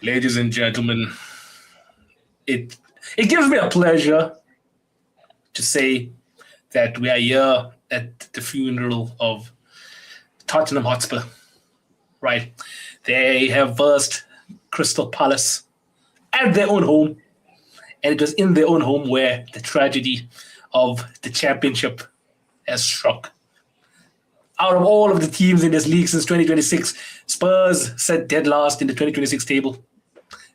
Ladies and gentlemen, it gives me a pleasure to say that we are here at the funeral of Tottenham Hotspur. Right. They have versed Crystal Palace at their own home. And it was in their own home where the tragedy of the championship has struck. Out of all of the teams in this league since 2026, Spurs sat dead last in the 2026 table.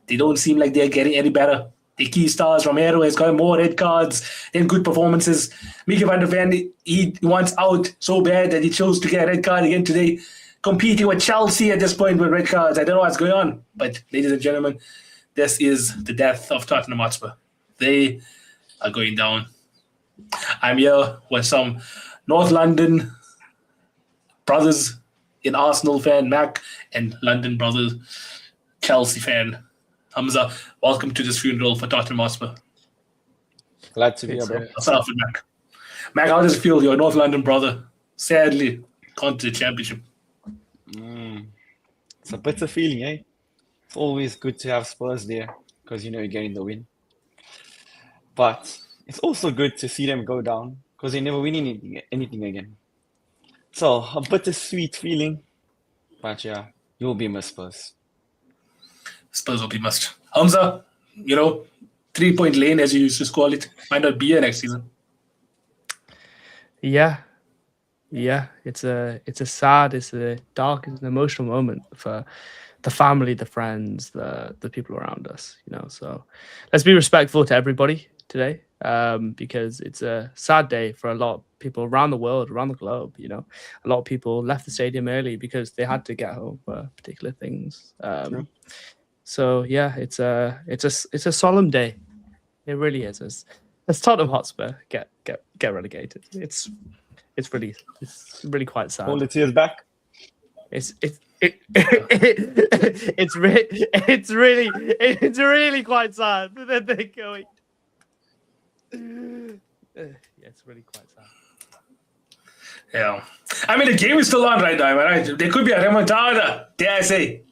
They don't seem like they're getting any better. The key stars, Romero, has got more red cards than good performances. Mieke van der Ven, he wants out so bad that he chose to get a red card again today, competing with Chelsea at this point with red cards. I don't know what's going on. But, ladies and gentlemen, this is the death of Tottenham Hotspur. They are going down. I'm here with some North London brothers in Arsenal fan, Mac, and London brothers, Chelsea fan, Hamza. Welcome to this funeral for Tottenham Hotspur. Glad to be here, bro. What's up with Mac? Mac, how does it feel? You're a North London brother. Sadly, gone to the championship. It's a bitter feeling, eh? It's always good to have Spurs there because you're getting the win. But it's also good to see them go down because they never win anything again. So a bittersweet feeling. But yeah, you'll be missed, Spurs. Spurs will be missed. Hamza, 3-point lane, as you used to call it, might not be here next season. Yeah. It's a sad, it's a dark, it's an emotional moment for the family, the friends, the people around us. So let's be respectful to everybody today, because it's a sad day for a lot of people around the world, around the globe. A lot of people left the stadium early because they had to get home for particular things. So yeah, it's a solemn day. It really is. As Tottenham Hotspur get relegated, it's really quite sad. Hold the tears back. It's really quite sad that they're going. It's really quite sad. Yeah. I mean, the game is still on right now, right? There could be a remontada, dare I say.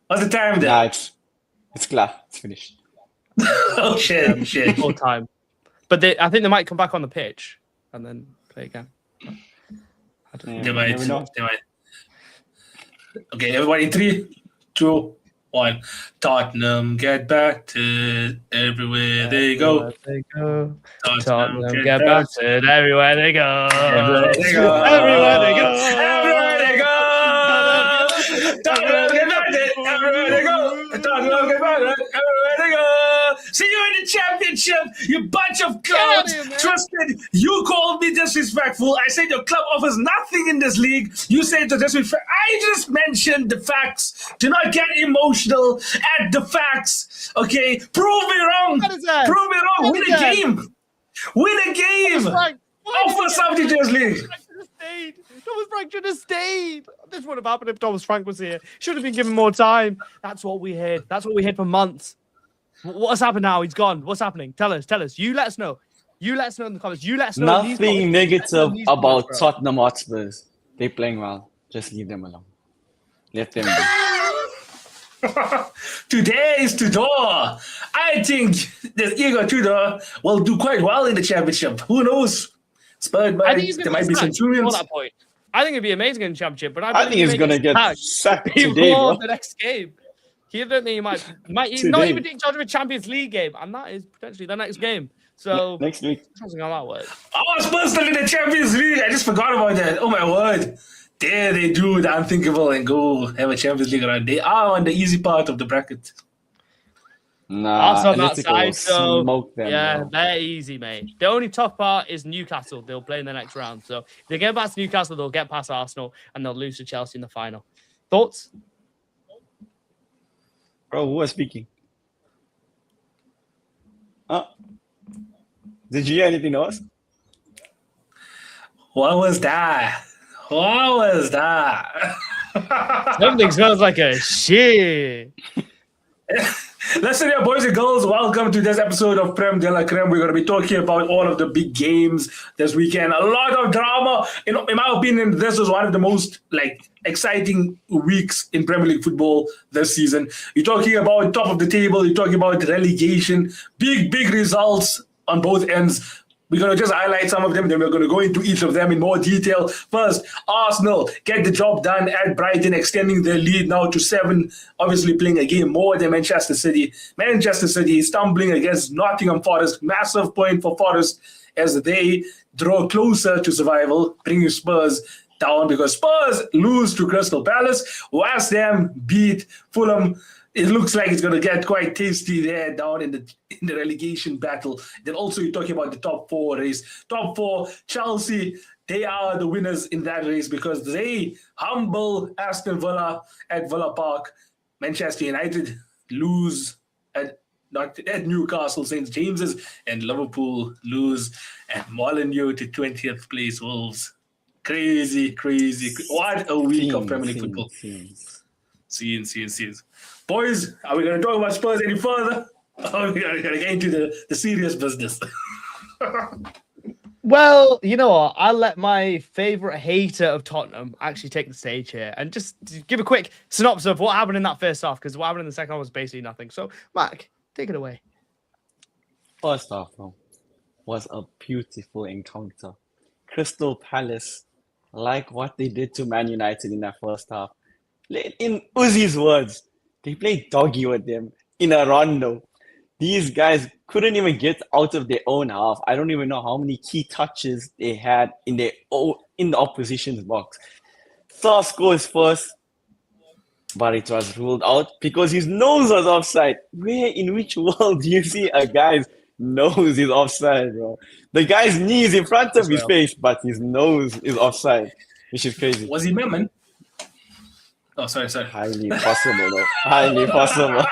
What's the time there? Nah, it's clear. It's finished. Oh, shit. Full time. But I think they might come back on the pitch and then play again. I don't know. They might. Okay, everybody, 3, 2, 1. Tottenham get battered everywhere they go. Tottenham get battered everywhere they go. Everywhere they go. Everywhere they go. Everywhere they go. Tottenham get battered everywhere they go. Tottenham get battered everywhere they go. See you in the championship, you bunch of clowns. Trusted, you called me disrespectful. I said your club offers nothing in this league. You said to disrespect. I just mentioned the facts. Do not get emotional at the facts. Okay? Prove me wrong. Prove me wrong. Win a game. Win a game. Offer something to this league. Thomas Frank should have stayed. This would have happened if Thomas Frank was here. Should have been given more time. That's what we heard. That's what we heard for months. What's happened now? He's gone. What's happening? Tell us. You let us know. You let us know in the comments. You let us know. Nothing negative about Tottenham Hotspurs. They're playing well. Just leave them alone. Let them be. Today is Tudor. I think that Igor Tudor will do quite well in the championship. Who knows? Spurs there might be some Centurions. That point. I think it'd be amazing in the championship, but I think he's going to get sacked today, bro. bro. The next game. I don't think he might not even take charge of a Champions League game, and that is potentially the next game. So next week, something like that works. Oh, Spurs still in the Champions League. I just forgot about that. Oh my word! There they do the unthinkable and go have a Champions League run. They are on the easy part of the bracket. Nah, that's on that side. So smoke them, yeah, bro. they're easy, mate. The only tough part is Newcastle. They'll play in the next round. So if they get past Newcastle, they'll get past Arsenal, and they'll lose to Chelsea in the final. Thoughts? Bro, who was speaking? Did you hear anything else? What was that? Something smells like a shit. Listen here, boys and girls. Welcome to this episode of Prem de la Creme. We're going to be talking about all of the big games this weekend. A lot of drama. In my opinion, this was one of the most exciting weeks in Premier League football this season. You're talking about top of the table. You're talking about relegation. Big results on both ends. We're going to just highlight some of them, then we're going to go into each of them in more detail. First, Arsenal get the job done at Brighton, extending their lead now to 7, obviously playing a game more than Manchester City. Manchester City stumbling against Nottingham Forest. Massive point for Forest as they draw closer to survival, bringing Spurs down because Spurs lose to Crystal Palace. West Ham beat Fulham. It looks like it's going to get quite tasty there down in the relegation battle. Then also you're talking about the top 4 race. Top 4, Chelsea, they are the winners in that race because they humble Aston Villa at Villa Park. Manchester United lose at Newcastle St. James's, and Liverpool lose at Molineux to 20th place Wolves. Crazy. What a week of Premier League football. Scenes. Boys, are we going to talk about Spurs any further? Or are we going to get into the serious business? Well, you know what? I'll let my favourite hater of Tottenham actually take the stage here and just give a quick synopsis of what happened in that first half, because what happened in the second half was basically nothing. So, Mac, take it away. First half, was a beautiful encounter. Crystal Palace, like what they did to Man United in that first half. In Uzi's words, they played doggy with them in a rondo. These guys couldn't even get out of their own half. I don't even know how many key touches they had in the opposition's box. Saw scores first, but it was ruled out because his nose was offside. In which world do you see a guy's nose is offside, bro? The guy's knee is in front of his face, but his nose is offside, which is crazy. Was he Memon? Oh, sorry. Highly possible, though. Highly possible.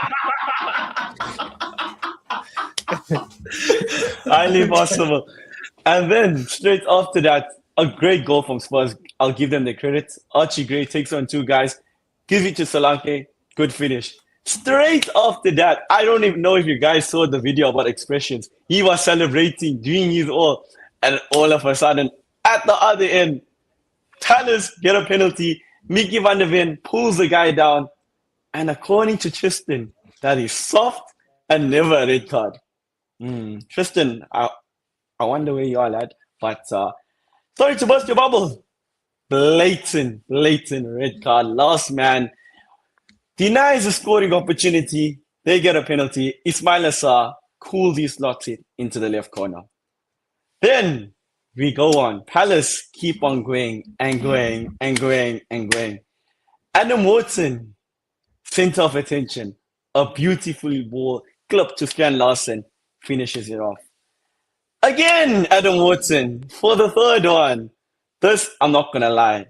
Highly possible. And then, straight after that, a great goal from Spurs. I'll give them the credit. Archie Gray takes on 2 guys, gives it to Solanke. Good finish. Straight after that, I don't even know if you guys saw the video about expressions. He was celebrating, doing his all. And all of a sudden, at the other end, Palace get a penalty. Mickey van der Ven pulls the guy down, and according to Tristan, that is soft and never a red card. Tristan, I wonder where you are, lad. But sorry to burst your bubble. Blatant red card. Last man denies a scoring opportunity. They get a penalty. Ismail Assar coolly slots it into the left corner. Then we go on. Palace keep on going. Adam Watson, center of attention. A beautiful ball clipped to Stan Larsen. Finishes it off. Again, Adam Watson for the third one. This, I'm not going to lie.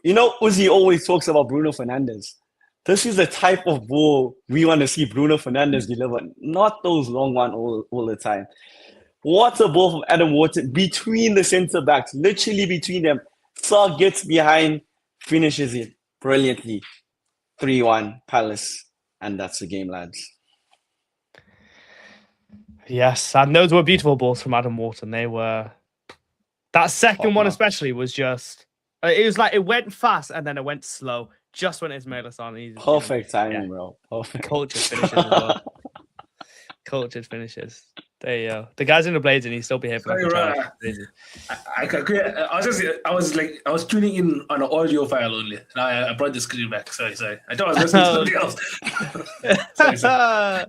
You know, Uzi always talks about Bruno Fernandes. This is the type of ball we want to see Bruno Fernandes deliver. Not those long ones all the time. What a ball from Adam Watson between the centre backs, literally between them. Saar gets behind, finishes it brilliantly. 3-1 Palace, and that's the game, lads. Yes, and those were beautiful balls from Adam Wharton. They were. That second one especially was just. It was like it went fast and then it went slow. Just when Ismail on. Perfect timing, bro. Perfect. Cultured finishes as well. Cultured finishes. There you go. The guy's in the Blades and he's still behaving like a child. I was tuning in on an audio file only. And I brought the screen back. Sorry. I thought I was listening to something else. sorry.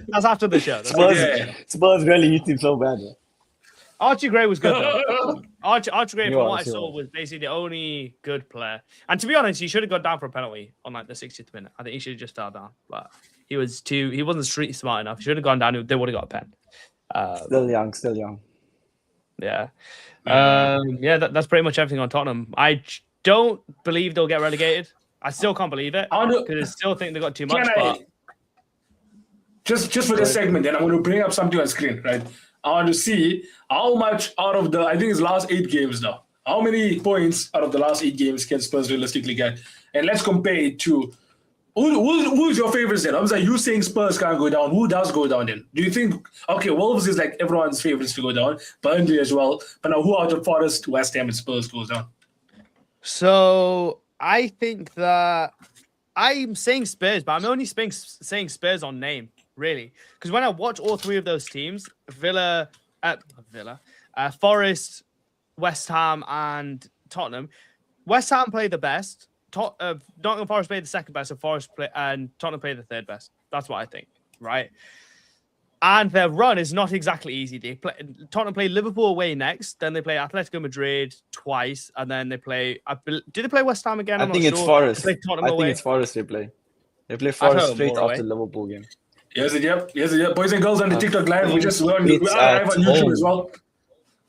That's after the show. Spurs really hit him so bad. Bro. Archie Gray was good though. Archie Gray, from what I saw, was basically the only good player. And to be honest, he should have gone down for a penalty on like the 60th minute. I think he should have just fell down. But he wasn't street smart enough. He should have gone down. They would have got a pen. Still young. Yeah. That's pretty much everything on Tottenham. I don't believe they'll get relegated. I still can't believe it because I still think they got too much. Just for this segment, then I'm going to bring up something on screen, right? I want to see how much out of I think it's last 8 games now. How many points out of the last 8 games can Spurs realistically get? And let's compare it to Who's your favorite then? I was like, you saying Spurs can't go down. Who does go down then? Do you think, okay, Wolves is like everyone's favorites to go down, Burnley as well. But now who out of Forest, West Ham, and Spurs goes down? So I think that I'm saying Spurs, but I'm only saying Spurs on name, really. Because when I watch all three of those teams, Forest, West Ham, and Tottenham, West Ham play the best. Nottingham Forest play the second best, and Tottenham play the third best. That's what I think, right? And their run is not exactly easy. Tottenham play Liverpool away next, then they play Atletico Madrid twice, and then they play. Do they play West Ham again? I think it's Forest. I think away. it's Forest they play. They play Forest straight after the Liverpool game. Yes, boys and girls on the TikTok live. We're live on YouTube as well.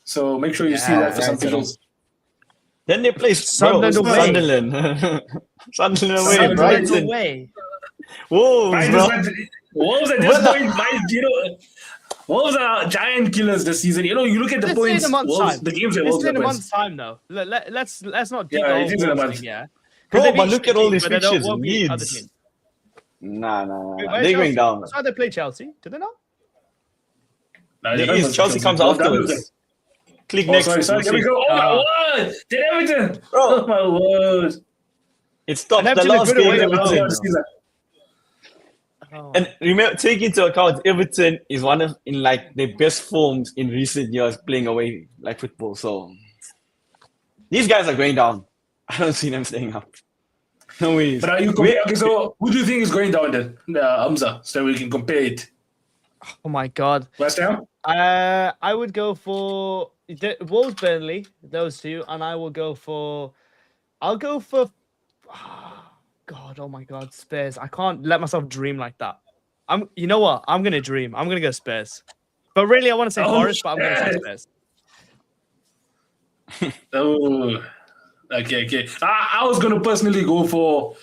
So make sure you see that for some visuals. Then they play Sunderland away. Sunderland away, Brighton away. Wolves, bro. Wolves are just going by, Wolves are giant killers this season. You look at the points. Wolves, the games are Wolves. It's in a month's time, though. Let's not dig it is in a month. Yeah. Bro, but look at all these fixtures. Leeds. Nah. They're going down. That's how they play Chelsea. Do they not? Chelsea comes afterwards. Click next. Sorry. Here we go. Oh my word! Did Everton? Oh my word! It stopped the last game. And remember, take into account, Everton is one of their best forms in recent years playing away like football. So these guys are going down. I don't see them staying up. No ways. But are you okay? So who do you think is going down then, Hamza? So we can compare it. Oh my God! West Ham. I would go for Wolves, Burnley, those two, and I'll go for. God, oh my God, Spurs. I can't let myself dream like that. You know what? I'm gonna dream. I'm gonna go Spurs. But really, I want to say Forest, but I'm gonna say Spurs. Okay. I was gonna personally go for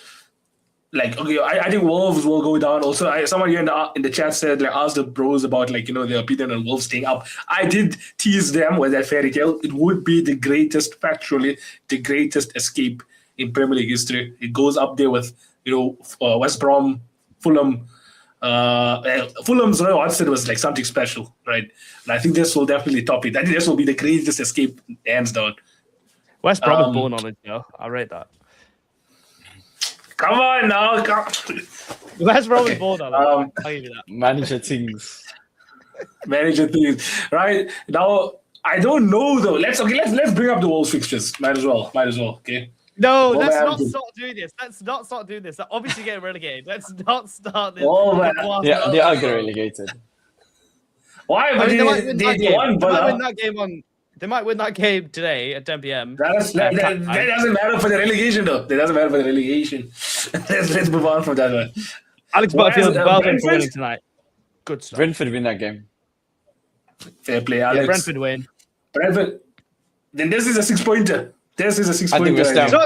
I think Wolves will go down. Also, someone here in the chat said asked the bros about their opinion on Wolves staying up. I did tease them with that fairy tale. It would be factually the greatest escape in Premier League history. It goes up there with West Brom, Fulham. Fulham's Roy Hodgson was something special, right? And I think this will definitely top it. I think this will be the greatest escape, hands down. West Brom is born on it, I rate that. Come on now, West Brom is born on it. I'll give you that. Manager things, right? Now I don't know though. Let's bring up the Wolves fixtures. Might as well. Okay. No, let's not start doing this. They're obviously getting relegated. Let's not start this. Yeah, they are getting relegated. Why? But they won. They might win that game today at 10 p.m. That doesn't matter for the relegation, though. That doesn't matter for the relegation. let's move on from that one. Alex Butterfield, well done for winning tonight. Good stuff. Brentford win that game. Fair play, Alex. Yeah, Brentford win. Brentford. Then this is a 6-pointer. It's not a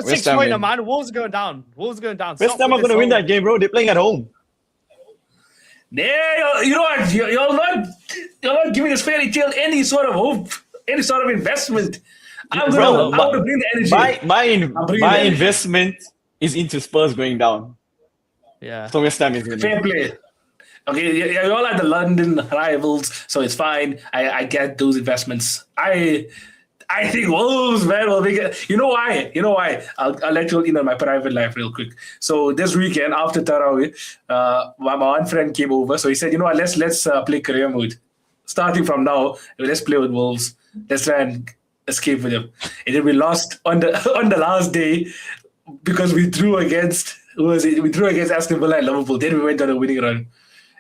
6-pointer, man. Wolves are going down. West Ham are going to win that game, bro. They're playing at home. Yeah, you know what? You're not giving this fairy tale any sort of hope, any sort of investment. I'm going to bring the energy. My investment is into Spurs going down. Yeah. So West Ham is winning. Fair play. Okay, you all are the London rivals, so it's fine. I get those investments. I think Wolves, man, will make it. You know why? I'll let you in on my private life real quick. So this weekend after Tarawih, my one friend came over. So he said, let's play career mode. Starting from now, let's play with Wolves. Let's try and escape with them. And then we lost on the last day because we drew against Aston Villa and Liverpool. Then we went on a winning run.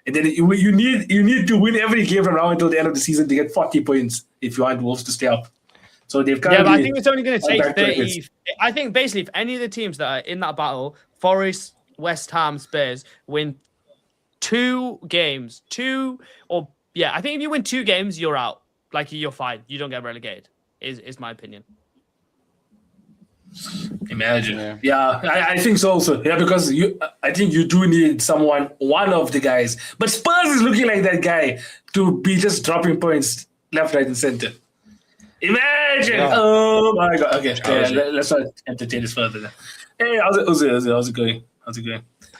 And then you need to win every game from now until the end of the season to get 40 points if you want Wolves to stay up. So they've got. Yeah, but I think it's only going to take 30. I think basically, if any of the teams that are in that battle, Forest, West Ham, Spurs, win 2 games, I think if you win 2 games, you're out. You're fine. You don't get relegated. Is my opinion. Imagine. Yeah, I think so also. Yeah, because I think you do need one of the guys. But Spurs is looking like that guy to be just dropping points left, right, and center. Imagine! Yeah. Oh my God! Okay, let's not entertain this further. Hey, how's it going?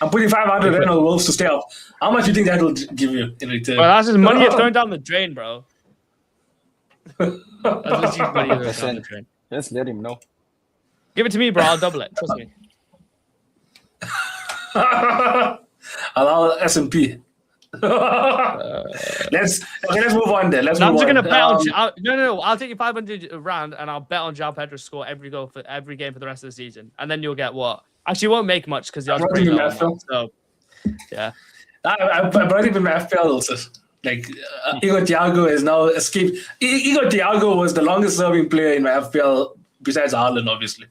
I'm putting 500 in on Wolves to stay up. How much do you think that will give you in return? Well, that's just money you're throwing down the drain, bro. That's literally money you're throwing down the 100%. drain. Just let him know. Give it to me, bro. I'll double it. Trust me. Allow S&P. Let's move on then. I'm just gonna bet on. No. I'll take you 500 round, and I'll bet on João Pedro to score every goal for every game for the rest of the season, and then you'll get what? Actually, you won't make much because you're pretty low. So, yeah. I brought him in my FPL also. Like Igor Thiago is now escaped. Igor Thiago was the longest serving player in my FPL besides Haaland, obviously.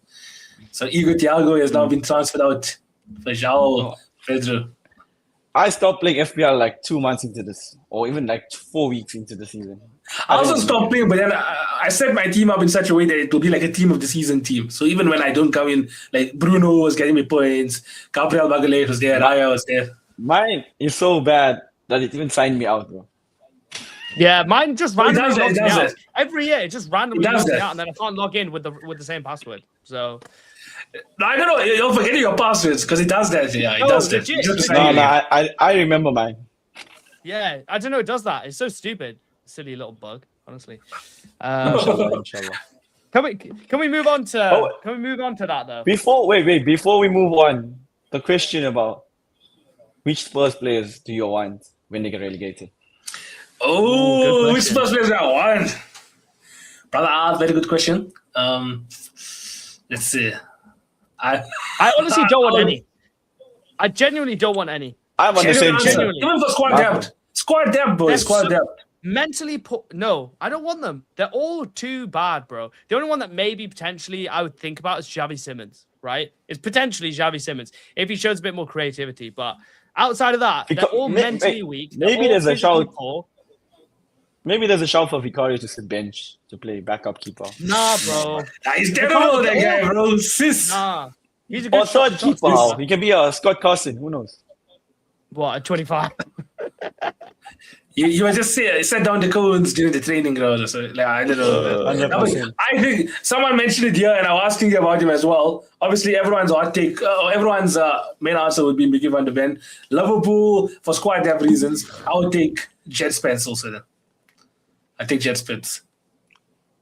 So Igor Thiago has now been transferred out for João Pedro. I stopped playing FPL like 2 months into this, or even like 4 weeks into the season. I also stopped playing, but then I set my team up in such a way that it will be like a team of the season team. So even when I don't come in, like Bruno was getting me points, Gabriel Magalhaes was there, Raya was there. Mine is so bad that it even signed me out, bro. Yeah, mine just randomly logs me out. that. Every year, it just randomly It does logs me that. out, and then I can't log in with the same password. So I don't know, you're forgetting your passwords because it does that. Yeah, it No, does that. legit. It's just No, deciding no, I remember mine. yeah, I don't know. It does that. It's so stupid. Silly little bug, honestly. Inshallah. Can we move on to? Oh. Can we move on to that though? Before we move on, the question about which Spurs players do you want when they get relegated? Oh, good which Spurs players do I want? Brother, very good question. Let's see. I honestly don't want any. I genuinely don't want any. I'm on the same Answer. chair. Even for squad depth. Squad depth, boys. They're Squad so- depth. Mentally, no, I don't want them. They're all too bad, bro. The only one that maybe potentially I would think about is Xavi Simons, right? It's potentially Xavi Simons if he shows a bit more creativity. But outside of that, they're all mentally weak. Maybe there's a shout. Poor. Maybe there's a shout for Vicario to sit bench to play backup keeper. Nah, bro. He's terrible, that guy, bro. Sis. Nah. He's a good Or third shot. keeper. How? He can be a Scott Carson. Who knows? What, at 25? You were just set down the cones during the training ground. So, like, I don't know. 100%. I think someone mentioned it here, and I was asking about him as well. Obviously, everyone's hot take, everyone's main answer would be Mickey van der Ven. Liverpool, for squad depth reasons, I would take Jet Spence also then. I think Jet Spence.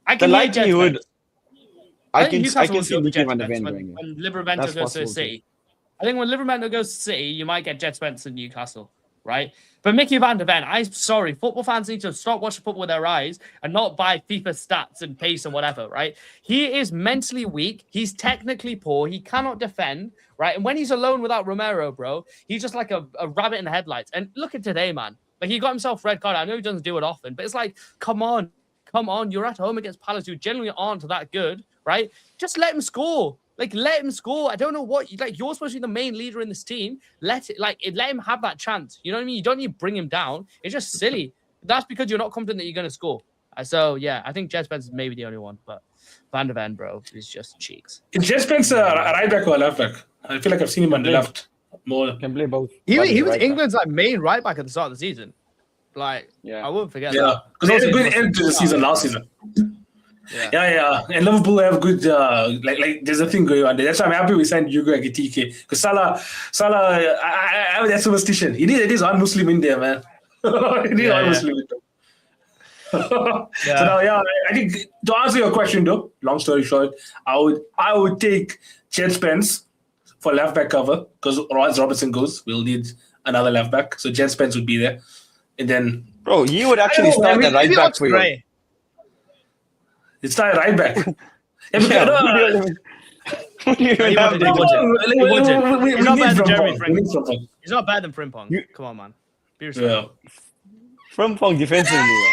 I The can hear Jet likelihood. Spence. I think can Newcastle see will go Mickey Jet van der Spence Ven going. when Livermento That's goes to possible City. I think when Livermento goes to City, you might get Jet Spence in Newcastle, right? But Mickey van der Ven, I'm sorry, football fans need to stop watching football with their eyes and not buy FIFA stats and pace and whatever, right? He is mentally weak. He's technically poor. He cannot defend, right? And when he's alone without Romero, bro, he's just like a rabbit in the headlights. And look at today, man. Like, he got himself red card. I know he doesn't do it often, but it's like, come on. You're at home against Palace, who generally aren't that good, right? Just let him score. Like, let him score. I don't know what, like, you're supposed to be the main leader in this team. Let him have that chance. You know what I mean? You don't need to bring him down. It's just silly. That's because you're not confident that you're going to score. So, yeah, I think Jet Spence is maybe the only one, but Van der Ven, bro, is just cheeks. Is Jet Spence a right back or a left back? I feel like I've seen him on the left more. Can play both. He But he's was right back. England's like main right back at the start of the season. Like, Yeah. I wouldn't forget Yeah, that. because they had a good end to the season last season. Yeah. And Liverpool have good, like there's a thing going on there. That's why I'm happy we signed Hugo Ekitike. Because Salah, I have that superstition. He needs un-Muslim in there, man. He needs un-Muslim in there. So now, I think to answer your question though, long story short, I would take Jet Spence for left back cover because once Robertson goes, we'll need another left back. So Jet Spence would be there, and then Bro, you would actually I know, start man. the right back for you. it's not right back. Yeah, who do you even have there? He's not better than Jeremy Frimpong. Frimpong. He's not better than Frimpong. Come on, man. Be respectful. Frimpong defensively.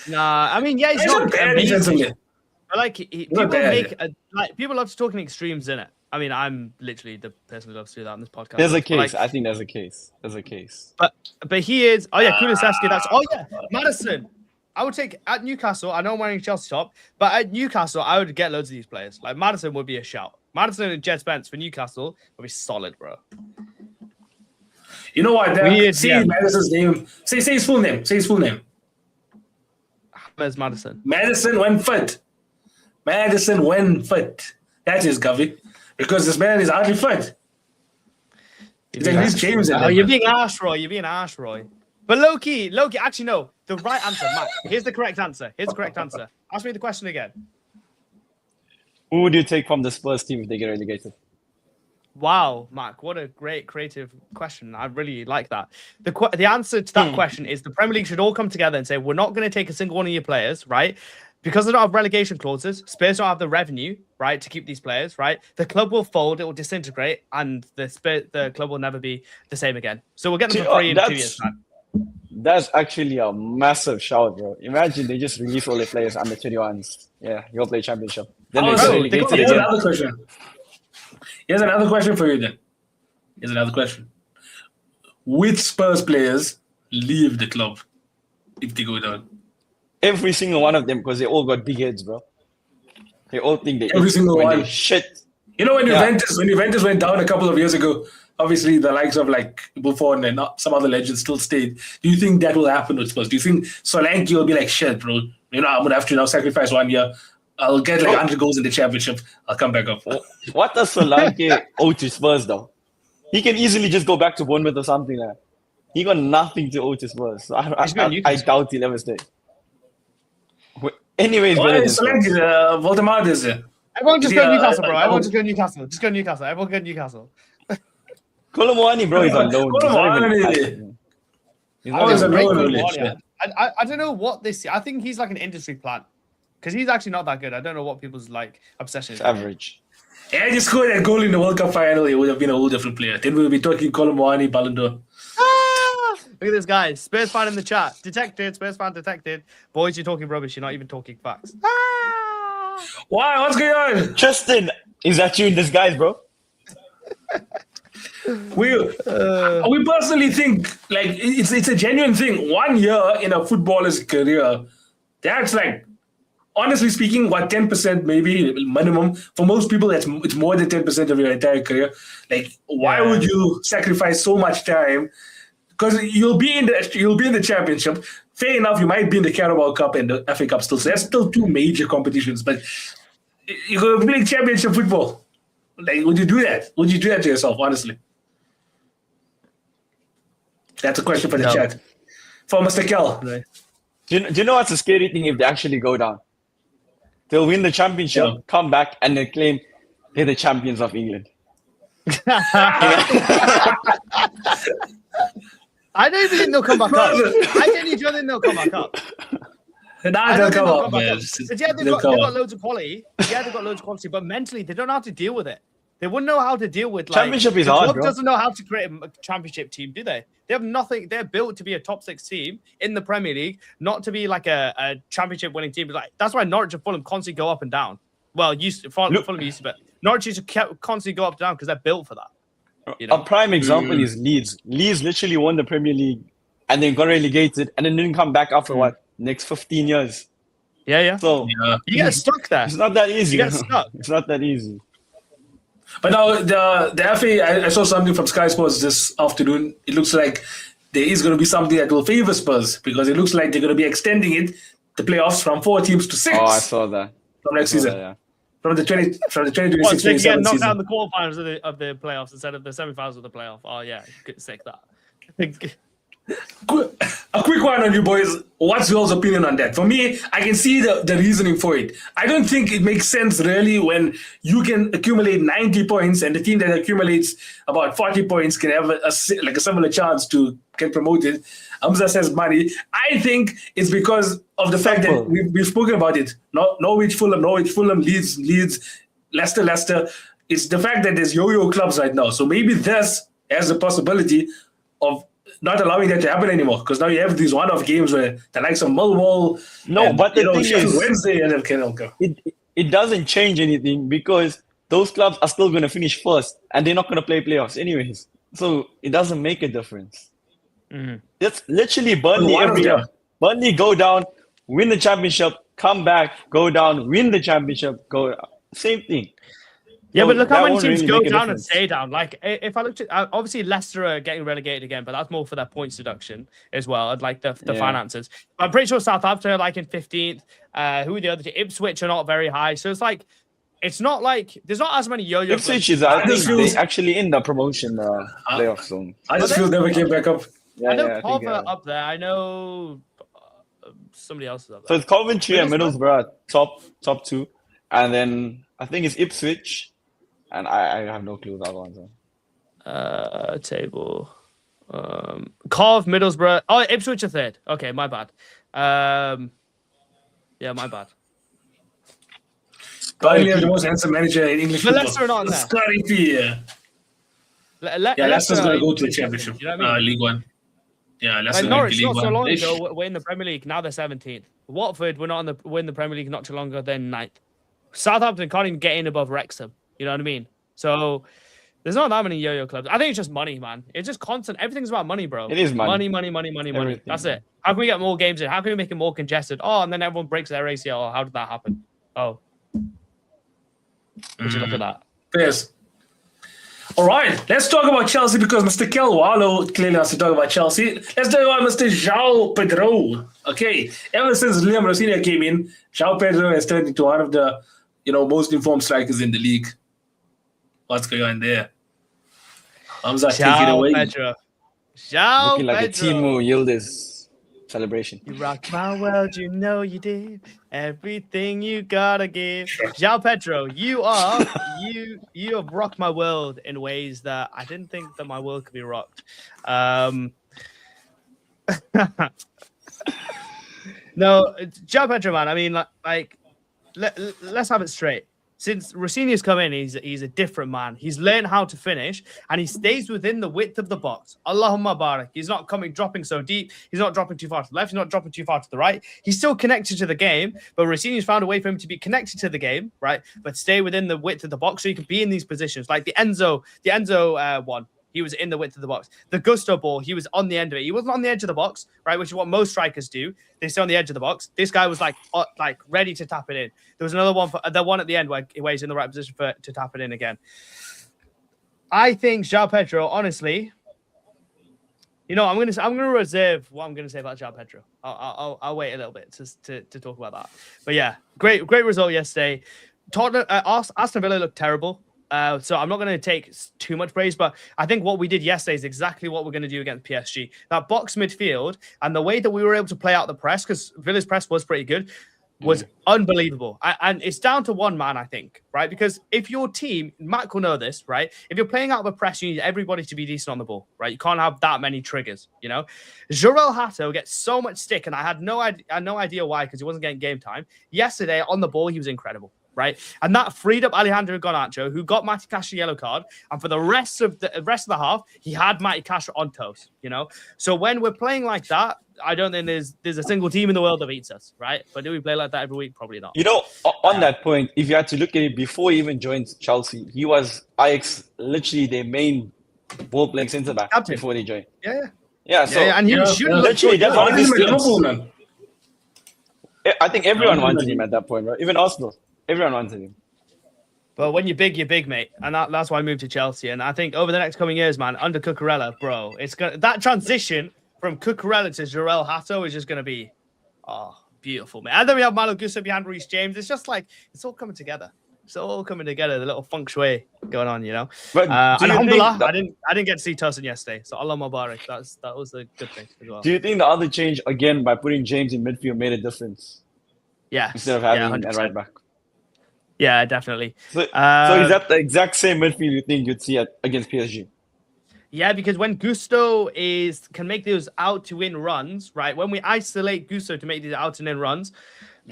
Nah, I mean, yeah, he's He's not not bad amazing. defensively. But like, people not bad. people love to talk in extremes, in it. I mean, I'm literally the person who loves to do that on this podcast. There's a But, case. like, I think there's a case. There's a case. but he is. Oh yeah, Kulusevski. Maddison. I would take at Newcastle. I know I'm wearing a Chelsea top, but at Newcastle, I would get loads of these players. Like Maddison would be a shout. Maddison and Jet Spence for Newcastle would be solid, bro. You know what? Say Madison's name. Say his full name. Say his full name. Where's Maddison? Madison Wenfoot. Madison Wenfoot. That is Gavi. Because this man is hardly fit. It's like Reece James. Oh, you're being harsh, Roy. You're being harsh, Roy. But Loki, actually, no. The right answer, Matt. Here's the correct answer. Ask me the question again. Who would you take from the Spurs team if they get relegated? Wow, Mac, what a great creative question. I really like that. The answer to that question is the Premier League should all come together and say, we're not going to take a single one of your players, right? Because they don't have relegation clauses, Spurs don't have the revenue, right, to keep these players, right? The club will fold, it will disintegrate, and the club will never be the same again. So we'll get them for free in 2 years' time. That's actually a massive shout, bro. Imagine they just release all their players under 21s. Yeah, you'll play championship. Then Here's another question. Here's another question for you then. Which Spurs players leave the club if they go down? Every single one of them, because they all got big heads, bro. They all think they every single one. Shit. You know when Juventus went down a couple of years ago, obviously the likes of like Buffon and some other legends still stayed. Do you think that will happen with Spurs? Do you think Solanke will be like, shit, bro, I'm gonna have to now sacrifice 1 year. I'll get like 100 goals in the championship. I'll come back up. What does Solanke owe to Spurs though? He can easily just go back to Bournemouth or something like that. He got nothing to owe to Spurs. So I doubt he'll ever stay. Anyways, Solanke, Voldemort is there. Everyone just go to Newcastle, bro. Everyone just go to Newcastle. Just go to Newcastle. Everyone go to Newcastle. Colomwani, bro, he's on loan. I don't know what this. I think he's like an industry plant because he's actually not that good. I don't know what people's like obsession is. Average. Yeah, just scored that goal in the World Cup final. He would have been a whole different player. Then we would be talking Colomwani, Ballon d'Or. Look at this guy. Spurs fan in the chat. Detected. Spurs fan detected. Boys, you're talking rubbish. You're not even talking facts. Why? What's going on? Justin, is that you in disguise, bro? We personally think like it's a genuine thing. 1 year in a footballer's career, that's like, honestly speaking, what, 10% maybe minimum. For most people, it's more than 10% of your entire career. Like, why would you sacrifice so much time? Because you'll be in the championship. Fair enough, you might be in the Carabao Cup and the FA Cup still. So there's still two major competitions, but you're going to play championship football. Like, would you do that? Would you do that to yourself, honestly? That's a question for the chat. For Mr. Kel. Do you know what's the scary thing if they actually go down? They'll win the championship, come back, and they claim they're the champions of England. I don't even think they'll come back up. I genuinely don't think they'll come back up. They'll come up, man. Yeah, they've got loads of quality. Yeah, they've got loads of quality, but mentally, they don't know how to deal with it. They wouldn't know how to deal with like championship is hard, bro. Doesn't know how to create a championship team, do they? They have nothing. They're built to be a top 6 team in the Premier League, not to be like a championship winning team. Like that's why Norwich and Fulham constantly go up and down. Well, Fulham used to, but Norwich used to constantly go up and down because they're built for that. You know? A prime example is Leeds. Leeds literally won the Premier League and then got relegated and then didn't come back after next 15 years. Yeah. So you get stuck there. It's not that easy. You get stuck. It's not that easy. But now the FA, I saw something from Sky Sports this afternoon. It looks like there is going to be something that will favor Spurs because it looks like they're going to be extending it, the playoffs, from 4 teams to 6. Oh, I saw that. From next season. That, yeah. From the 2026-27 so they get knocked season. out in the quarterfinals of the playoffs instead of the semi-finals of the playoff. Oh yeah, sick that. A quick one on you boys. What's y'all's opinion on that? For me, I can see the reasoning for it. I don't think it makes sense really when you can accumulate 90 points and the team that accumulates about 40 points can have a similar chance to get promoted. Hamza says money. I think it's because of the fact that we've spoken about it. Norwich, Fulham, Leeds, Leicester. It's the fact that there's yo-yo clubs right now. So maybe this has the possibility of not allowing that to happen anymore because now you have these one-off games where the likes of Millwall. But the thing is, Wednesday and then go. It doesn't change anything because those clubs are still going to finish first and they're not going to play playoffs anyways. So it doesn't make a difference. Mm-hmm. It's literally Burnley every year. Burnley go down, win the championship, come back, go down, win the championship, go down. Same thing. Yeah, so but look how many teams really go down and stay down. Like, if I looked at, obviously Leicester are getting relegated again, but that's more for their points deduction as well, and like the finances. I'm pretty sure Southampton are like in 15th. Who are the other two? Ipswich are not very high. So it's like, it's not like there's not as many yo-yo. Ipswich is, I think, they actually in the promotion playoff zone. I just feel never came back up. I know Pov are up there. I know somebody else is up there. So it's Coventry and Middlesbrough top two, and then I think it's Ipswich, and I have no clue the other ones. Table. Cov, Middlesbrough. Oh, Ipswich are third. Okay, my bad. Yeah, my bad. Burnley are the most handsome manager in English football. Leicester are not in there. Scotty P. Leicester's going to go to the Championship. You know what I mean? League One. Yeah, Leicester Norwich, League not so One. long ago, we're in the Premier League. Now they're 17th. Watford, we're in the Premier League not too long ago. They're 9th. Southampton can't even get in above Wrexham. You know what I mean? So there's not that many yo-yo clubs. I think it's just money, man. It's just constant. Everything's about money, bro. It is money. Money. Everything. That's it. How can we get more games in? How can we make it more congested? Oh, and then everyone breaks their ACL. How did that happen? Oh. Would you look at that? Yes. All right, let's talk about Chelsea because Mr. Kelwalo clearly has to talk about Chelsea. Let's talk about Mr. João Pedro. Okay, ever since Liam Rosina came in, João Pedro has turned into one of the most informed strikers in the league. What's going on there? Hamza, take it away. Pedro. João Looking like Pedro. a Timo Yildiz celebration. You rocked my world, you know you did. Everything you gotta give. João Pedro, you have rocked my world in ways that I didn't think that my world could be rocked. No, João Pedro, man. I mean, let's have it straight. Since Rossini's come in, he's a different man. He's learned how to finish, and he stays within the width of the box. Allahumma barak. He's not dropping so deep. He's not dropping too far to the left. He's not dropping too far to the right. He's still connected to the game, but Rossini's found a way for him to be connected to the game, right? But stay within the width of the box so he can be in these positions. Like the Enzo one. He was in the width of the box. The Gusto ball, he was on the end of it. He wasn't on the edge of the box, right? Which is what most strikers do. They stay on the edge of the box. This guy was like ready to tap it in. There was another one the one at the end where he's in the right position to tap it in again. I think João Pedro, honestly, I'm gonna reserve what I'm gonna say about João Pedro. I'll wait a little bit to talk about that. But yeah, great result yesterday. Aston Villa looked terrible. So I'm not going to take too much praise, but I think what we did yesterday is exactly what we're going to do against PSG. That box midfield and the way that we were able to play out the press, because Villa's press was pretty good, was unbelievable. And it's down to one man, I think, right? Because if your team, Matt will know this, right? If you're playing out of a press, you need everybody to be decent on the ball, right? You can't have that many triggers, Jorel Hato gets so much stick, and I had no idea why, because he wasn't getting game time. Yesterday, on the ball, he was incredible. Right, and that freed up Alejandro Garnacho, who got Matty Cash a yellow card, and for the rest of the half, he had Matty Cash on toast. So when we're playing like that, I don't think there's a single team in the world that beats us, right? But do we play like that every week? Probably not. On that point, if you had to look at it before he even joined Chelsea, he was Ajax, literally their main ball-playing centre back before they joined. Yeah. So and he was shooting literally that's one of his Liverpool, man. I think everyone wanted him at that point, right? Even Arsenal. Everyone wanted him. But when you're big, mate. And that's why I moved to Chelsea. And I think over the next coming years, man, under Cucurella, bro, that transition from Cucurella to Jorel Hato is just going to be, beautiful, man. And then we have Malo Gusto behind Reece James. It's just like, it's all coming together. It's all coming together. The little feng shui going on, But and alhamdulillah, I didn't get to see Tosin yesterday. So Allah Mubarak. That was a good thing as well. Do you think the other change, again, by putting James in midfield made a difference? Yeah. Instead of having a right back? Yeah, definitely. So is that the exact same midfield you think you'd see against PSG? Yeah, because when Gusto can make those out-to-in runs, right? When we isolate Gusto to make these out-and-in runs,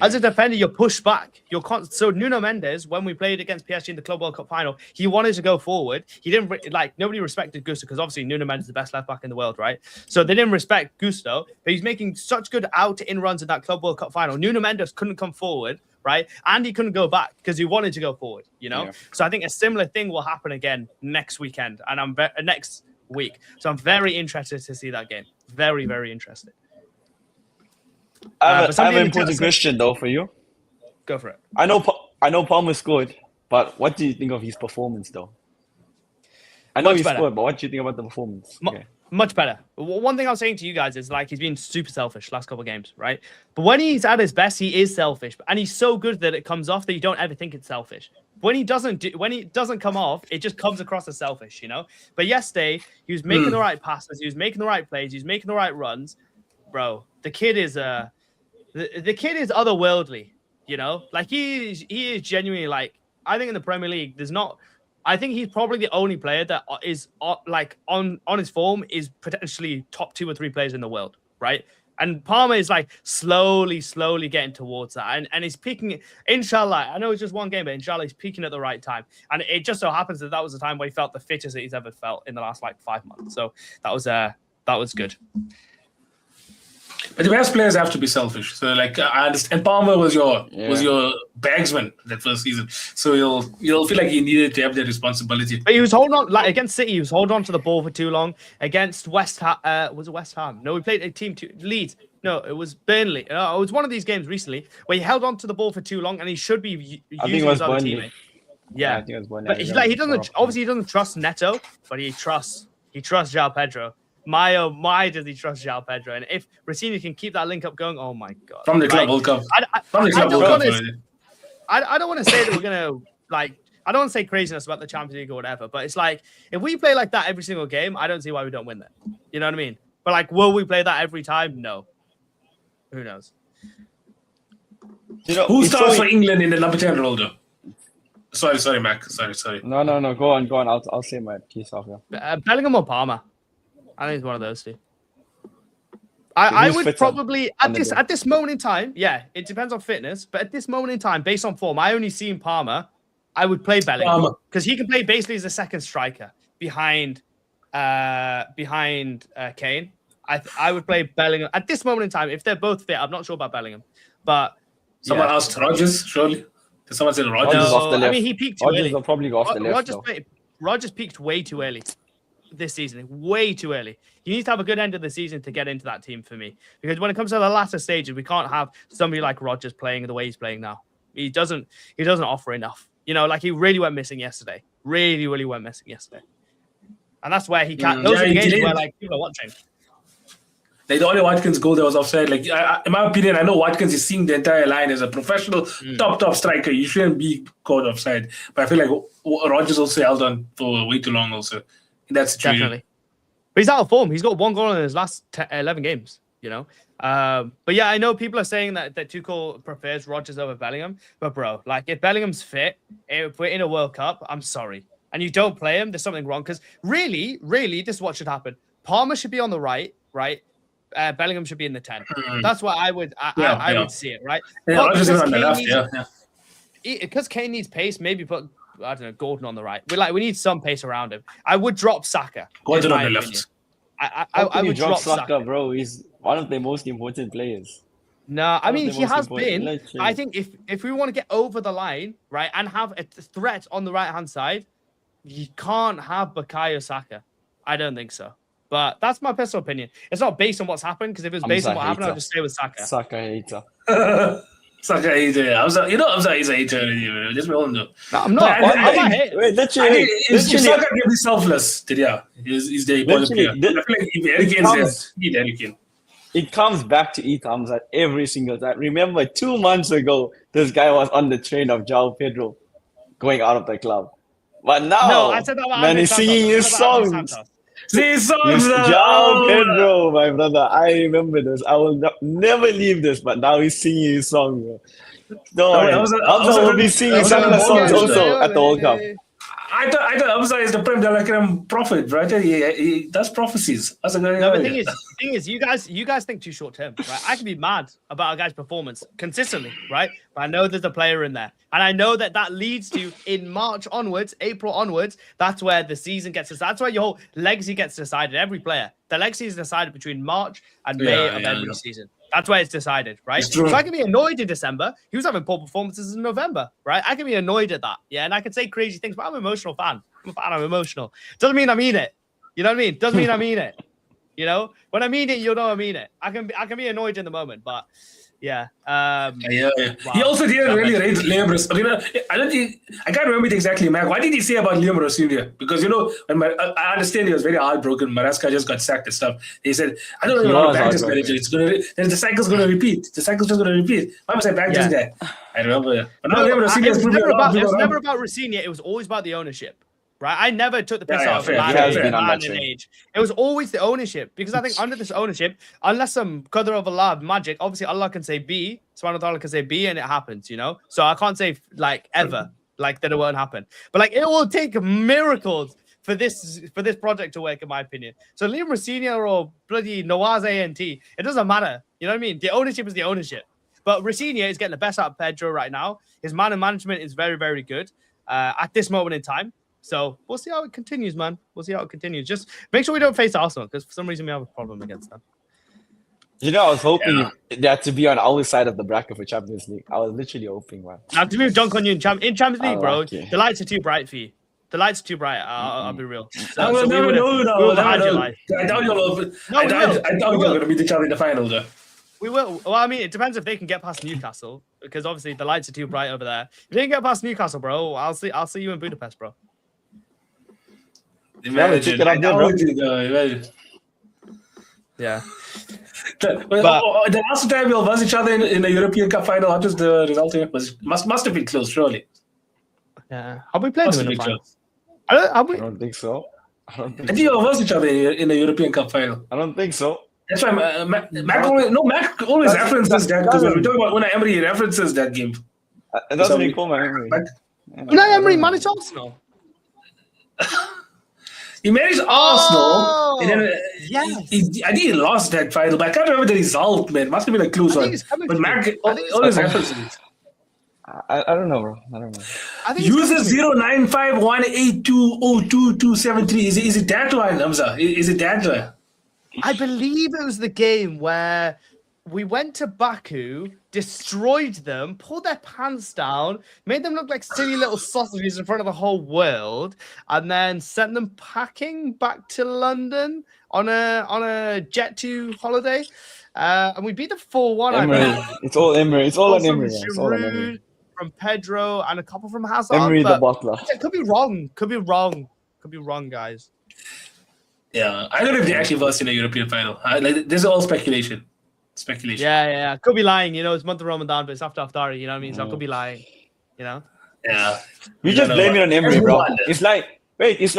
as a defender, you're pushed back. So Nuno Mendes, when we played against PSG in the Club World Cup final, he wanted to go forward. He didn't nobody respected Gusto because obviously Nuno Mendes is the best left back in the world, right? So they didn't respect Gusto, but he's making such good out-in runs in that Club World Cup final. Nuno Mendes couldn't come forward, right? And he couldn't go back because he wanted to go forward, Yeah. So I think a similar thing will happen again next weekend and next week. So I'm very interested to see that game. Very, very interested. I have an important question though for you. Go for it. I know Palmer scored, but what do you think of his performance though? I know he scored, but what do you think about the performance? Much better. One thing I was saying to you guys is he's been super selfish last couple of games, right? But when he's at his best, he is selfish. And he's so good that it comes off that you don't ever think it's selfish, when he doesn't come off, it just comes across as selfish, you know. But yesterday, he was making the right passes, he was making the right plays, he was making the right runs, bro. The kid is the kid is otherworldly, you know. Like he is genuinely like, I think in the Premier League, I think he's probably the only player that is like on his form is potentially top 2 or 3 players in the world, right? And Palmer is like slowly getting towards that. And he's peaking, inshallah. I know it's just one game, but inshallah, he's peaking at the right time. And it just so happens that was the time where he felt the fittest that he's ever felt in the last like 5 months. So that was good. But the best players have to be selfish. So like I understand, Palmer was your bagsman that first season. So you'll feel like he needed to have that responsibility. But he was holding on, like against City, he was holding on to the ball for too long. Against West Ham, was it West Ham? No, we played a team Leeds. No, it was Burnley. It was one of these games recently where he held on to the ball for too long, and he should be using his other teammate. Yeah, I think it was Burnley. But he doesn't trust Neto, but he trusts João Pedro. My, does he trust João Pedro? And if Racine can keep that link up going, oh my god! From the club World Cup. I don't want to say that we're gonna like. I don't want to say craziness about the Champions League or whatever, but it's like if we play like that every single game, I don't see why we don't win that. You know what I mean? But like, will we play that every time? No. Who knows? You know, who starts for England in the number 10 role, though? Sorry, Mac. Sorry. No. Go on. I'll say my piece off. Yeah. Bellingham or Palmer? I think it's one of those two. I would probably at this moment in time, yeah, it depends on fitness, but at this moment in time, based on form, I only seen Palmer. I would play Bellingham because he can play basically as a second striker behind Kane. I would play Bellingham at this moment in time if they're both fit. I'm not sure about Bellingham, but someone asked Rodgers. Surely, did someone say Rodgers? No, off the left. I mean he peaked too early. Will probably go off the left. Rodgers peaked way too early this season, way too early. He needs to have a good end of the season to get into that team for me. Because when it comes to the latter stages, we can't have somebody like Rodgers playing the way he's playing now. He doesn't offer enough. You know, like he really went missing yesterday. Really went missing yesterday. And that's where he can't. Those are the games where like people are watching. Like the only Watkins goal that was offside. Like in my opinion, I know Watkins is seeing the entire line as a professional top striker. You shouldn't be caught offside. But I feel like Rodgers also held on for way too long. Also, in that situation. Definitely. But he's out of form. He's got 1 goal in his last 11 games. You know. But yeah, I know people are saying that Tuchel prefers Rodgers over Bellingham. But bro, like if Bellingham's fit, if we're in a World Cup, I'm sorry, and you don't play him, there's something wrong. Because really, this is what should happen. Palmer should be on the right. Bellingham should be in the 10. That's what I would see it, right? Yeah, because Kane needs pace, maybe put I don't know Gordon on the right. We need some pace around him. I would drop Saka. Gordon on the left. I would drop Saka, bro. He's one of the most important players. No, I mean he has been. I think if we want to get over the line, right, and have a threat on the right hand side, you can't have Bukayo Saka. I don't think so. But that's my personal opinion. It's not based on what's happened, because if it was based on what happened, I'd just stay with Saka. Saka hater. Saka hater. He's a hater. Just be all know. No, I'm not. I'm not hating. Wait, if Saka can be selfless, he's the important player. I feel like if Harry Kane's there, Harry Kane. It comes back to eat Hamza every single time. Remember, 2 months ago, this guy was on the train of João Pedro going out of the club. But now, I said that man, he's singing his songs. These songs, João Pedro, my brother. I remember this. I will never leave this. But now he's singing his song. Bro. Hamza will be singing some of the songs also at the World Cup. I thought Hamza is the Prem de la Creme prophet, right? He does prophecies. That's a good no, but the thing is, you guys think too short term, right? I can be mad about a guy's performance consistently, right? But I know there's a player in there, and I know that leads to in March onwards, April onwards. That's where the season gets decided. That's where your whole legacy gets decided. Every player, the legacy is decided between March and May of every season. That's where it's decided, right? So I can be annoyed in December. He was having poor performances in November, right? I can be annoyed at that, yeah, and I can say crazy things, but I'm an emotional fan. I'm emotional. Doesn't mean I mean it. You know what I mean? Doesn't mean I mean it. You know, when I mean it, you'll know I mean it. I can be annoyed in the moment, but Yeah. Yeah. Wow. He also didn't really rate Liam Ross. Okay, no, I can't remember it exactly, Mac. What did he say about Liam Ross Jr.? Because when I understand he was very heartbroken. Maraska just got sacked and stuff. He said, "I don't even know how to back this manager. The cycle's gonna repeat. The cycle's just gonna repeat. Why must I back this guy?" I remember. But now Liam Ross Sr. It was never about Rossignol. It was always about the ownership. Right, I never took the piss out of man in age. It was always the ownership, because I think under this ownership, unless some qadr of Allah magic, obviously Allah can say B, Subhanahu wa ta'ala can say B, and it happens, So I can't say like ever like that it won't happen, but like it will take miracles for this project to work, in my opinion. So Liam Rossignol or bloody Nawaz ANT, it doesn't matter. You know what I mean? The ownership is the ownership. But Rossignol is getting the best out of Pedro right now. His man and management is very, very good at this moment in time. So we'll see how it continues, man. We'll see how it continues. Just make sure we don't face Arsenal, because for some reason we have a problem against them. I was hoping that to be on our side of the bracket for Champions League. I was literally hoping, man. I have to move dunk on you in Champions League, bro. The lights are too bright for you. The lights are too bright. I'll be real. No. I doubt you're going to beat each other in the final, though. We will. Well, I mean, it depends if they can get past Newcastle, because obviously the lights are too bright over there. If they can get past Newcastle, bro, I'll see you in Budapest, bro. Imagine. Yeah. But the last time we'll verse each other in the European Cup final, what was the result here? Must have been close, surely. Yeah. Have we played them in the final? I don't think so. I think we'll verse each other in the European Cup final. I don't think so. That's why Mac always references that, because when we talk about Unai Emery, he references that game. It doesn't recall my memory. Unai Emery managed Arsenal. He managed Arsenal, and then I think he lost that final, but I can't remember the result, man. Must have been a close one. But Mac always references it. I don't know, bro. I don't know. User 095182022273. Is it that one, Hamza? Is it that one? I believe it was the game where we went to Baku, destroyed them, pulled their pants down, made them look like silly little sausages in front of the whole world, and then sent them packing back to London on a jet to holiday. And we beat them 4-1. It's all Emery. It's all on Emery. It's all on Emery. From Pedro and a couple from Hazard. Emery the butler. Could be wrong. Could be wrong, guys. Yeah, I don't know if they actually versed in a European final. This is all speculation. Yeah. Could be lying. It's month of Ramadan, but it's after Iftari. You know what I mean? So I could be lying. Yeah. We just blame it on Emery, bro. It's like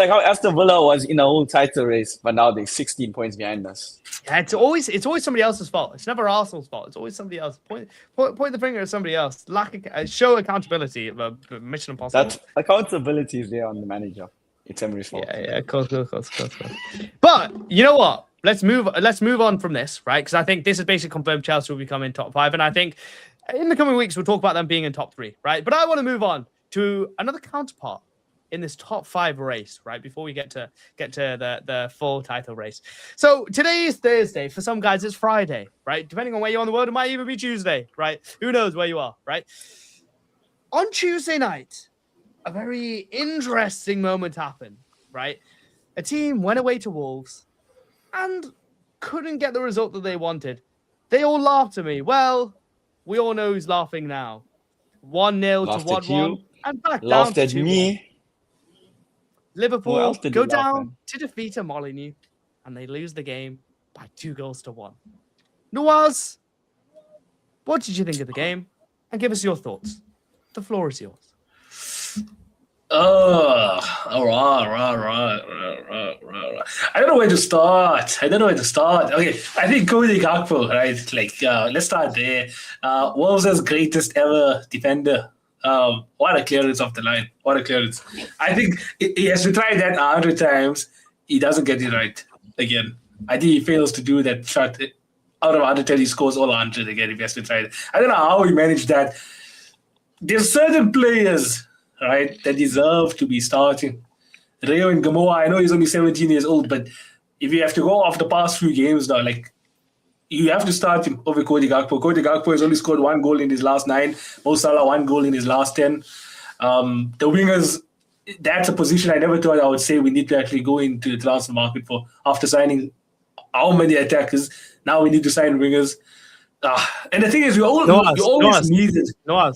how Aston Villa was in a whole title race, but now they're 16 points behind us. Yeah, it's always somebody else's fault. It's never Arsenal's fault. It's always somebody else. Point the finger at somebody else. Show accountability. Mission impossible. That accountability is there on the manager. It's Emery's fault. Yeah, of course. But you know what? Let's move on from this, right? Because I think this has basically confirmed Chelsea will become in top 5, and I think in the coming weeks we'll talk about them being in top 3, right? But I want to move on to another counterpart in this top 5 race, right? Before we get to the full title race. So today is Thursday. For some guys, it's Friday, right? Depending on where you are in the world, it might even be Tuesday, right? Who knows where you are, right? On Tuesday night, a very interesting moment happened, right? A team went away to Wolves and couldn't get the result that they wanted. They all laughed at me. Well, we all know who's laughing now. 1-0 to 1-1 and back down to 2-1. Liverpool go down to defeat a Molineux, and they lose the game by 2-1. Nawaz, what did you think of the game? And give us your thoughts. The floor is yours. Right. I don't know where to start. Okay, I think Cody Gakpo, right? Let's start there. Wolves' greatest ever defender. What a clearance off the line. What a clearance. I think he has to try that 100 times. He doesn't get it right again. I think he fails to do that shot. Out of 110, he scores all 100 again if he has to try it. I don't know how he managed that. There's certain players, right, that deserve to be starting. Rayo and Gamoa, I know he's only 17 years old, but if you have to go off the past few games now, you have to start him over Cody Gakpo. Cody Gakpo has only scored 1 goal in his last 9. Mo Salah 1 goal in his last 10. The wingers, that's a position I never thought I would say we need to actually go into the transfer market for. After signing how many attackers, now we need to sign wingers. And the thing is, you always need it. No,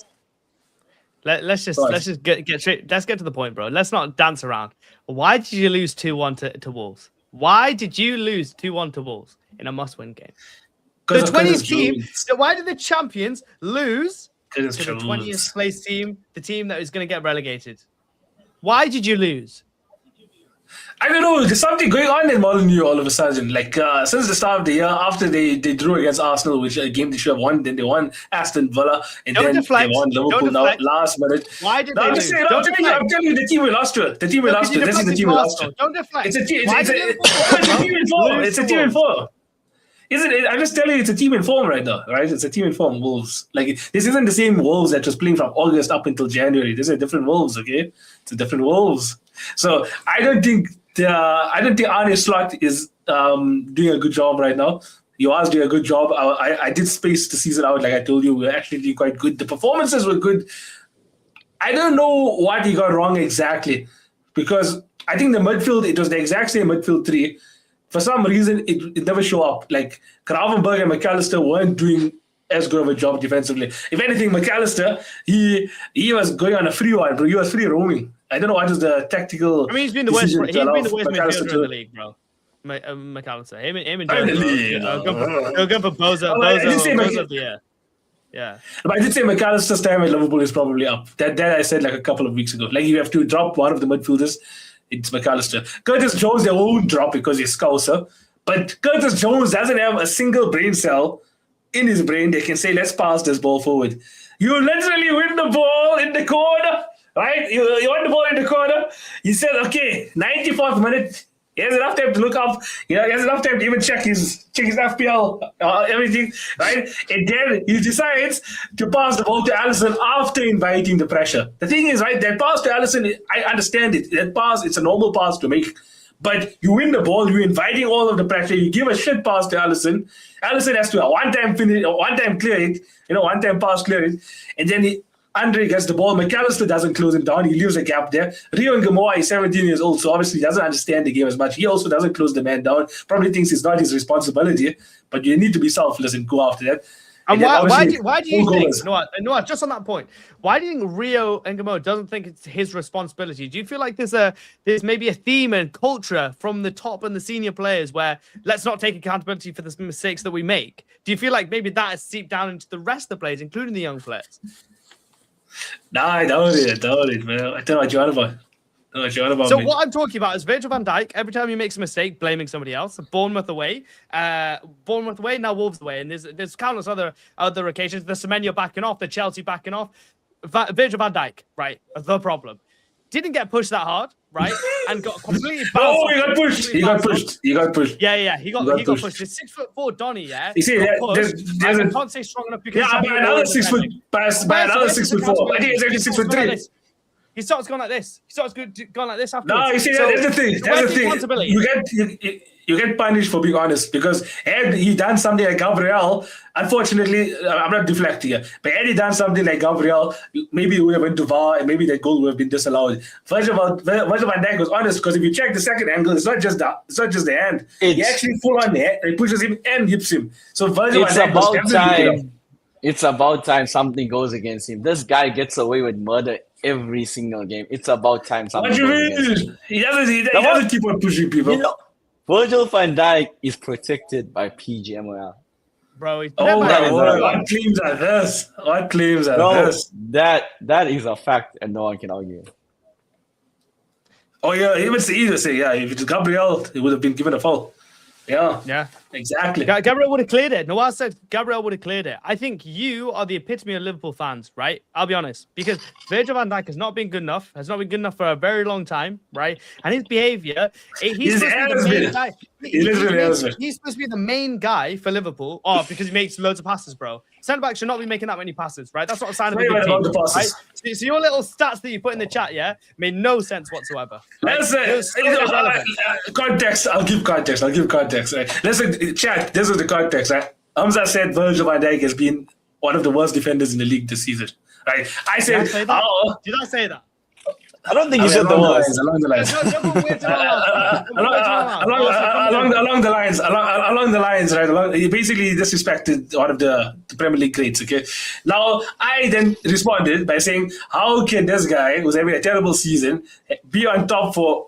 let's just get straight. Let's get to the point, bro. Let's not dance around. Why did you lose 2-1 to Wolves? Why did you lose 2-1 to Wolves in a must-win game? The 20th team. So why did the champions lose to the 20th place team, the team that is going to get relegated? Why did you lose? I don't know. There's something going on in Molineux all of a sudden. Like since the start of the year, after they drew against Arsenal, which a game they should have won, then they won Aston Villa, and then they won Liverpool now last minute. Why did they lose? I'm telling you, the team we lost to. The team we lost to. This is the team we lost to. Don't deflect. It's a team in form. It's a team in form. Isn't it? I'm just telling you, it's a team in form right now, right? It's a team in form, Wolves. Like, this isn't the same Wolves that was playing from August up until January. This is a different Wolves, okay? It's a different Wolves. So I don't think Arne Slot is doing a good job right now. You are doing a good job. I did space the season out, like I told you. We're actually doing quite good. The performances were good. I don't know what he got wrong exactly, because I think the midfield, it was the exact same midfield three. For some reason, it never showed up. Like, Gravenberg and McAllister weren't doing as good of a job defensively. If anything, McAllister, he was going on a free one, bro. He was free roaming. I don't know what is the tactical. I mean, he's been the worst midfielder in the league, bro. McAllister. Him and Joe. He'll go for Bozo. Yeah. But I did say McAllister's time at Liverpool is probably up. That I said like a couple of weeks ago. Like, you have to drop one of the midfielders. It's McAllister. Curtis Jones, they won't drop because he's Scouser. But Curtis Jones doesn't have a single brain cell in his brain. They can say, let's pass this ball forward. You literally win the ball in the corner, right? You won the ball in the corner. You said, okay, 94th minute. He has enough time to look up. He has enough time to even check his FPL, everything, right? And then he decides to pass the ball to Alisson after inviting the pressure. The thing is, right, that pass to Alisson, I understand it. That pass, it's a normal pass to make. But you win the ball, you're inviting all of the pressure. You give a shit pass to Alisson. Alisson has to one-time finish, one-time clear it, one-time pass clear it, and then Andre gets the ball. McAllister doesn't close him down. He leaves a gap there. Rio Ngamoa is 17 years old, so obviously doesn't understand the game as much. He also doesn't close the man down. Probably thinks it's not his responsibility, but you need to be selfless and go after that. And why do you think, Noah, just on that point, why do you think Rio Ngamoa doesn't think it's his responsibility? Do you feel like there's maybe a theme and culture from the top and the senior players where let's not take accountability for the mistakes that we make? Do you feel like maybe that has seeped down into the rest of the players, including the young players? Nah, I doubt it, man. I don't know what you're on about. What I'm talking about is Virgil van Dijk, every time he makes a mistake, blaming somebody else. Bournemouth away, now Wolves away. And there's countless other occasions. The Semenyo backing off, the Chelsea backing off. Virgil van Dijk, right, the problem. Didn't get pushed that hard, right? And got completely bounced. Oh, he got pushed. Yeah, he got pushed. The 6'4" Donny, yeah. You see, I can't say strong enough because by another 6 foot, by another 6'4". I think it's actually 6'3". He starts going like this. Afterwards. No, you see, that's the thing. That's the thing. You get punished for being honest, because had he done something like Gabriel, unfortunately, I'm not deflecting here, but had he done something like Gabriel, maybe he would have went to VAR and maybe that goal would have been disallowed. Virgil van Dijk was honest, because if you check the second angle, it's not just the hand. He actually full on the hand, he pushes him and hips him. So Virgil van Dijk was definitely It's about time something goes against him. This guy gets away with murder every single game. It's about time something goes against him. He doesn't keep on pushing people. Virgil van Dijk is protected by PGMOL. Bro, what claims are this? That is a fact and no one can argue. Oh yeah, even say, if it's Gabriel, he would have been given a foul. Yeah, exactly. Gabriel would have cleared it. Noah said Gabriel would have cleared it. I think you are the epitome of Liverpool fans, right? I'll be honest. Because Virgil van Dijk has not been good enough for a very long time, right? And his behaviour, he's supposed to be the main guy. He's supposed to be the main guy for Liverpool. Oh, because he makes loads of passes, bro. Centre-back should not be making that many passes, right? That's not a sign of a good team, right? So your little stats that you put in the chat, made no sense whatsoever. Right? Context. I'll give context. Right? Listen, chat. This is the context. Right? Hamza said Virgil van Dijk has been one of the worst defenders in the league this season. Right? I said, did I say that? I don't think you said the worst. Along the lines. along the lines, right? He basically disrespected one of the Premier League greats. Okay, now I then responded by saying, "How can this guy, who's having a terrible season, be on top for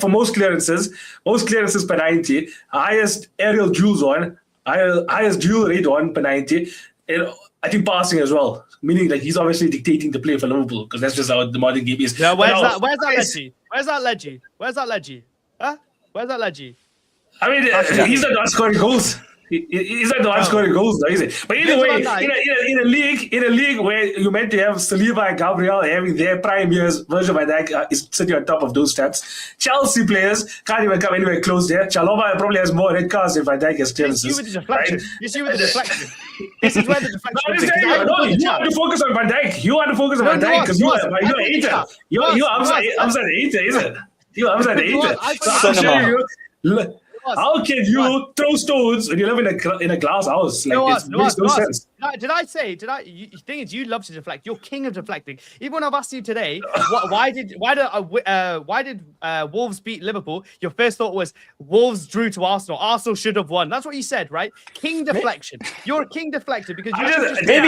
most clearances per 90, highest aerial duels on, highest duel rate on per 90, and I think passing as well." Meaning, like, he's obviously dictating the play for Liverpool because that's just how the modern game is. Yeah, where's that led you? Huh? Where's that led you? I mean, he's not scoring goals. He's not the one scoring goals, though, is it? But either way, in a league where you're meant to have Saliba and Gabriel having their prime years, Virgil van Dijk is sitting on top of those stats. Chelsea players can't even come anywhere close there. Chalobah probably has more red cards than Van Dijk has clearances. You with the deflection. Right? This is where the deflection is. You want to focus on Van Dijk. You want to focus on Van Dijk because you're a hater. You're upside hater, is it? You're upside hater. So I'm showing you. How can you throw stones when you live in a glass house? Like, it makes no sense. Did I? The thing is, you love to deflect. You're king of deflecting. Even when I've asked you today, why did Wolves beat Liverpool? Your first thought was Wolves drew to Arsenal. Arsenal should have won. That's what you said, right? King deflection. You're a king deflector because maybe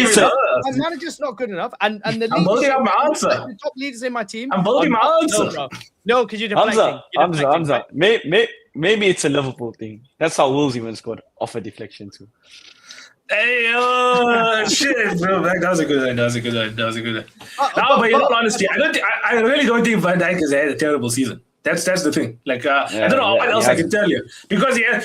it's a manager's not good enough. And the I'm building up my answer. The top leaders in my team. I'm building my answer. No, because you're deflecting. Hamza. Maybe it's a Liverpool thing. That's how Wolves even scored off a deflection too. Hey, shit, bro. That was a good one. No, but in all honesty, I really don't think Van Dijk has had a terrible season. That's the thing. Like, I don't know what else I can tell you because he had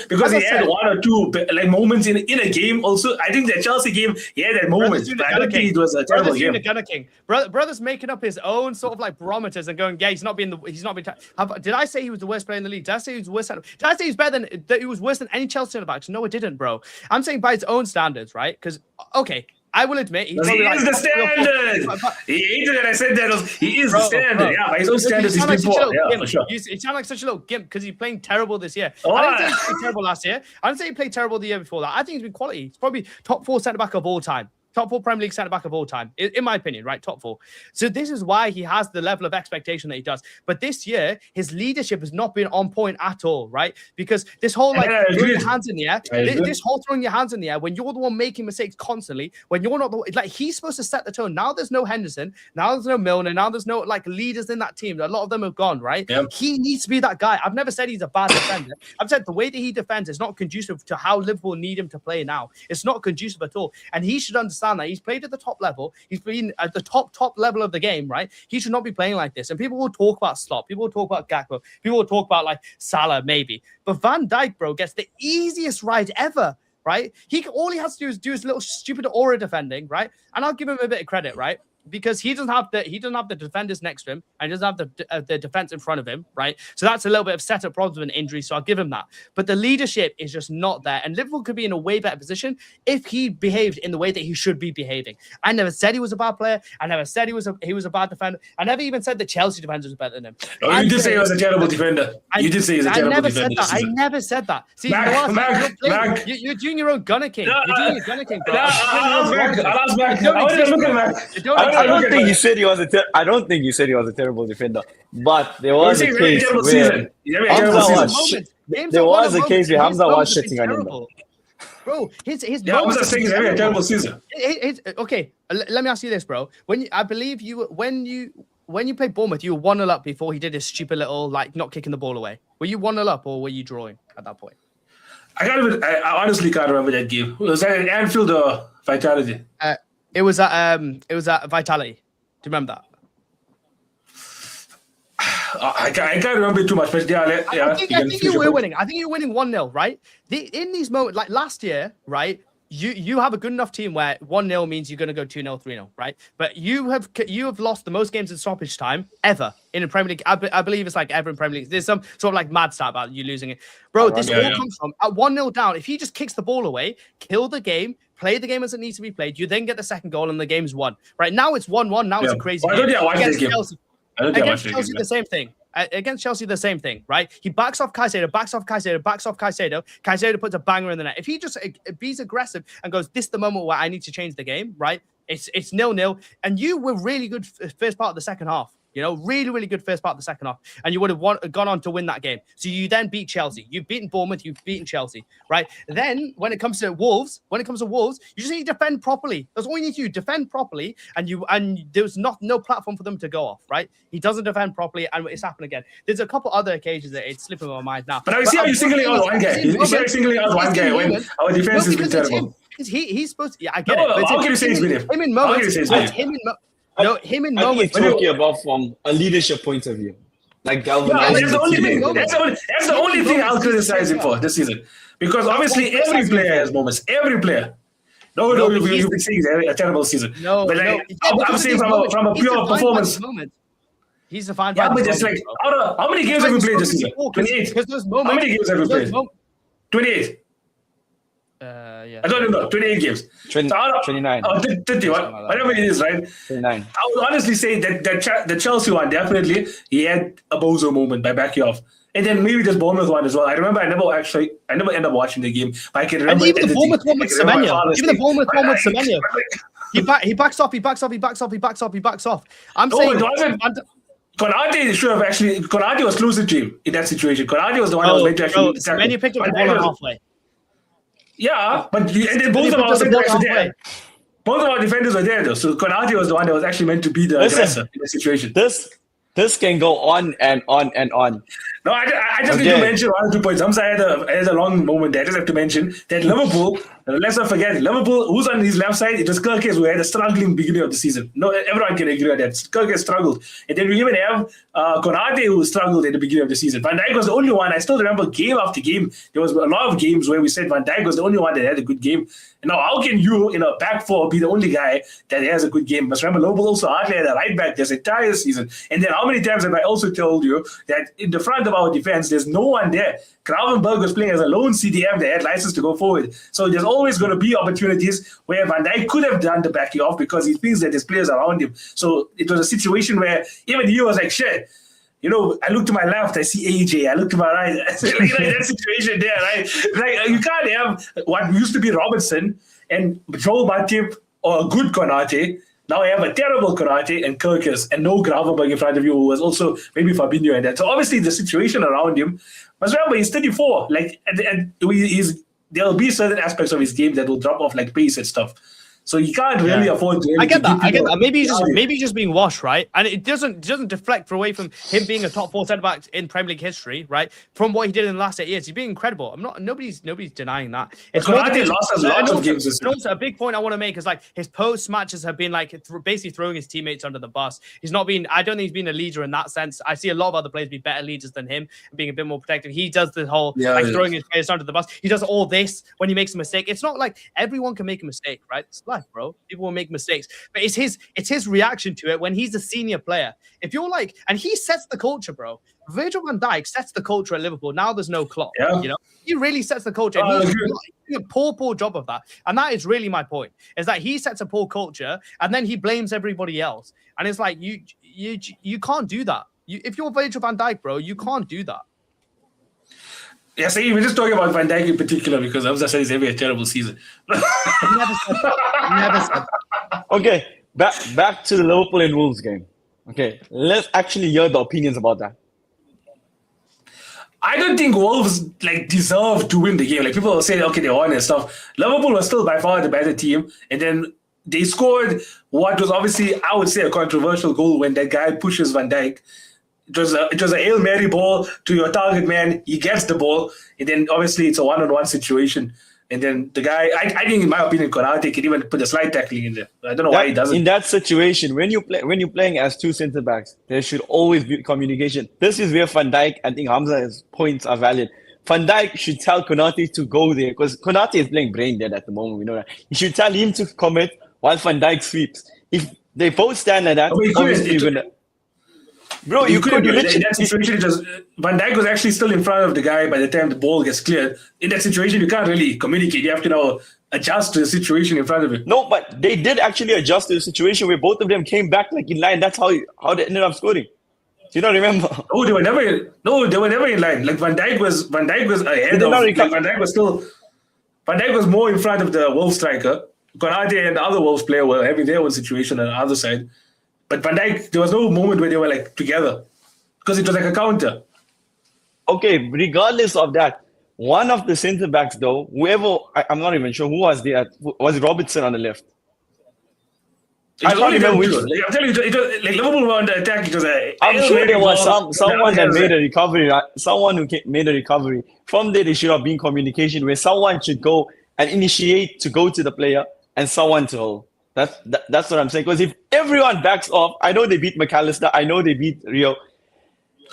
one or two like moments in a game. Also, I think the Chelsea game he had that moment. But I don't think it was a terrible game. King. Brother's making up his own sort of like barometers and going, yeah, he's not been. Did I say he was the worst player in the league? Did I say he was worse? Did I say he was better than? That he was worse than any Chelsea centre backs? No, I didn't, bro. I'm saying by his own standards, right? Because okay. I will admit he is the standard. He hated it. I said that he is the standard. Yeah, by his own standards, he's been poor. Yeah, for sure. You sound like such a little gimp because he's playing terrible this year. I didn't say he played terrible last year. I didn't say he played terrible the year before that. I think he's been quality. He's probably top 4 centre back of all time. Top 4 Premier League centre-back of all time, in my opinion, right? Top 4. So this is why he has the level of expectation that he does. But this year, his leadership has not been on point at all, right? Because this whole throwing your hands in the air, this whole throwing your hands in the air, when you're the one making mistakes constantly, when you're not the one, like he's supposed to set the tone. Now there's no Henderson, now there's no Milner, now there's no like leaders in that team. A lot of them have gone, right? Yep. He needs to be that guy. I've never said he's a bad defender. I've said the way that he defends is not conducive to how Liverpool need him to play now. It's not conducive at all. And he should understand that. He's played at the top level. He's been at the top level of the game, right? He should not be playing like this. And people will talk about Slot. People will talk about Gakpo. People will talk about like Salah, maybe. But Van Dijk, bro, gets the easiest ride ever, right? All he has to do is little stupid aura defending, right? And I'll give him a bit of credit, right? Because he doesn't have the defenders next to him and he doesn't have the defense in front of him, right? So that's a little bit of setup problems with an injury. So I'll give him that. But the leadership is just not there. And Liverpool could be in a way better position if he behaved in the way that he should be behaving. I never said he was a bad player. I never said he was a bad defender. I never even said the Chelsea defenders were better than him. Oh, you did say he was a terrible defender. You did say he was a terrible defender. I never said that. See, you're doing your own Gunner King. You're doing your Gunner King, bro. I'll ask back. I don't think you said he was I don't think you said he was a terrible defender, but there was a case where there was a case where Hamza was shitting on him. Bro, his I'm just saying he's having a terrible season. Okay, let me ask you this, bro. When you played Bournemouth, you were 1-0 up before he did his stupid little like not kicking the ball away. Were you 1-0 up or were you drawing at that point? I honestly can't remember that game. Was that at Anfield or Vitality? It was at Vitality. Do you remember that? I can't remember too much, but I think you were winning. I think you were winning 1-0, right? In these moments, like last year, right? You have a good enough team where 1-0 means you're going to go 2-0, 3-0, right? But you have lost the most games in stoppage time ever in a Premier League. I believe it's like ever in Premier League. There's some sort of like mad stat about you losing it. Bro, this all comes from at 1-0 down. If he just kicks the ball away, kill the game, play the game as it needs to be played, you then get the second goal and the game's won. Right now it's 1-1. Now it's a crazy game. Against Chelsea, the same thing. Against Chelsea, the same thing, right? He backs off Caicedo. Caicedo puts a banger in the net. If he just be aggressive and goes, this is the moment where I need to change the game, right? It's 0-0. And you were really good first part of the second half. You know, really, really good first part of the second half, and you would have gone on to win that game. So you then beat Chelsea. You've beaten Bournemouth. You've beaten Chelsea, right? Then when it comes to Wolves, you just need to defend properly. That's all you need to do. Defend properly, and there's no platform for them to go off, right? He doesn't defend properly, and it's happened again. There's a couple other occasions that it's slipping my mind now. But I see how you're singling out one guy. You see how you're singling out one guy when our defense has been terrible. He's supposed to. Yeah, I get it. How can you say it's been him? Him in moments. Him in moments. It's talking about from a leadership point of view. Like galvanizing. That's the only thing I'll criticize him for this season. Because obviously every player has moments. Every player. No, you've been saying it's a terrible season. But I'm saying from a pure performance. He's defined by but it's like, how many games have we played this season? 28. How many games have we played? 28. Yeah. I don't know, 28 games. 29. 30, whatever it is, right? 29. I would honestly say that the Chelsea one, definitely, he had a bozo moment by backing off. And then maybe this Bournemouth one as well. I remember I never ended up watching the game. But I can remember. And even the Bournemouth one with Semenyo. He backs off. I'm saying... Konate was closer to him in that situation. Konate was the one that was meant to actually... Semenyo picked up the ball on halfway. Yeah, but and then both of our defenders were there. Both of our defenders were there, though. So Konate was the one that was actually meant to be the aggressor in the situation. This can go on and on and on. No, I just need to mention 1 or 2 points. Hamza had a long moment there. I just have to mention that Liverpool, let's not forget, Liverpool, who's on his left side, it was Kirkes who had a struggling beginning of the season. No, everyone can agree on that. Kirkes struggled. And then we even have Konate who struggled at the beginning of the season. Van Dijk was the only one. I still remember game after game, there was a lot of games where we said Van Dijk was the only one that had a good game. And now, how can you, in a back four, be the only guy that has a good game? But remember, Liverpool also hardly had a right back this entire season. And then how many times have I also told you that in the front of our defense, there's no one there. Gravenberg was playing as a lone CDM that had license to go forward. So there's always going to be opportunities where Van Dijk could have done the backing off because he thinks that there's players around him. So it was a situation where even he was like, shit. You know, I look to my left, I see AJ. I look to my right, I see that situation there, right? Like you can't have what used to be Robertson and Joel Matip or a good Konate. Now I have a terrible Konate and Kirkes and no Gravenberg in front of you, who was also maybe Fabinho and that. So obviously the situation around him. But remember, he's 34. Like, and there'll be certain aspects of his game that will drop off, like pace and stuff. So you can't really afford to. I get that. Maybe he's just being washed, right? And it doesn't deflect away from him being a top 4 centre back in Premier League history, right? From what he did in the last 8 years, he's been incredible. Nobody's denying that. It's also a big point I want to make is like his post matches have been like basically throwing his teammates under the bus. He's not been. I don't think he's been a leader in that sense. I see a lot of other players be better leaders than him, being a bit more protective. He does the whole throwing his players under the bus. He does all this when he makes a mistake. It's not like everyone can make a mistake, right? It's life, bro. People will make mistakes, but it's his reaction to it when he's a senior player. If you're like, and he sets the culture, bro. Virgil van Dijk sets the culture at Liverpool. Now there's no Klopp. Yeah. You know, he really sets the culture. And he's doing a poor job of that, and that is really my point. Is that he sets a poor culture, and then he blames everybody else, and it's like you can't do that. If you're Virgil van Dijk, bro, you can't do that. Yeah, see, we're just talking about Van Dijk in particular because Hamza said he's having a terrible season. Never said. Okay, back to the Liverpool and Wolves game. Okay, let's actually hear the opinions about that. I don't think Wolves deserve to win the game. Like people will say, okay, they won and stuff. Liverpool was still by far the better team, and then they scored what was obviously, I would say, a controversial goal when that guy pushes Van Dijk. It was a Hail Mary ball to your target man. He gets the ball, and then obviously it's a one-on-one situation. And then the guy, I think in my opinion, Konate can even put a slide tackling in there. I don't know why he doesn't. In that situation, when you're playing as 2 centre backs, there should always be communication. This is where Van Dijk, I think Hamza's points are valid. Van Dijk should tell Konate to go there because Konate is playing brain dead at the moment. We know that. He should tell him to commit while Van Dijk sweeps. If they both stand like that, obviously you're gonna. Bro, you could in that situation. Van Dijk was actually still in front of the guy by the time the ball gets cleared. In that situation, you can't really communicate. You have to now adjust to the situation in front of you. No, but they did actually adjust to the situation where both of them came back in line. That's how they ended up scoring. Do you not remember? Oh, they were never in line. Like Van Dijk was ahead of. Van Dijk was more in front of the Wolves striker. Konate and the other Wolves player were having their own situation on the other side. But Van Dijk, there was no moment where they were like together because it was like a counter. Okay, regardless of that, one of the centre backs though, I'm not even sure who was there. Was it Robertson on the left? I can't remember which. Like, I'm telling you, it was like Liverpool were under attack. It was I'm sure there was someone that made a recovery. Someone who made a recovery. From there, there should have been communication where someone should go and initiate to go to the player and someone to hold. That's what I'm saying. Because if everyone backs off, I know they beat McAllister. I know they beat Rio.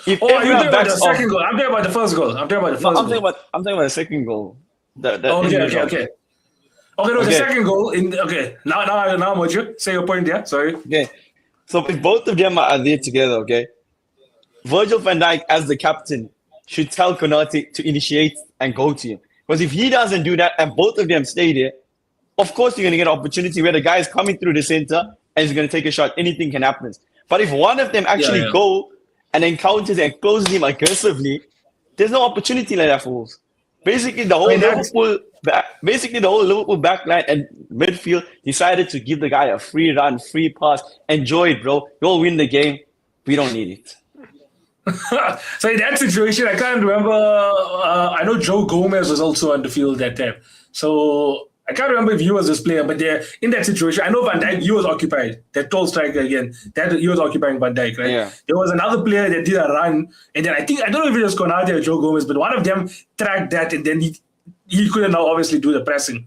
If everyone backs off, second goal. I'm talking about the first goal. I'm talking about the second goal. Okay. The second goal now I'm with you. Say your point, yeah. Sorry. Okay. So if both of them are there together, okay, Virgil van Dijk as the captain should tell Konate to initiate and go to him. Because if he doesn't do that and both of them stay there, of course you're gonna get an opportunity where the guy is coming through the center and he's gonna take a shot. Anything can happen. But if one of them actually go and encounters and closes him aggressively, there's no opportunity like that for Wolves. Basically, the whole Liverpool back line and midfield decided to give the guy a free run, free pass. Enjoy it, bro. You'll win the game. We don't need it. So in that situation, I can't remember. I know Joe Gomez was also on the field that time. So I can't remember if he was this player, but in that situation, I know Van Dijk, he was occupied. That tall striker again, that he was occupying Van Dijk, right? Yeah. There was another player that did a run, and then I don't know if it was Konate or Joe Gomez, but one of them tracked that, and then he couldn't now obviously do the pressing.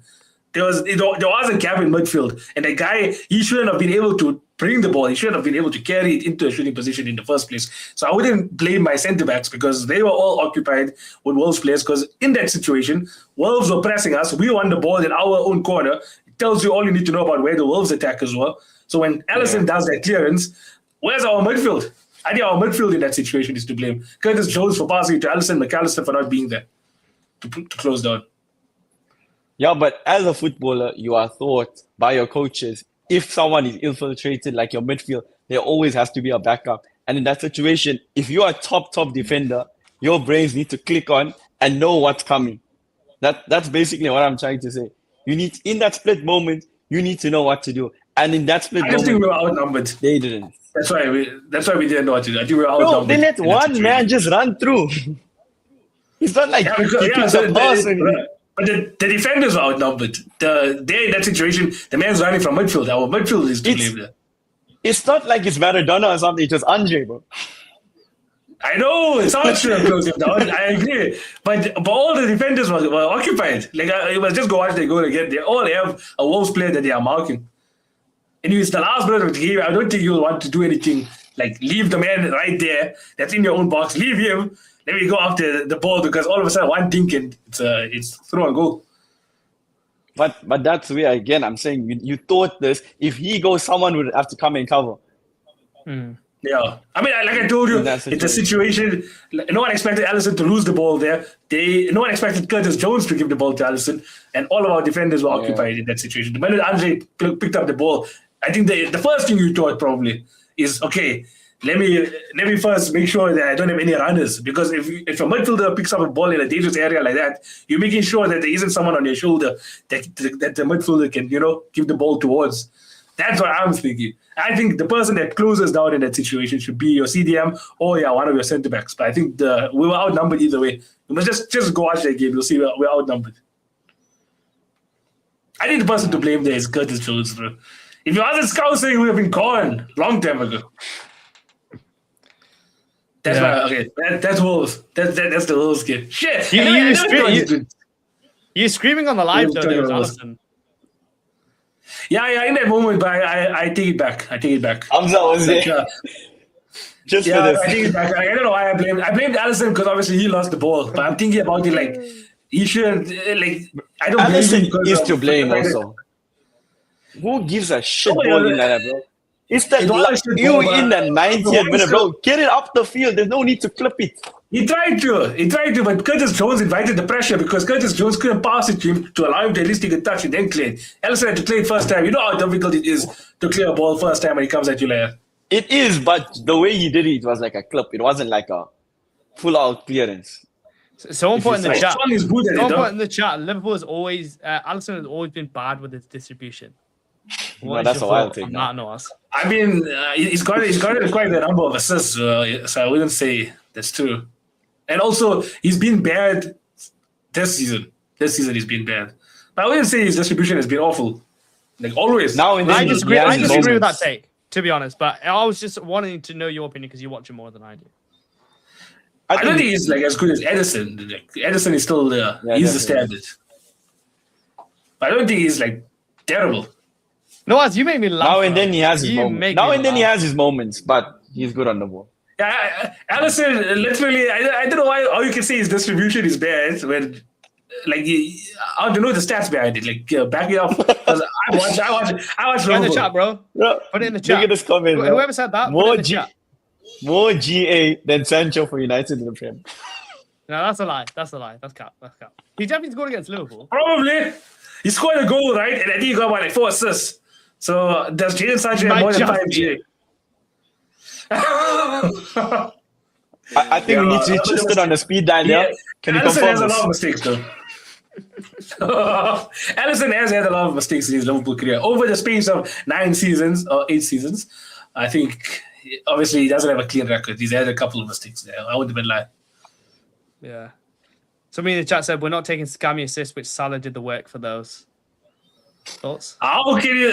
There was a gap in midfield, and the guy, he shouldn't have been able to bring the ball. He shouldn't have been able to carry it into a shooting position in the first place. So I wouldn't blame my centre-backs because they were all occupied with Wolves players, because in that situation, Wolves were pressing us. We won the ball in our own corner. It tells you all you need to know about where the Wolves attackers were. So when Alisson does that clearance, where's our midfield? I think our midfield in that situation is to blame. Curtis Jones for passing to Alisson, McAllister for not being there to close down. Yeah, but as a footballer, you are taught by your coaches, if someone is infiltrated like your midfield, there always has to be a backup. And in that situation, if you are a top defender, your brains need to click on and know what's coming. That's basically what I'm trying to say. You need, in that split moment, you need to know what to do. And in that split moment, I think we were outnumbered. They didn't. That's why we didn't know what to do. I think we were outnumbered. They let one man just run through. It's not like But the defenders were outnumbered. They're in that situation. The man's running from midfield. Our midfield is to blame there. It's not like it's Maradona or something. It's just Andre, bro. I know. It's hard to close him down. I agree. But all the defenders were occupied. Like, it was just go watch their goal again. They all have a Wolves player that they are marking. And it's the last minute of the game. I don't think you'll want to do anything. Like, leave the man right there. That's in your own box. Leave him. Let me go after the ball, because all of a sudden one thing and it's throw and go. But that's where, again, I'm saying you thought this. If he goes, someone would have to come and cover. Yeah. I mean, like I told you, it's a situation. No one expected Alisson to lose the ball there. No one expected Curtis Jones to give the ball to Alisson. And all of our defenders were occupied in that situation. The minute Andre picked up the ball, I think the first thing you thought probably is, okay, let me first make sure that I don't have any runners, because if a midfielder picks up a ball in a dangerous area like that, you're making sure that there isn't someone on your shoulder that the midfielder can, give the ball towards. That's what I'm thinking. I think the person that closes down in that situation should be your CDM or one of your centre backs. But I think we were outnumbered either way. You must just go watch that game. You'll see we're outnumbered. I think the person to blame there is Curtis Jones, bro. If you wasn't scouting, we would have been gone long time ago. That's that's Wolves. That's the Wolves game. Shit. You're screaming on the live though, there was Alisson. Yeah, in that moment, but I take it back. Hamza was there. Just for this. I take it back. I don't know why I blamed Alisson, because obviously he lost the ball. But I'm thinking about it like he shouldn't. Like, I don't blame him. Alisson is to blame also. Who gives a shit ball in like that, bro? It's that you in the 90th minute, bro. Get it up the field. There's no need to clip it. He tried to, but Curtis Jones invited the pressure, because Curtis Jones couldn't pass it to him to allow him to at least take a touch and then clear it. Alisson had to clear it first time. You know how difficult it is to clear a ball first time when he comes at you like that. It is, but the way he did it was like a clip. It wasn't like a full-out clearance. Someone put in the chat. Someone put in the chat. Liverpool has always, Alisson has always been bad with its distribution. What is that's your how I'll thought take on that. that, Noaz? I mean, he's got quite a number of assists, so I wouldn't say that's true. And also, he's been bad this season. This season he's been bad. But I wouldn't say his distribution has been awful. Like always. Now and then I he disagree. has I his disagree with that moments. take, to be honest. But I was just wanting to know your opinion because you watch it more than I do. I don't think he's like as good as Edison. Like, Edison is still there. Yeah, He's the definitely. standard. But I don't think he's like terrible. Noaz, you make me laugh. Now and bro. then he has his You moments. make Now me and then he laugh. has his moments, but he's good on the ball. Yeah, Allison, literally, I don't know how you can say his distribution is bad when, like, I don't know the stats behind it. Like, back it up. 'Cause I watch Put it in the Liverpool. chat, bro. Bro, Put it in the look chat. at this comment. bro. Whoever said that, put it in the chat. More GA than Sancho for United in the Prem. No, that's a lie. That's a lie. That's cap. That's cap. He definitely scored against Liverpool. Probably. He scored a goal, right? And I think he got, like 4 assists. So, does Jadon Sancho have Might more than just 5 be. GA? I think we need to just it on the speed dial. Yeah. Can you Allison confirm has a lot of this? mistakes, though. Allison has had a lot of mistakes in his Liverpool career. Over the space of 9 seasons or 8 seasons, I think, obviously, he doesn't have a clean record. He's had a couple of mistakes there. I wouldn't have been lying. Yeah. Somebody in the chat said we're not taking scammy assists, which Salah did the work for those. Thoughts? How can you...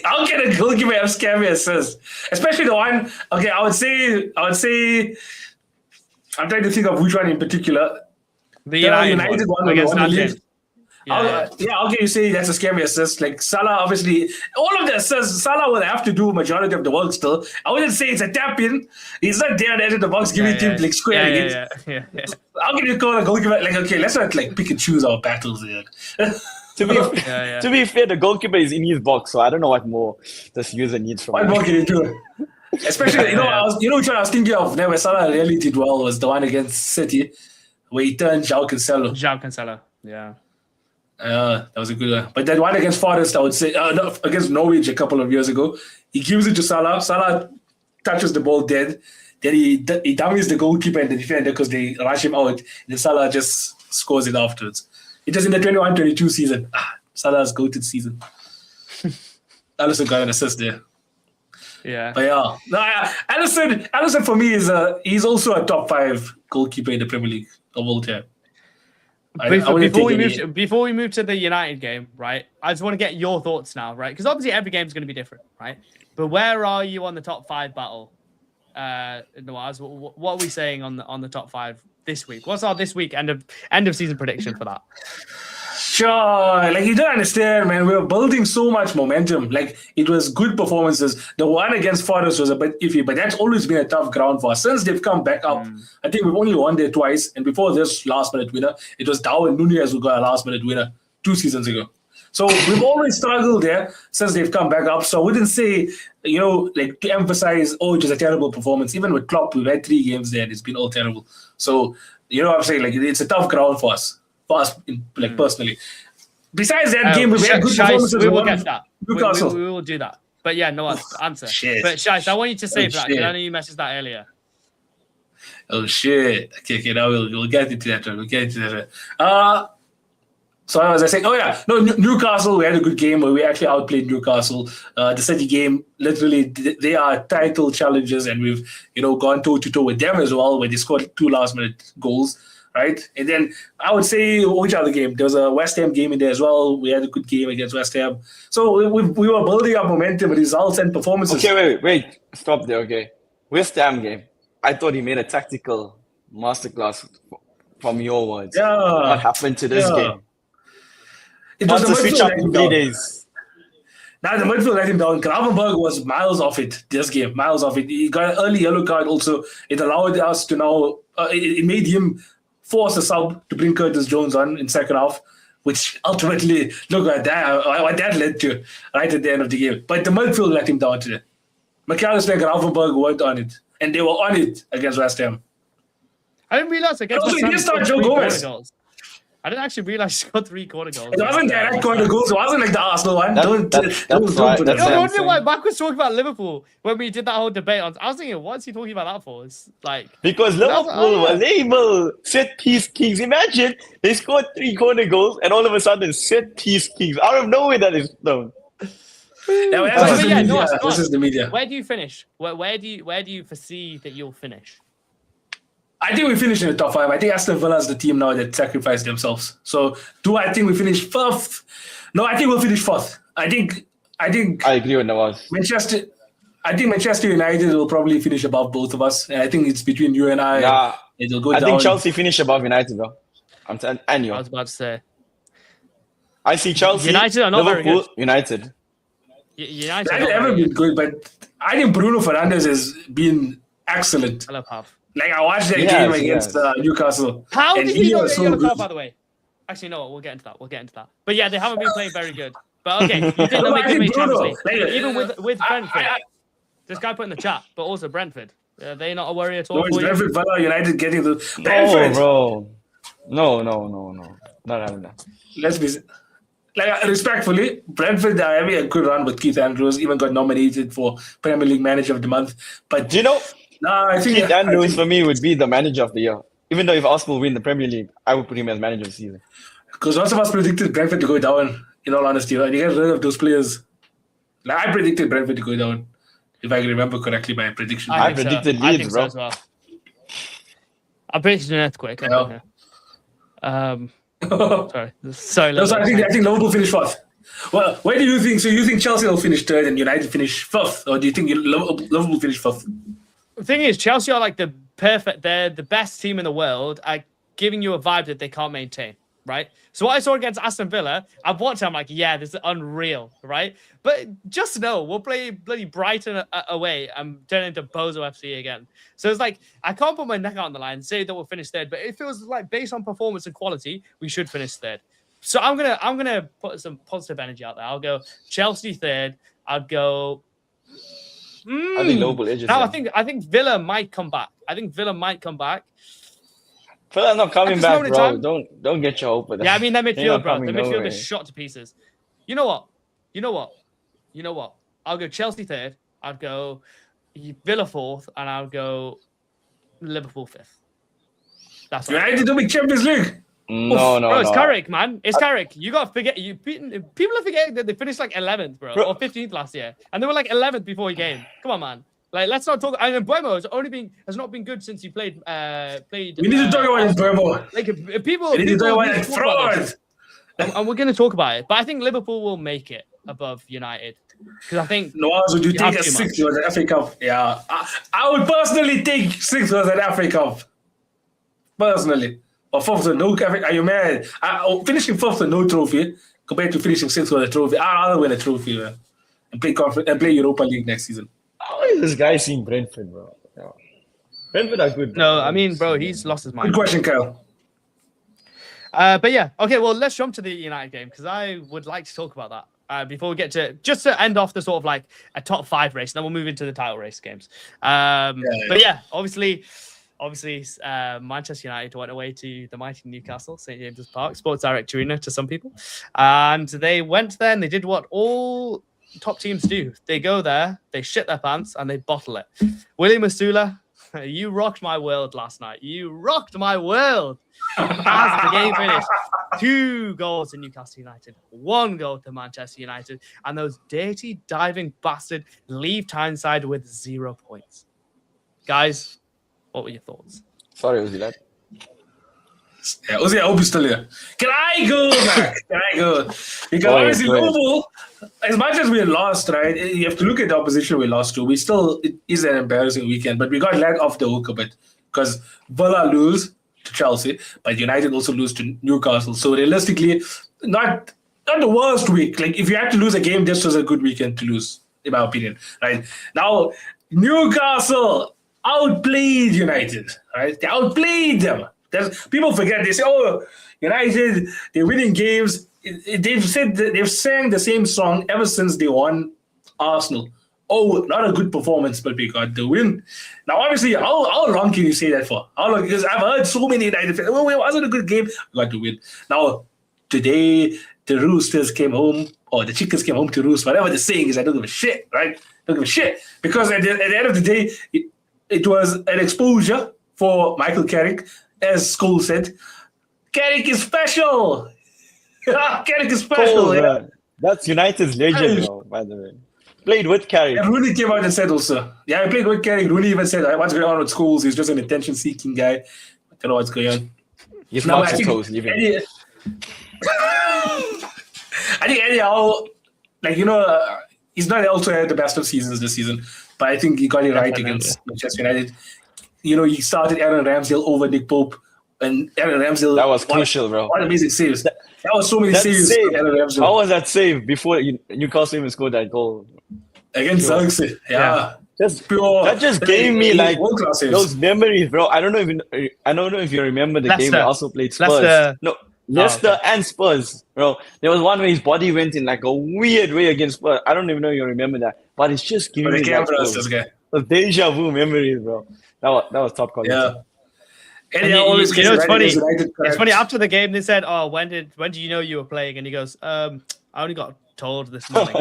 how can a goalkeeper have scammy assists? Especially the one... Okay, I would say... I'm trying to think of which one in particular. The United one against won the league. Nantes. Yeah. How can you say that's a scammy assist? Like Salah, obviously, all of the assists, Salah will have to do majority of the work still. I wouldn't say it's a tap in. He's not there at the box giving him like square against. Yeah. How can you call a goalkeeper like, okay, let's not like pick and choose our battles here. To be Yeah. to be fair, the goalkeeper is in his box, so I don't know what more this user needs from What him. more can you do? Especially, which one I was thinking of where Salah really did well was the one against City, where he turned João Cancelo. João Cancelo. Yeah. That was a good one. But that one against Forest, I would say, no, against Norwich a couple of years ago, he gives it to Salah. Salah touches the ball dead. Then he dummies the goalkeeper and the defender because they rush him out. Then Salah just scores it afterwards. It was in the 21-22 season. Salah's goated season. Alisson got an assist there. Yeah. But yeah, no, Alisson for me he's also a top 5 goalkeeper in the Premier League of all time. Before we move to the United game, right? I just want to get your thoughts now, right? Because obviously every game is going to be different, right? But where are you on the top 5 battle, Noaz? What are we saying on the top 5 this week? What's our this week end of season prediction for that? Sure, like you don't understand, man. We were building so much momentum. Like it was good performances. The one against Forest was a bit iffy, but that's always been a tough ground for us. Since they've come back up, I think we've only won there twice. And before this last minute winner, it was Darwin Nunez who got a last minute winner 2 seasons ago. So we've always struggled there since they've come back up. So I wouldn't say, like to emphasize, it was a terrible performance. Even with Klopp, we've had 3 games there and it's been all terrible. So, what I'm saying? Like it's a tough ground for us. Personally. Besides that game, we've had good performances. We will get that. Newcastle. We will do that. But yeah, no answer. Shit. But Shice, I want you to save that because shit. I know you messaged that earlier. Oh shit. Okay, now we'll get into that one. So as I said, Newcastle, we had a good game where we actually outplayed Newcastle. The City game, literally, they are title challengers, and we've gone toe-to-toe with them as well, where they scored 2 last-minute goals. Right, and then I would say which other game? There was a West Ham game in there as well. We had a good game against West Ham, so we were building up momentum, results, and performances. Okay, wait, stop there. Okay, West Ham game. I thought he made a tactical masterclass from your words. Yeah, what happened to this game? It was the switch up in 3 days. Now the midfield let him down. Gravenberg was miles off it this game, miles off it. He got an early yellow card also. It allowed us to now. It made him force a sub to bring Curtis Jones on in second half, which ultimately, look at that, what that led to right at the end of the game. But the midfield let him down today. McAllister and Gravenberg weren't on it, and they were on it against West Ham. I didn't realize against West Ham he start scored Joe 3 Gomez. corner goals. I didn't actually realize he scored 3 corner goals. It wasn't direct corner goals. It wasn't like the Arsenal one. Don't put right. that. You know, wondering why Mark was talking about Liverpool when we did that whole debate on. I was thinking, what's he talking about that for? It's like because Liverpool was able set piece kings. Imagine they scored 3 corner goals and all of a sudden set piece kings out of nowhere. That is known. Yeah, well, But that's just the yeah, media. Noah, This is the media. where do you finish? Where do you foresee that you'll finish? I think we finish in the top 5. I think Aston Villa is the team now that sacrificed themselves. So, do I think we finish 4th? No, I think we'll finish 4th. I think I agree with Nawaz. Manchester United will probably finish above both of us. And I think it's between you and I. Nah, It'll go I down. think Chelsea finish above United, though. And I you. was about to say I see Chelsea, United are not very Liverpool, good. United. United. They've never been good, but I think Bruno Fernandes has been excellent. Hello, Pav. Like, I watched that Yes, game against yes. Newcastle. How and did he not was get so yellow good. card, by the way? Actually, no, we'll get into that. But yeah, they haven't been playing very good. But okay, you think they'll make I the think Champions Bruno, League? like, Even with Brentford. I- This guy put in the chat, but also Brentford. Are they not a worry at all No, it's for you? Brentford, Villa, United getting the No, Brentford. bro. No. Not having that. Let's be like respectfully, Brentford are having a good run with Keith Andrews. Even got nominated for Premier League Manager of the Month. But Do you know, I think Keith Andrews for me would be the manager of the year. Even though if Arsenal win the Premier League, I would put him as manager of the season. because lots of us predicted Brentford to go down. In all honesty, and you get rid of those players. Like, I predicted Brentford to go down, if I can remember correctly my prediction. I think so. predicted I Leeds, think bro. so as well. I predicted an earthquake. Yeah. Sorry. No, so I think Liverpool finish 4th. Well, where do you think? So you think Chelsea will finish 3rd and United finish 5th, or do you think Liverpool finish 5th? The thing is, Chelsea are like they're the best team in the world at giving you a vibe that they can't maintain, right? So what I saw against Aston Villa, I've watched it, I'm like, yeah, this is unreal, right? But just know, we'll play bloody Brighton away and turn into Bozo FC again. So it's like, I can't put my neck out on the line and say that we'll finish 3rd, but it feels like based on performance and quality, we should finish 3rd. So I'm gonna put some positive energy out there. I'll go Chelsea 3rd. I'll go. I think Liverpool edges. No, them. I think Villa might come back. Villa's not coming At this back, moment in bro. time- Don't get your hope with that. Yeah, I mean, their They're midfield, not bro. coming The midfield no is way. shot to pieces. You know what? I'll go Chelsea 3rd. I'd go Villa 4th, and I'll go Liverpool 5th. That's what United to make Champions League. No. Bro, it's Carrick, man. It's Carrick. You got to forget. People are forgetting that they finished like 11th, bro, or 15th last year, and they were like 11th before he came. Come on, man. Like, let's not talk. And Buemo has not been good since he played. We need to talk about Burmo. Like people. We need to talk about need that to talk about fraud. this. And we're going to talk about it. But I think Liverpool will make it above United because I think. No, would you take have a too 6th was an FA Cup? Yeah, I would personally take 6th was an FA Cup. Personally, or 4th with no. Are you mad? Finishing 4th with no trophy compared to finishing 6th with a trophy. I'll win a trophy, man, and play Europa League next season. How is this guy seeing Brentford, bro? Yeah. Brentford are good. No, I mean, bro, he's lost his mind. Good question, Kyle. But yeah, okay. Well, let's jump to the United game because I would like to talk about that before we get to just to end off the sort of like a top 5 race. Then we'll move into the title race games. But yeah, obviously, Manchester United went away to the mighty Newcastle, St James's Park, Sports Direct Arena to some people, and they went there and they did what all top teams do. They go there, they shit their pants, and they bottle it. William Masula, you rocked my world last night. You rocked my world. As the game finished, 2 goals to Newcastle United, 1 goal to Manchester United, and those dirty diving bastards leave Tyneside with 0 points. Guys, what were your thoughts? Sorry, Uzi, lad. Yeah, Uzi, I hope you're still here. Can I go back? Because obviously, Liverpool, as much as we lost, right, you have to look at the opposition we lost to. It is an embarrassing weekend, but we got let off the hook a bit because Villa lose to Chelsea, but United also lose to Newcastle. So realistically, not the worst week. Like, if you had to lose a game, this was a good weekend to lose, in my opinion. Right now, Newcastle outplayed United. Right, they outplayed them. People forget. They say, "Oh, United, they're winning games." They've sang the same song ever since they won Arsenal. Oh, not a good performance, but we got the win. Now, obviously, how long can you say that for? How long? Because I've heard so many United fans, "Oh, it wasn't a good game." We got to win. Now, today, the roosters came home, or the chickens came home to roost. Whatever the saying is, I don't give a shit, right? Don't give a shit. Because at the end of the day, it was an exposure for Michael Carrick. As School said, Carrick is special. Carrick is special. That's United's legend, bro. by the way. Played with Carrick. And Rooney came out and said also. Yeah, I played with Carrick. Rooney even said, what's going on with schools? He's just an attention-seeking guy. I don't know what's going on. He's No, not toes, leave him. I think anyhow, like, he's not also had the best of seasons this season, but I think he got it right against Manchester United. He started Aaron Ramsdale over Nick Pope, and Aaron Ramsdale. That was crucial, bro. What amazing saves! That was so many saves. Aaron Ramsdale. How was that save before Newcastle even scored that goal against Zalgiris? Yeah. That just gave me like those memories, bro. I don't know if you remember the game we also played Spurs. Leicester and Spurs, bro. There was one where his body went in like a weird way against Spurs. I don't even know if you remember that, but it's just giving me like those deja vu memories, bro. That was top quality. Yeah. And it's funny. It's funny. After the game, they said, "Oh, when did you know you were playing?" And he goes, "I only got told this morning."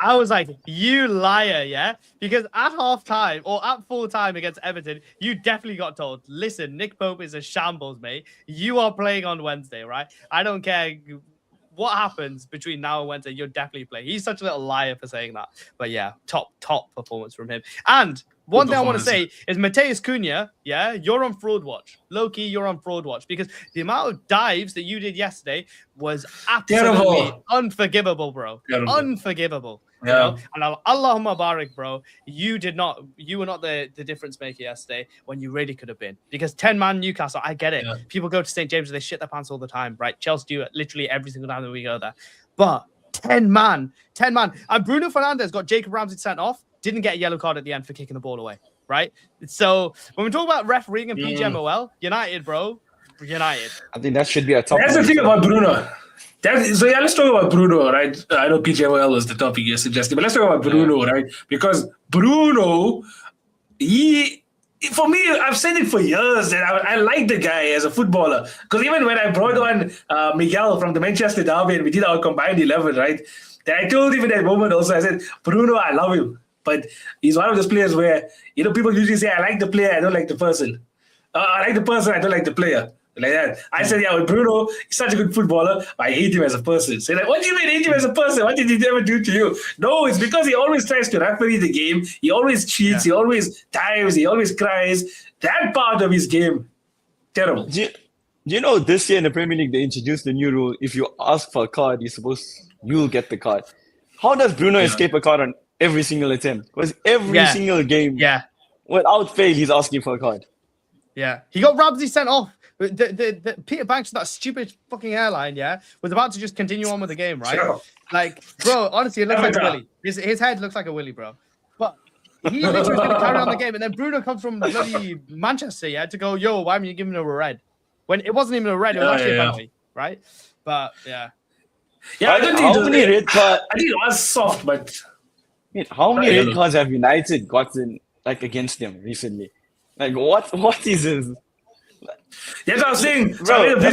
I was like, "You liar, yeah!" Because at halftime or at full time against Everton, you definitely got told. Listen, Nick Pope is a shambles, mate. You are playing on Wednesday, right? I don't care what happens between now and Wednesday. You're definitely playing. He's such a little liar for saying that. But yeah, top performance from him. And one thing I want to say is Mateus Cunha, yeah, you're on fraud watch. Low-key, you're on fraud watch because the amount of dives that you did yesterday was absolutely unforgivable, bro. Unforgivable. Yeah. And Allahumma barik, bro. You were not the difference maker yesterday when you really could have been. Because 10-man Newcastle, I get it. Yeah. People go to St. James and they shit their pants all the time, right? Chelsea do it literally every single time that we go there. But 10-man. And Bruno Fernandes got Jacob Ramsey sent off. Didn't get a yellow card at the end for kicking the ball away, right? So when we talk about refereeing and PGMOL, United, bro, United. I think that should be a top. That's the thing about Bruno. Let's talk about Bruno, right? I know PGMOL is the topic you're suggesting, but let's talk about Bruno, right? Because Bruno, for me, I've said it for years that I like the guy as a footballer. Because even when I brought on Miguel from the Manchester Derby and we did our combined 11, right? That I told him in that moment also, I said, Bruno, I love him. But he's one of those players where, people usually say, I like the player, I don't like the person. I like the person, I don't like the player. Like that. I said, with Bruno, he's such a good footballer, but I hate him as a person. So what do you mean hate him as a person? What did he ever do to you? No, it's because he always tries to referee the game. He always cheats. He always dives. He always cries. That part of his game, terrible. Do you know this year in the Premier League, they introduced the new rule. If you ask for a card, you'll get the card. How does Bruno escape a card on every single attempt? Because every single game, without fail, he's asking for a card. Yeah. He got Ramsey sent off. The Peter Banks, that stupid fucking airline, was about to just continue on with the game, right? Sure. Like, bro, honestly, it looks like a willy. His head looks like a willy, bro. But he literally was going to carry on the game, and then Bruno comes from bloody Manchester, to go, yo, why haven't you given him a red? When it wasn't even a red, it was actually a penalty, right? But yeah, I don't think many red cards. I think it was soft, but how many red cards have United gotten against them recently? Like, what is this? That's what I was saying. Bro, they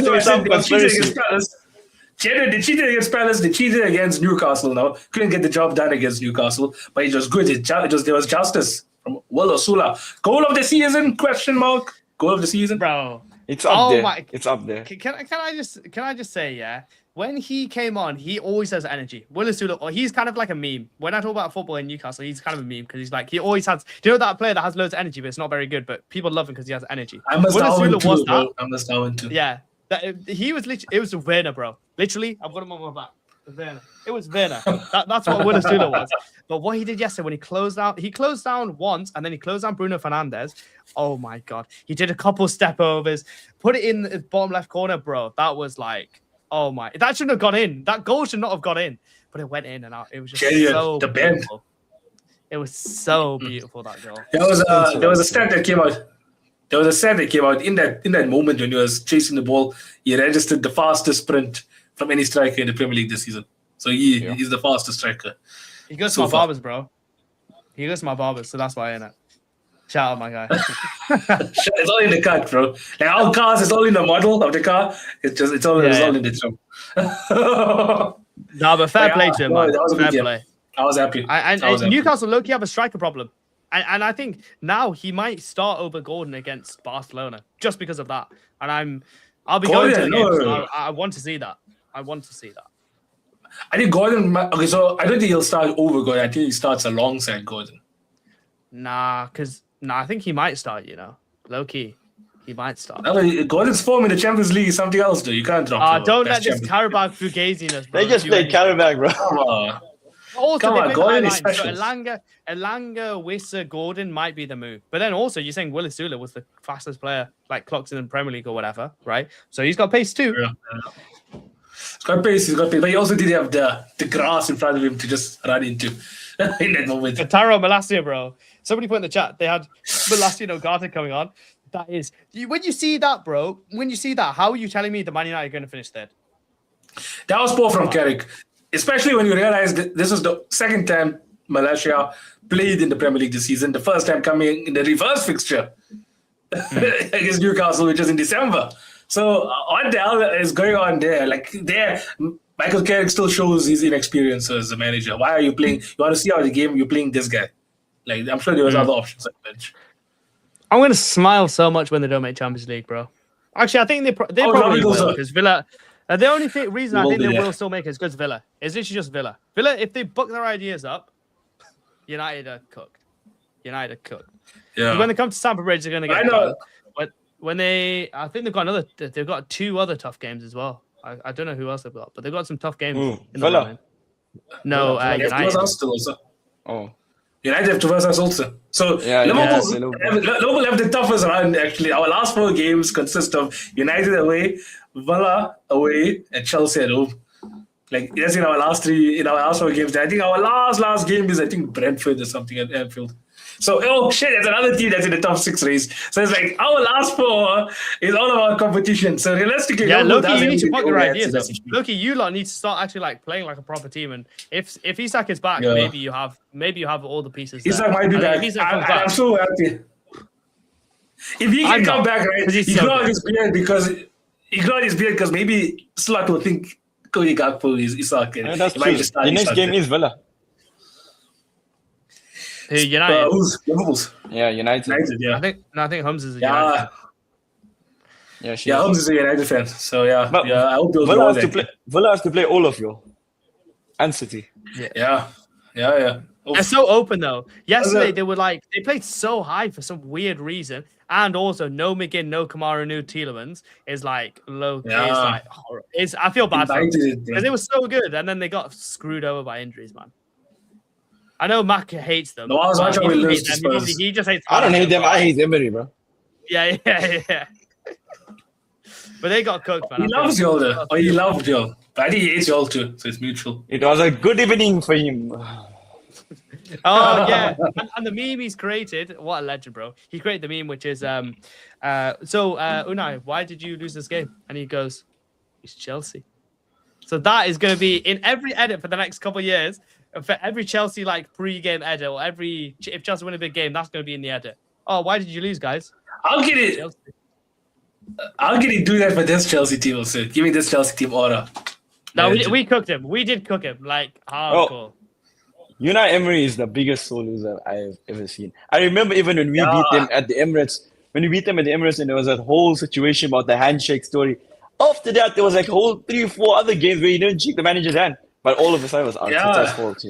cheated against Palace. They cheated against Newcastle now. Couldn't get the job done against Newcastle, but it was good. There was justice from Will Osula. Goal of the season? Question mark. Goal of the season, bro. It's up there. It's up there. Can I just say, when he came on, he always has energy. Will Osula, he's kind of like a meme. When I talk about football in Newcastle, he's kind of a meme because he always has. Do you know that player that has loads of energy, but it's not very good, but people love him because he has energy. I must Darwin too. Yeah, he was literally. It was Werner, bro. Literally, I've got him on my back. Werner. It was Werner. That's what Will Osula was. But what he did yesterday when he closed down once, and then he closed down Bruno Fernandes. Oh my god, he did a couple step overs, put it in the bottom left corner, bro. That was like. Oh my! That shouldn't have gone in. That goal should not have gone in, but it went in and out. It was just so beautiful. It was so beautiful, that goal. There was a stat that came out. There was a stat that came out in that moment when he was chasing the ball. He registered the fastest sprint from any striker in the Premier League this season. So he's the fastest striker. He goes to my barbers, bro. He goes to my barbers, so that's why, innit? Shout out, my guy. It's all in the cut, bro. Like our cars, it's all in the model of the car. It's all in the trim. No, but fair play to him, man. That was a fair good play. Game. I was happy. And Newcastle low-key have a striker problem. And I think now he might start over Gordon against Barcelona just because of that. And I'll be going to the game. So I want to see that. I think Gordon. Okay, so I don't think he'll start over Gordon. I think he starts alongside Gordon. Nah, I think he might start. Low key, he might start. No, Gordon's form in the Champions League is something else, though. You can't drop. Don't let this Karabakh fugaziness, bro. They just played Karabakh, bro. Come on. Also, Come on, Gordon is so special. Elanga, Wissa, Gordon might be the move. But then also, you're saying Willis Sula was the fastest player, like clocked in the Premier League or whatever, right? So he's got pace too. Yeah. He's got pace, but he also did have the grass in front of him to just run into in that moment. Taro Malacia, bro. Somebody put in the chat, they had Malacia and Ogata coming on. That is, when you see that, bro, how are you telling me the Man United are going to finish third? That was poor from Carrick. Especially when you realize that this is the second time Malacia played in the Premier League this season. The first time coming in the reverse fixture against Newcastle, which is in December. So what the hell is going on there? Michael Carrick still shows his inexperience as a manager. Why are you playing? You want to see how the game, you're playing this guy. Like, I'm sure there was other options on the bench. I'm going to smile so much when they don't make Champions League, bro. Actually, I think they probably will, because Villa... the only reason I think they will still make it is because Villa. It's literally just Villa. Villa, if they book their ideas up, United are cooked. Yeah. When they come to Stamford Bridge, they're going to get done. But I think they've got 2 other tough games as well. I don't know who else they've got, but they've got some tough games. In Villa. No, United. Oh. United have to verse us also. So Liverpool have the toughest run, actually. Our last 4 games consist of United away, Villa away, and Chelsea at home. Like, that's in our last 4 games. I think our last game is, Brentford or something at Anfield. So, that's another team that's in the top 6 race. So it's like, our last 4 is all about competition. So realistically, Loki, you need to put your ideas up. Loki, you lot need to start actually playing like a proper team. And if Isak is back, maybe you have all the pieces. Isak might be back. I'm so happy. If he can come back, right? Ignore his beard because maybe Slot will think Cody Gakpo is Isak. That's true. The next game is Villa. United. Liverpool's. Yeah, United. Yeah. I think Holmes is a United fan. Yeah, Holmes is a United fan. So but I hope those Villa has to play all of you and City. Yeah. They're so open though. Yesterday they played so high for some weird reason, and also no McGinn, no Kamara, no Tielemans is like low key. I feel bad for them because they were so good, and then they got screwed over by injuries, man. I know Mac hates them. No, I was watching he just hates. I don't hate them. I hate Emery, bro. Yeah. But they got cooked, man. He loves y'all, though. Or he loved y'all. But I think he hates y'all too, so it's mutual. It was a good evening for him. Oh yeah, and the meme he's created, what a legend, bro. He created the meme which is Unai, why did you lose this game? And he goes, it's Chelsea. So that is going to be in every edit for the next couple of years. For every Chelsea pre-game edit, or if Chelsea win a big game, that's going to be in the edit. Oh, why did you lose, guys? I'll get it. Chelsea. I'll get it. Do that for this Chelsea team also. Give me this Chelsea team order. No, we cooked him. We did cook him hardcore. Unai Emery is the biggest soul loser I've ever seen. I remember even when we beat them at the Emirates. When we beat them at the Emirates, and there was that whole situation about the handshake story. After that, there was whole 3-4 other games where he didn't shake the manager's hand. But all of a sudden, it was Arteta's fault,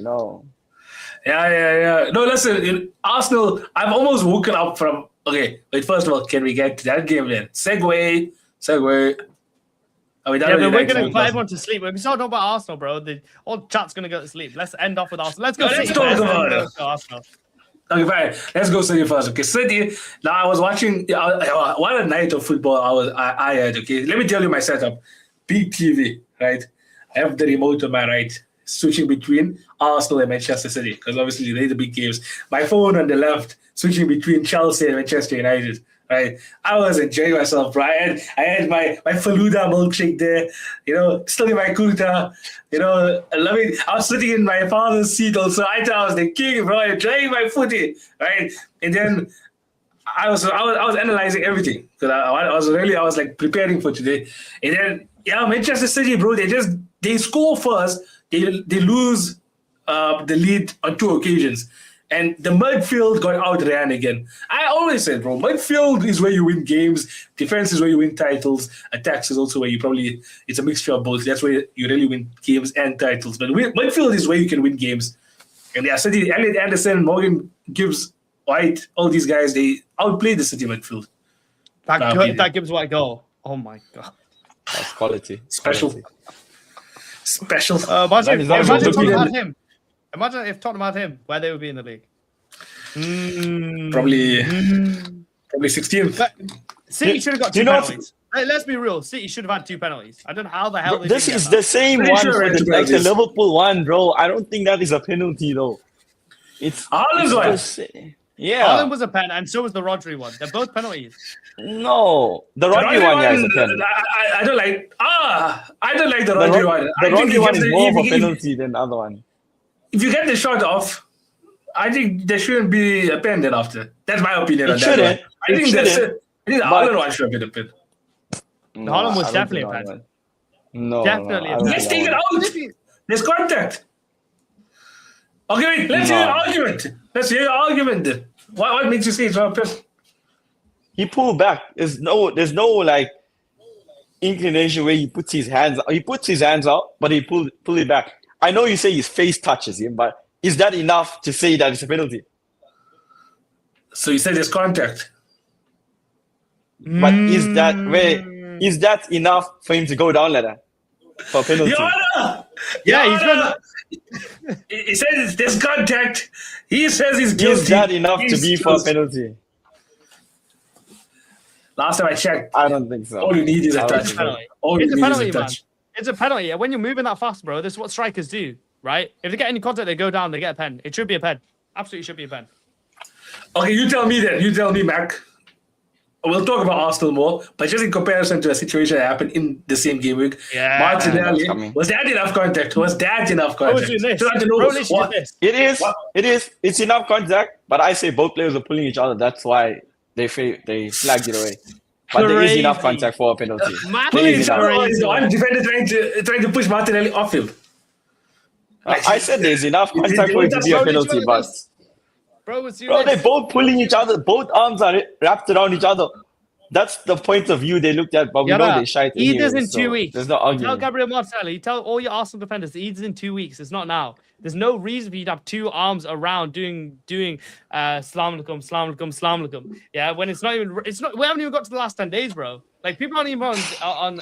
Yeah. No, listen, in Arsenal, I've almost woken up from... Okay, wait, first of all, can we get to that game then? Segue. But we're going to put everyone to sleep. We're talking about Arsenal, bro. All chat's going to go to sleep. Let's end off with Arsenal. Let's go. Let's talk about it. Arsenal. Okay, fine. Let's go City first. Okay, City. Now I was watching. What a night of football I had. Okay, let me tell you my setup. Big TV, right? I have the remote on my right, switching between Arsenal and Manchester City because obviously they're the big games. My phone on the left, switching between Chelsea and Manchester United. Right, I was enjoying myself, bro. I had my Faluda milkshake there, still in my kuta, loving. I was sitting in my father's seat also. I thought I was the king, bro, enjoying my footy, right? And then I was analyzing everything because I was preparing for today. And then Manchester City, bro, they score first, they lose the lead on 2 occasions. And the midfield got outran again. I always said, bro, midfield is where you win games. Defense is where you win titles. Attacks is also where it's a mixture of both. That's where you really win games and titles. But midfield is where you can win games. And the City, Elliot Anderson, Morgan Gibbs, White, all these guys, they outplayed the City midfield. That Gibbs White goal. Oh my God. That's quality. Special. Imagine if Tottenham had him, where they would be in the league. Probably 16th. City should have got two penalties. Let's be real. City should have had 2 penalties. I don't know how the hell they This is the same one for the Liverpool one, bro. I don't think that is a penalty, though. It's Haaland's one. Yeah. Haaland was a pen, and so was the Rodri one. They're both penalties. No, the Rodri one is a pen. I don't like. I don't like the Rodri one. The Rodri one is more of a penalty than the other one. If you get the shot off, I think there shouldn't be a pen then after. That's my opinion on that one. I think the Haaland one should have been a pen. The Haaland was definitely a pen. No, definitely. Let's take it out. There's contact. Okay, wait. Let's hear your argument. What makes you say it's not a pen? He pulled back. There's no like inclination where he puts his hands. He puts his hands out, but he pull it back. I know you say his face touches him, but is that enough to say that it's a penalty? So you said there's contact. But is that enough for him to go down like that for a penalty? He says there's contact. He says he's guilty. Is that enough to be for a penalty? Last time I checked, I don't think so. All you need is a touch. It's a penalty, man. It's a penalty. When you're moving that fast, bro, this is what strikers do, right? If they get any contact, they go down, they get a pen. It should be a pen. Absolutely should be a pen. Okay, you tell me then. You tell me, Mac. We'll talk about Arsenal more, but just in comparison to a situation that happened in the same game week, Martinelli, was that enough contact? It is. It's enough contact, but I say both players are pulling each other. That's why they flagged it away. But there is enough contact for a penalty. One defender trying to push Martinelli off him. I said there's enough contact for it to be a penalty, but bro, they're both pulling each other. Both arms are wrapped around each other. That's the point of view they looked at, but we know they shite. Eid in 2 weeks. There's no argument. Tell Gabriel Martinelli, tell all your Arsenal defenders, Eid's in 2 weeks. It's not now. There's no reason for you to have 2 arms around doing salam alaikum. Yeah, when it's not. We haven't even got to the last 10 days, bro. Like people aren't even on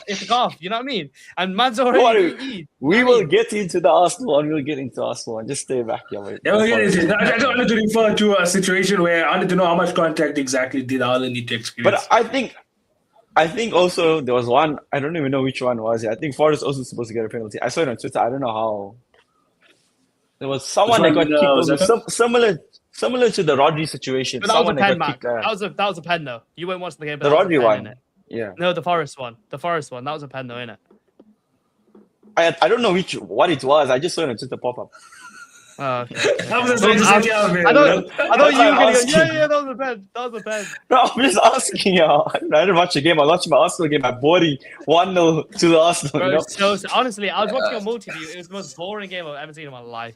Itikaf. You know what I mean? And man's already. We will get into the Arsenal one. We'll get into Arsenal one. Just stay back here. Yeah, we'll get into it. I don't want to refer to a situation where I wanted to know how much contact exactly did Haaland need to experience. But I think also there was one. I don't even know which one was it. I think Forrest also supposed to get a penalty. I saw it on Twitter. I don't know how. There was someone that got kicked. Similar to the Rodri situation. But that was a pen, Matt. That was a pen, though. You went watch the game. The Rodri one. Yeah. No, the Forest one. That was a pen, though, innit? I don't know what it was. I just saw it on Twitter pop up. Oh, okay. I thought you were going to go, that was a pen. No, I'm just asking you. I didn't watch the game. I was watching my Arsenal game. I'm boring 1-0 to the Arsenal. Bro, you know? so honestly, I was watching a multi-view. It was the most boring game I've ever seen in my life.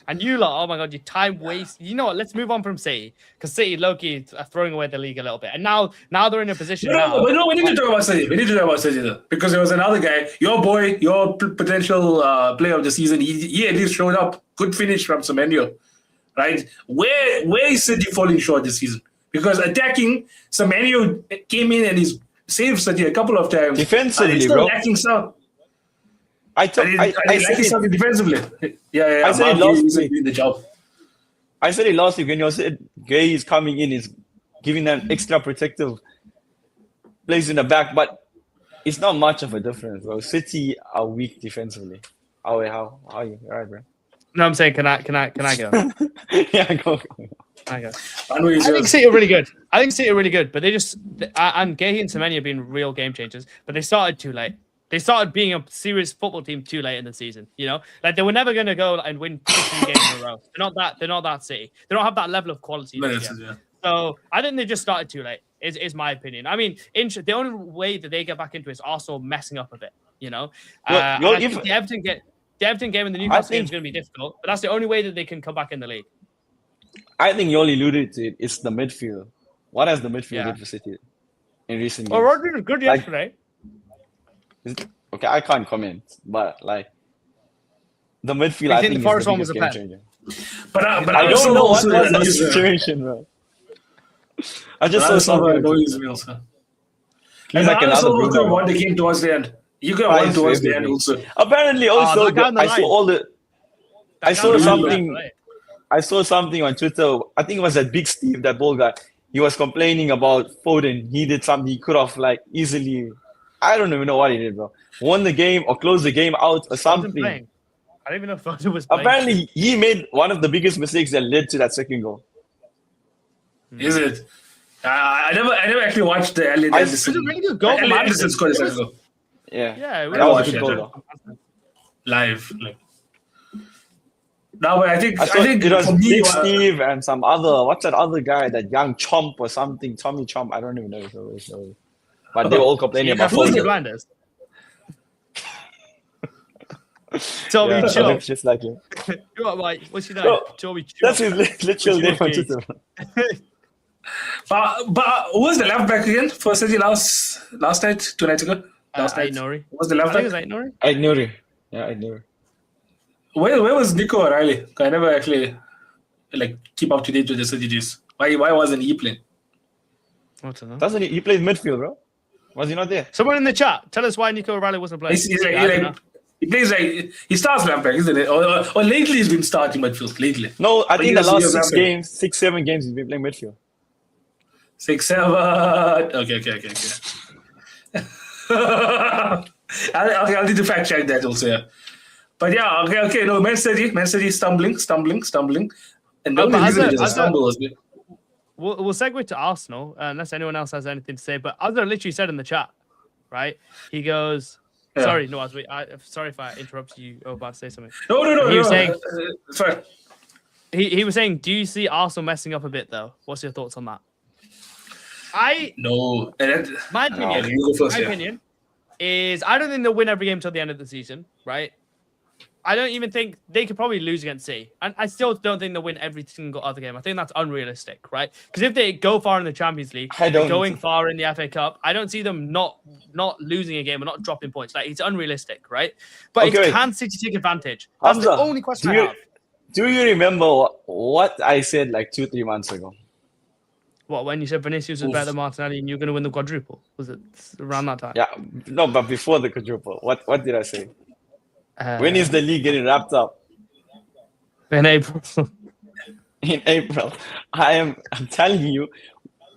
And you lot, oh my God, you time waste. You know what? Let's move on from City. Because City, low-key, are throwing away the league a little bit. And now they're in a position we need to talk about City. We need to talk about City, though. Because there was another guy, your boy, your potential player of the season. He at least showed up. Good finish from Semenyo. Right? Where is City falling short this season? Because attacking, Semenyo came in and he's saved City a couple of times. Defensively, bro. Lacking some. I said something defensively. Yeah. I said it last week. Doing the job. I said it last week when you said Gay is coming in, is giving them extra protective place in the back, but it's not much of a difference, bro. City are weak defensively. How are you? All right, bro. No, I'm saying, can I go? Yeah, go. I think City are really good. But they just and Gay and Semenyo have been real game changers, but they started too late. They started being a serious football team too late in the season. You know, like they were never going to go and win 15 games in a row. They're not that City. They don't have that level of quality. So I think they just started too late. Is my opinion. I mean, the only way that they get back into it is Arsenal messing up a bit. You know, the Everton game and the Newcastle game is going to be difficult, but that's the only way that they can come back in the league. I think you only alluded to it. It's the midfield. What has the midfield Yeah. did for City in recent Well, games? Rodri was good Like- yesterday. Okay, I can't comment, but like the midfield, I I think think the Forest is the one was biggest a game pen. changer. But I don't know what was the annoys me. situation, bro. I just saw Bernardo Silva something. annoys me also. He's like Bernardo another Silva could have Bruno. won the game towards the end. You could have Tries won for towards the end everything. also. Apparently, also that guy on the I saw line. all the. I saw guy on the something. Right. I saw something on Twitter. I think it was that Big Steve, that ball guy. He was complaining about Foden. He did something he could have like easily. I don't even know what he did, bro. Won the game or closed the game out or Wasn't something. playing. I don't even know if Foden was playing. Apparently, he made one of the biggest mistakes that led to that second goal. Is it? I never actually watched the Elliot I- Anderson. It was a really good goal from Elliot Anderson Anderson. scored the It was- second goal Yeah, Yeah, it That was a good goal, shit. though. live. Like. No, but I think I think it was for me, Big Steve and some other. What's that other guy? That young Chomp or something? Tommy Chomp. I don't even know. But they were all complaining about Who's the Foden. blinders? Toby Yeah, Chill. looks just like him. What's your name? Bro, Toby Chill. That's his literal name on Keys. Twitter. but who was the left back again for City last night, 2 nights ago? Last night. Nori. Who was the I left think it back? was Nori. I knew it. Yeah, I knew it. Where was Nico O'Reilly? I never actually like keep up to date with the strategies. Why wasn't he playing? I don't know. Doesn't he plays midfield, bro? Was he not there? Someone in the chat, tell us why Nico O'Reilly wasn't playing. He plays like he starts left back, isn't it? Or lately he's been starting midfield. Lately, No, I But think he the was- last he was 6 left back. games, 6, 7 games, he's been playing midfield. 6, 7. Okay. I'll need to fact check that also. Yeah. But yeah, okay. No, Man City stumbling, and the Oh, but only as reason a- it is a as a- stumble was We'll segue to Arsenal, unless anyone else has anything to say. But Azar literally said in the chat, right? He goes, Yeah. sorry, no, sorry if I interrupted you. Oh, about to say something. no. He was saying- sorry. He was saying, do you see Arsenal messing up a bit though? What's your thoughts on that? No, My opinion, Okay, you go first, my yeah. opinion is I don't think they'll win every game till the end of the season, right? I don't even think they could probably lose against City. And I still don't think they'll win every single other game. I think that's unrealistic, right? Because if they go far in the Champions League, I don't- going far in the FA Cup, I don't see them not losing a game or not dropping points. Like, it's unrealistic, right? But Okay. can City take advantage? That's Hamza, the only question I do you- have. Do you remember what I said like 2-3 months ago? What, when you said Vinicius was Oof. better than Martinelli and you're going to win the quadruple? Was it around that time? Yeah, no, but before the quadruple, what did I say? Uh, When is the league getting wrapped up? in April? In April. I'm telling you,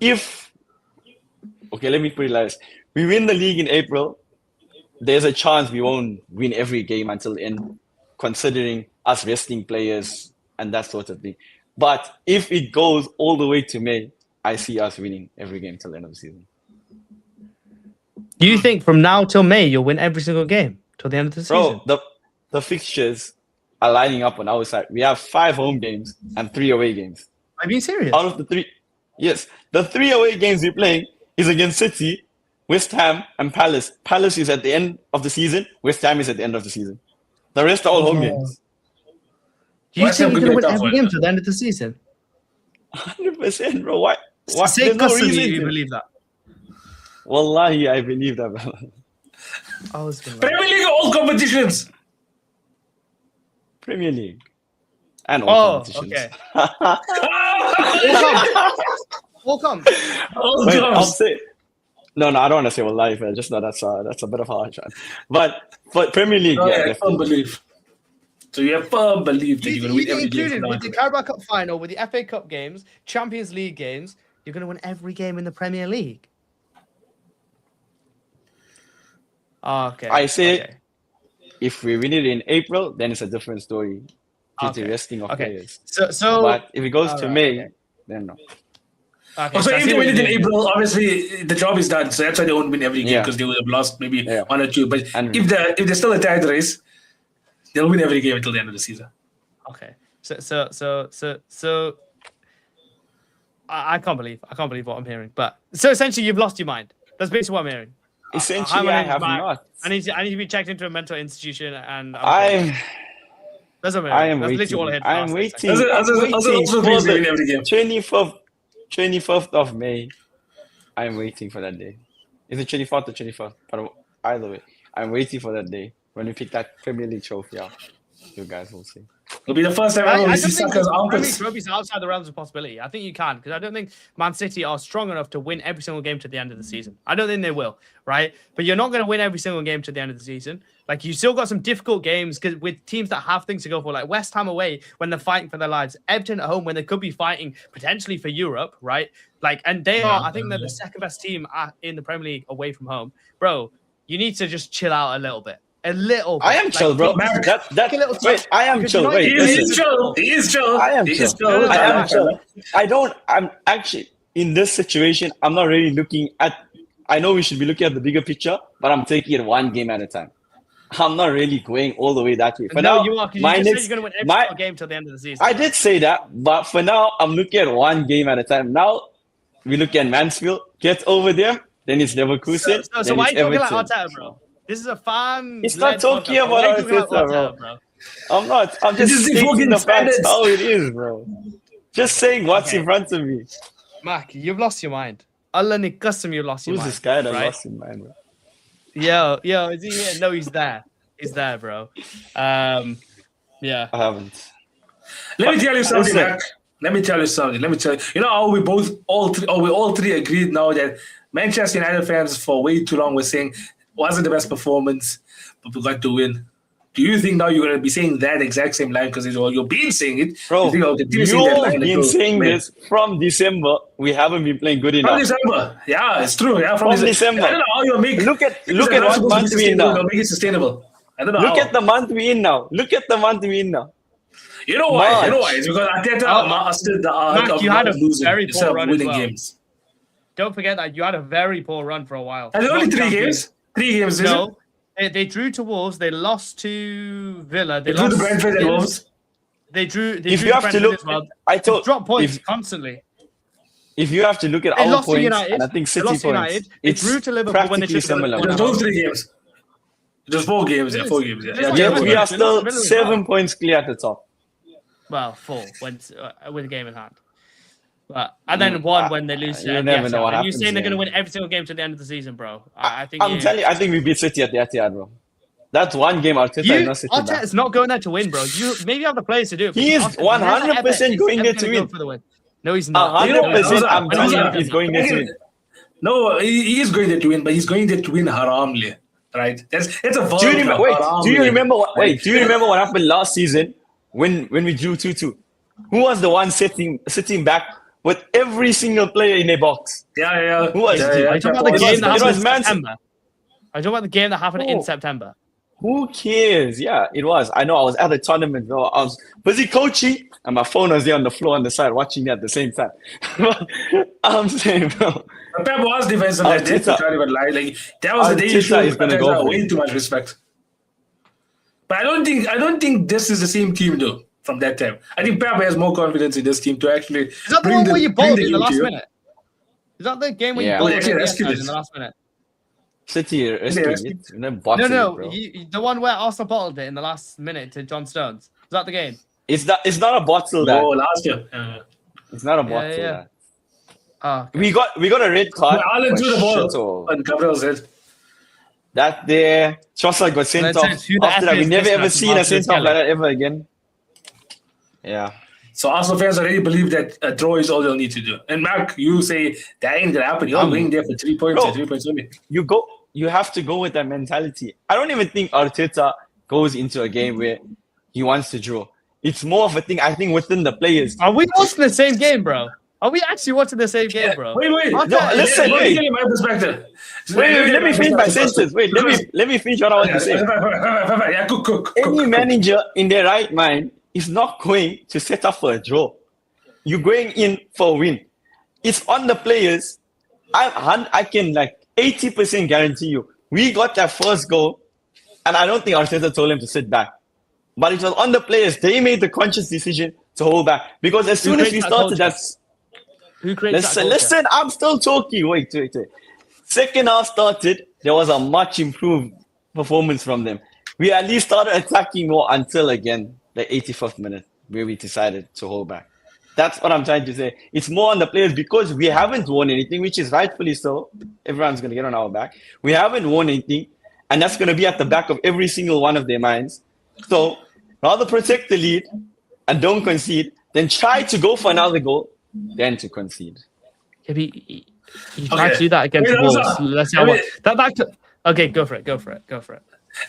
let me put it like this. We win the league in April, there's a chance we won't win every game until the end, considering us resting players and that sort of thing. But if it goes all the way to May, I see us winning every game till the end of the season. Do you think from now till May you'll win every single game till the end of the season? Bro, the fixtures are lining up on our side. We have 5 home games and 3 away games. Are you being serious? Out of the 3, yes, the 3 away games we're playing is against City, West Ham, and Palace. Palace is at the end of the season. West Ham is at the end of the season. The rest are all home games. Do you West think Ham you're could going to be a win tough every one. game till the end of the season? 100%, bro. What? Say There's no custody, reason you to. believe that? Wallahi, I believe that, bro. I was gonna Premier League, all competitions. Premier League. And all Oh, competitions. okay. Oh, Welcome. Wait, I'll gosh. say. No, I don't want to say wallahi, but just know that's a bit of a hard one. But for Premier League, Oh, yeah, yeah, firm definitely. belief. So you have firm belief that You, you're going to you win every game. included from now with the on. Carabao Cup final, with the FA Cup games, Champions League games, you're going to win every game in the Premier League. Oh, okay. I say- okay. If we win it in April, then it's a different story. It's the Okay. resting of Okay. players. So But if it goes to alright, May, okay. then no. okay, Also, I if see they what win it you in mean. April, obviously the job is done. So that's why they won't win every game Yeah. because they would have lost maybe Yeah. 1 or 2. But And- if they're still a tied race, they'll win every game until the end of the season. Okay. So I can't believe what I'm hearing. But so essentially, you've lost your mind. That's basically what I'm hearing. Essentially, I'm I on have my- not. I need to be checked into a mental institution, and I'm That's a I am That's literally all I waiting. had. I am waiting. That's I'm waiting also for please win the every game. 24th of May. I'm waiting for that day. Is it 24th or 21st? But either way, I'm waiting for that day when we pick that Premier League trophy out. You guys will see. It'll be the first time ever I we don't see think Saka's the Premier League armpits. trophies are outside the realms of possibility. I think you can, because I don't think Man City are strong enough to win every single game to the end of the season. I don't think they will, right? But you're not going to win every single game to the end of the season. Like, you still got some difficult games with teams that have things to go for, like West Ham away when they're fighting for their lives, Everton at home when they could be fighting potentially for Europe, right? Like, and they are, I think they're the second best team in the Premier League away from home. Bro, you need to just chill out a little bit. A little bit. I am chill, bro. I am chill. Wait, He is chill. He is chill. I am He chill. is chill. I am chill. I'm actually in this situation. I'm not really looking at. I know we should be looking at the bigger picture, but I'm taking it one game at a time. I'm not really going all the way that way. For now, you are, because you just said you're going to win every single game till the end of the season. I did say that, but for now, I'm looking at one game at a time. Now, we look at Mansfield, get over them, then it's Leverkusen. So why are you talking like Arteta, bro? This is a fan. It's not talking about Arteta, bro. I'm not. I'm just stating the facts how it is, bro. Just saying what's in front of me. Mac, you've lost your mind. Allah Nikasam, you've lost your mind. Who's this guy that right? lost his mind, bro? Yo, is he here? No, he's there. He's there, bro. Yeah. I haven't. Let me tell you something, Mac. Let me tell you. You know how we all three agreed now that Manchester United fans for way too long were saying wasn't the best performance, but we got to win. Do you think now you're going to be saying that exact same line because you've been saying it? Bro, you've been saying this from December. We haven't been playing good enough. From December. Yeah, it's true. Yeah, from December. I don't know how you make Look at what month we in now. Make it sustainable. I don't know Look at the month we in now. You know why? It's because Arteta mastered the art of you had a losing very poor run winning as well. games. Don't forget that you had a very poor run for a while. And only 3 games. 3 games, no. They drew to Wolves. They lost to Villa. They drew to Brentford and Wolves. They drew. If you have to look, I thought drop points constantly. If you have to look at they our points, and I think City points, United. They drew to Liverpool when they should similar. Just those 3 games. Just 4 games. Yeah, 4 games. Yeah, we are still 7 points clear at the top. Well, 4 with a game in hand. And then 1 when they lose. You never know what happens. You're saying they're going to win every single game to the end of the season, bro. I'm telling you, I think we beat City at the Etihad, bro. That's one game Arteta is not City. Arteta's not going there to win, bro. You maybe have the players to do it. He is 100% going there to win. No, he's not. 100%. I'm telling you, he's going there to win. No, he is going there to win, but he's going there to win haramly, right? It's a do you remember what happened last season when we drew 2-2? Who was the one sitting back with every single player in a box? Yeah. Who was it? I talking about the game that happened in September. I talking about the game that happened in September. Who cares? Yeah, it was. I know I was at the tournament, bro. I was busy coaching, and my phone was there on the floor on the side watching it at the same time. I'm saying, bro. Pep was defensive that day. Like, that was the day you showed way too much respect. But I don't think this is the same team though. From that time, I think Pep has more confidence in this team to actually. Is that the one where you bowled in the last minute? Is that the game where you bowled in the last minute? City rescued it. No. The one where Arsenal bottled it in the last minute to John Stones. Is that the game? It's not a bottle. No, last year. It's not a bottle. Yeah. Oh, okay. We got a red card. Alan threw the ball on Gabriel's head. That there, Trossard got sent off. After that, we never ever seen a sent off like that ever again. Yeah. So Arsenal fans already believe that a draw is all they'll need to do. And Mark, you say that ain't gonna happen. You're going there for 3 points. Bro, 3 points only. You have to go with that mentality. I don't even think Arteta goes into a game where he wants to draw. It's more of a thing, I think, within the players. Are we watching the same game, bro? Are we actually watching the same game, bro? Wait. No, listen, wait. Let me tell you my perspective. Let me finish my sentence. Wait, let me finish what I want to say. Yeah, cook. Any manager in their right mind is not going to set up for a draw. You're going in for a win. It's on the players. I can 80% guarantee you. We got that first goal, and I don't think Arteta told him to sit back. But it was on the players. They made the conscious decision to hold back. Because as soon as we started listen, I'm still talking. Wait. Second half started, there was a much improved performance from them. We at least started attacking more until again. the 85th minute where we decided to hold back. That's what I'm trying to say. It's more on the players because we haven't won anything, which is rightfully so. Everyone's going to get on our back. We haven't won anything, and that's going to be at the back of every single one of their minds. So rather protect the lead and don't concede, then try to go for another goal, then to concede. If he tried to do that against Wolves, let's see how okay, go for it.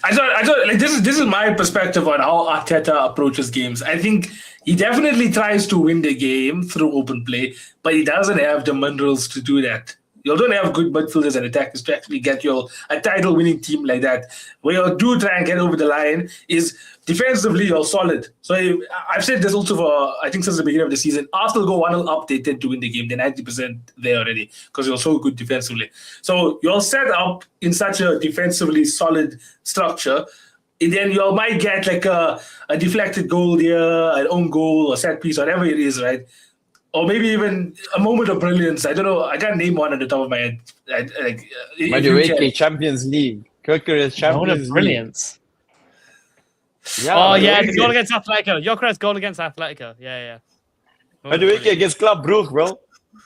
I thought like this is my perspective on how Arteta approaches games. I think he definitely tries to win the game through open play, but he doesn't have the minerals to do that. You don't have good midfielders and attackers to actually get a title-winning team like that. Where you do try and get over the line is defensively you're solid. So I've said this also for, I think, since the beginning of the season. Arsenal go 1-0 up, they tend to win the game. They're 90% there already because you're so good defensively. So you're set up in such a defensively solid structure, and then you might get like a deflected goal here, an own goal, or set piece, whatever it is, right? Or maybe even a moment of brilliance. I don't know. I can't name one on the top of my head. Madueke, Champions League. Gyökeres, Champions League. Brilliance. Yeah, Oh, yeah, the goal against Atletico. Gyökeres goal against Atletico. Yeah. Madueke against Club Brugge, bro.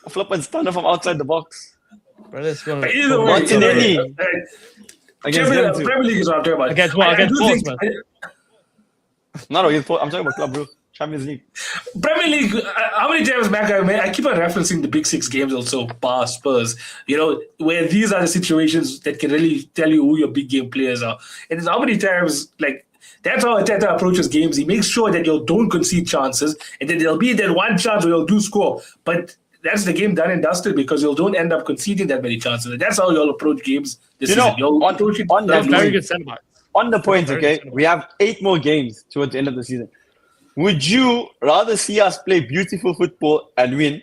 A flipping stunner from outside the box. But either way, Martinelli. Against them too. Premier League is what I'm talking about. Against what? Against Portsmouth? No, I'm talking about Club Brugge. Champions League. Premier League, how many times back I keep on referencing the Big Six games also past Spurs, where these are the situations that can really tell you who your big game players are. And how many times, like, that's how Arteta approaches games. He makes sure that you don't concede chances, and then there'll be that one chance where you'll do score. But that's the game done and dusted because you don't end up conceding that many chances. And that's how you'll approach games this season. Very good centre back. On the point, okay, we have 8 more games towards the end of the season. Would you rather see us play beautiful football and win,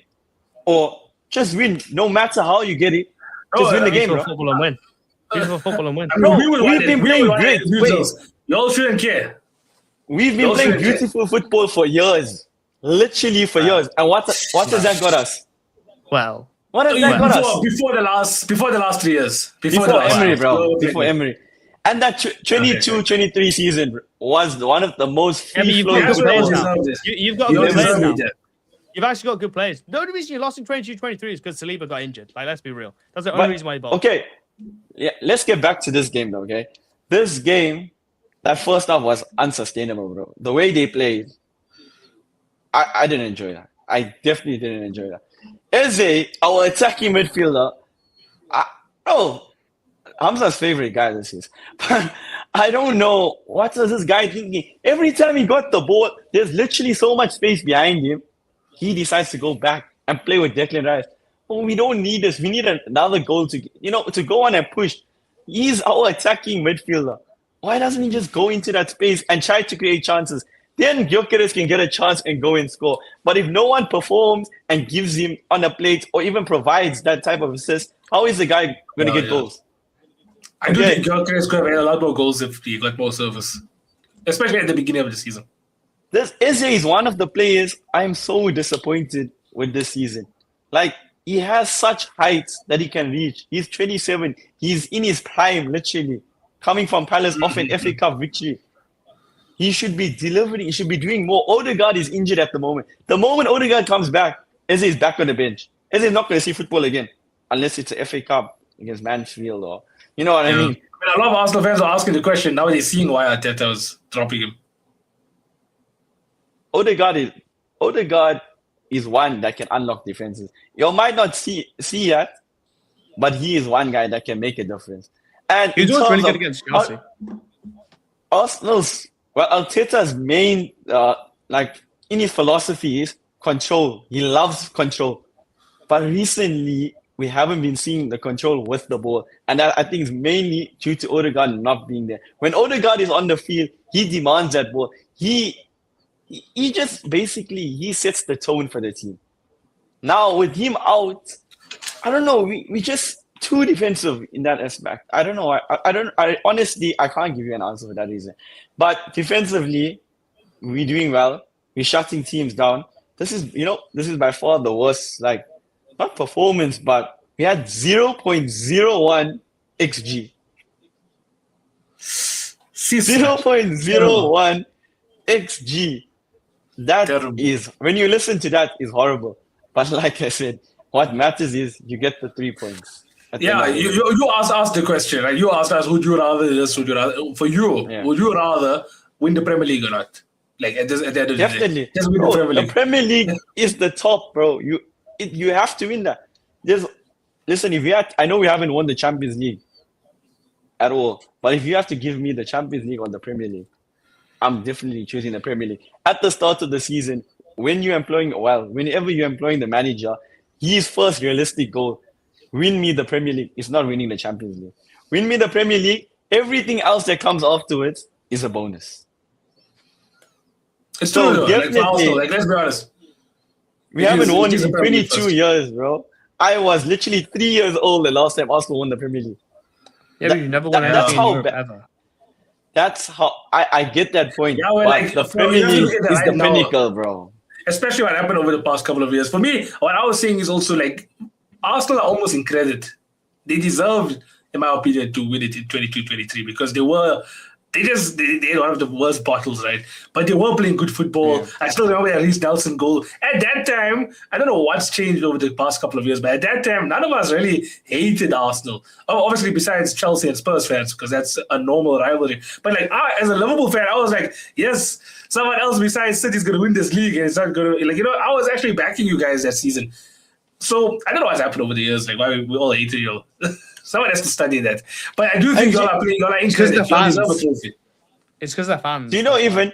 or just win no matter how you get it? Just win the game, bro. Football and win. Beautiful football and win. Bro, we've been playing great. You all shouldn't care. We've been playing beautiful football for years, literally for years. And what has that got us? Well, what has that got us? Before the last 3 years. Before Emery, bro. Before Emery. And that 22-23 season was one of the most free-flowing players football. now. You've got good players now. You've actually got good players. The only reason you lost in 22-23 is because Saliba got injured. Like, let's be real. That's the only reason why you bought. Okay. Yeah, let's get back to this game, though, okay? This game, that first half was unsustainable, bro. The way they played, I didn't enjoy that. I definitely didn't enjoy that. Eze, our attacking midfielder, Hamza's favorite guy this is. But I don't know what was this guy thinking. Every time he got the ball, there's literally so much space behind him. He decides to go back and play with Declan Rice. Oh, we don't need this. We need another goal to go on and push. He's our attacking midfielder. Why doesn't he just go into that space and try to create chances? Then Gyökeres can get a chance and go and score. But if no one performs and gives him on a plate or even provides that type of assist, how is the guy going to get goals? I do think Gyökeres could have had a lot more goals if he got more service, especially at the beginning of the season. Eze is one of the players I'm so disappointed with this season. Like, he has such heights that he can reach. He's 27. He's in his prime, literally, coming from Palace off an FA Cup victory. He should be delivering. He should be doing more. Odegaard is injured at the moment. The moment Odegaard comes back, Eze is back on the bench. Eze is not going to see football again unless it's a FA Cup against Mansfield or... You know what I mean? A lot of Arsenal fans are asking the question, now they're seeing why Arteta was dropping him. Odegaard is one that can unlock defenses. You might not see that, but he is one guy that can make a difference. And he's doing really good against Chelsea. Arteta's main, in his philosophy is control. He loves control. But recently, we haven't been seeing the control with the ball. And that, I think, is mainly due to Odegaard not being there. When Odegaard is on the field, he demands that ball. He just basically, he sets the tone for the team. Now, with him out, I don't know, we just too defensive in that aspect. I don't know. I honestly, I can't give you an answer for that reason. But defensively, we're doing well. We're shutting teams down. This is by far the worst, not performance, but we had 0.01 XG. 0.01 XG. That Terrible. is, when you listen to that, is horrible. But like I said, what matters is you get the 3 points. at the end Yeah, of the you, day. you, you asked the question, right? You asked us, would you rather this, would you rather, for you, Yeah. would you rather win the Premier League or not? Like, at the end of the day. Definitely. Just win the Bro, Premier the League. Premier League is the top, bro. You have to win that. Listen, I know we haven't won the Champions League at all, but if you have to give me the Champions League or the Premier League, I'm definitely choosing the Premier League. At the start of the season, whenever you're employing the manager, his first realistic goal, win me the Premier League. It's not winning the Champions League. Win me the Premier League. Everything else that comes afterwards is a bonus. It's So true, though. Like, for definitely- Arsenal, like, let's be honest. We It haven't is- won it in is the Premier League 22 first. years, bro. I was literally 3 years old the last time Arsenal won the Premier League. Yeah, but you've never won that's anything in how Europe bad- ever. That's how I get that point. Yeah, well, but like, the you Premier have to League look at that is the right now. pinnacle, bro. Especially what happened over the past couple of years. For me, what I was saying is also like Arsenal are almost in credit. They deserved, in my opinion, to win it in 22-23 because they had one of the worst bottles, right? But they were playing good football. Yeah. I still remember that Reece Nelson goal. At that time, I don't know what's changed over the past couple of years, but at that time, none of us really hated Arsenal. Obviously, besides Chelsea and Spurs fans, because that's a normal rivalry. But like, as a Liverpool fan, I was like, yes, someone else besides City is going to win this league, and it's not going to, like, I was actually backing you guys that season. So I don't know what's happened over the years, like why we all hated you. Someone has to study that. But I do think y'all are in because credit. the Y'all deserve a fans. trophy. It's because they're fans. Do you know even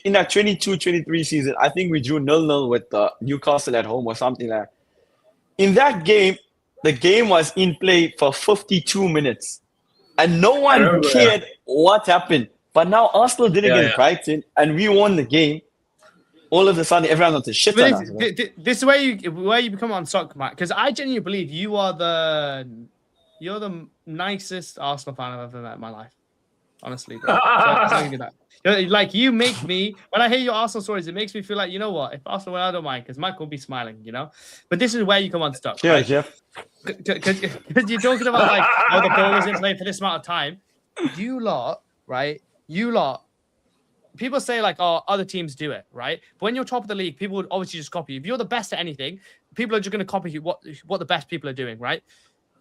in that 22-23 season, I think we drew 0-0 with Newcastle at home or something like that. In that game, the game was in play for 52 minutes. And no one remember cared what happened. But now Arsenal did it Yeah, against yeah. Brighton and we won the game. All of a sudden, everyone wants to shit on But us. bro. this is where you become unstuck, Matt. Because I genuinely believe you're the nicest Arsenal fan I've ever met in my life. Honestly, bro. So I'm telling you that. Like you make me when I hear your Arsenal stories, it makes me feel like you know what? If Arsenal win, I don't mind because Mike will be smiling, you know. But this is where you come unstuck. Yeah, right? Jeff. Because you're talking about like how the ball was in play for this amount of time. You lot, right? People say like, oh, other teams do it, right? But when you're top of the league, people would obviously just copy you. If you're the best at anything, people are just going to copy you what the best people are doing, right?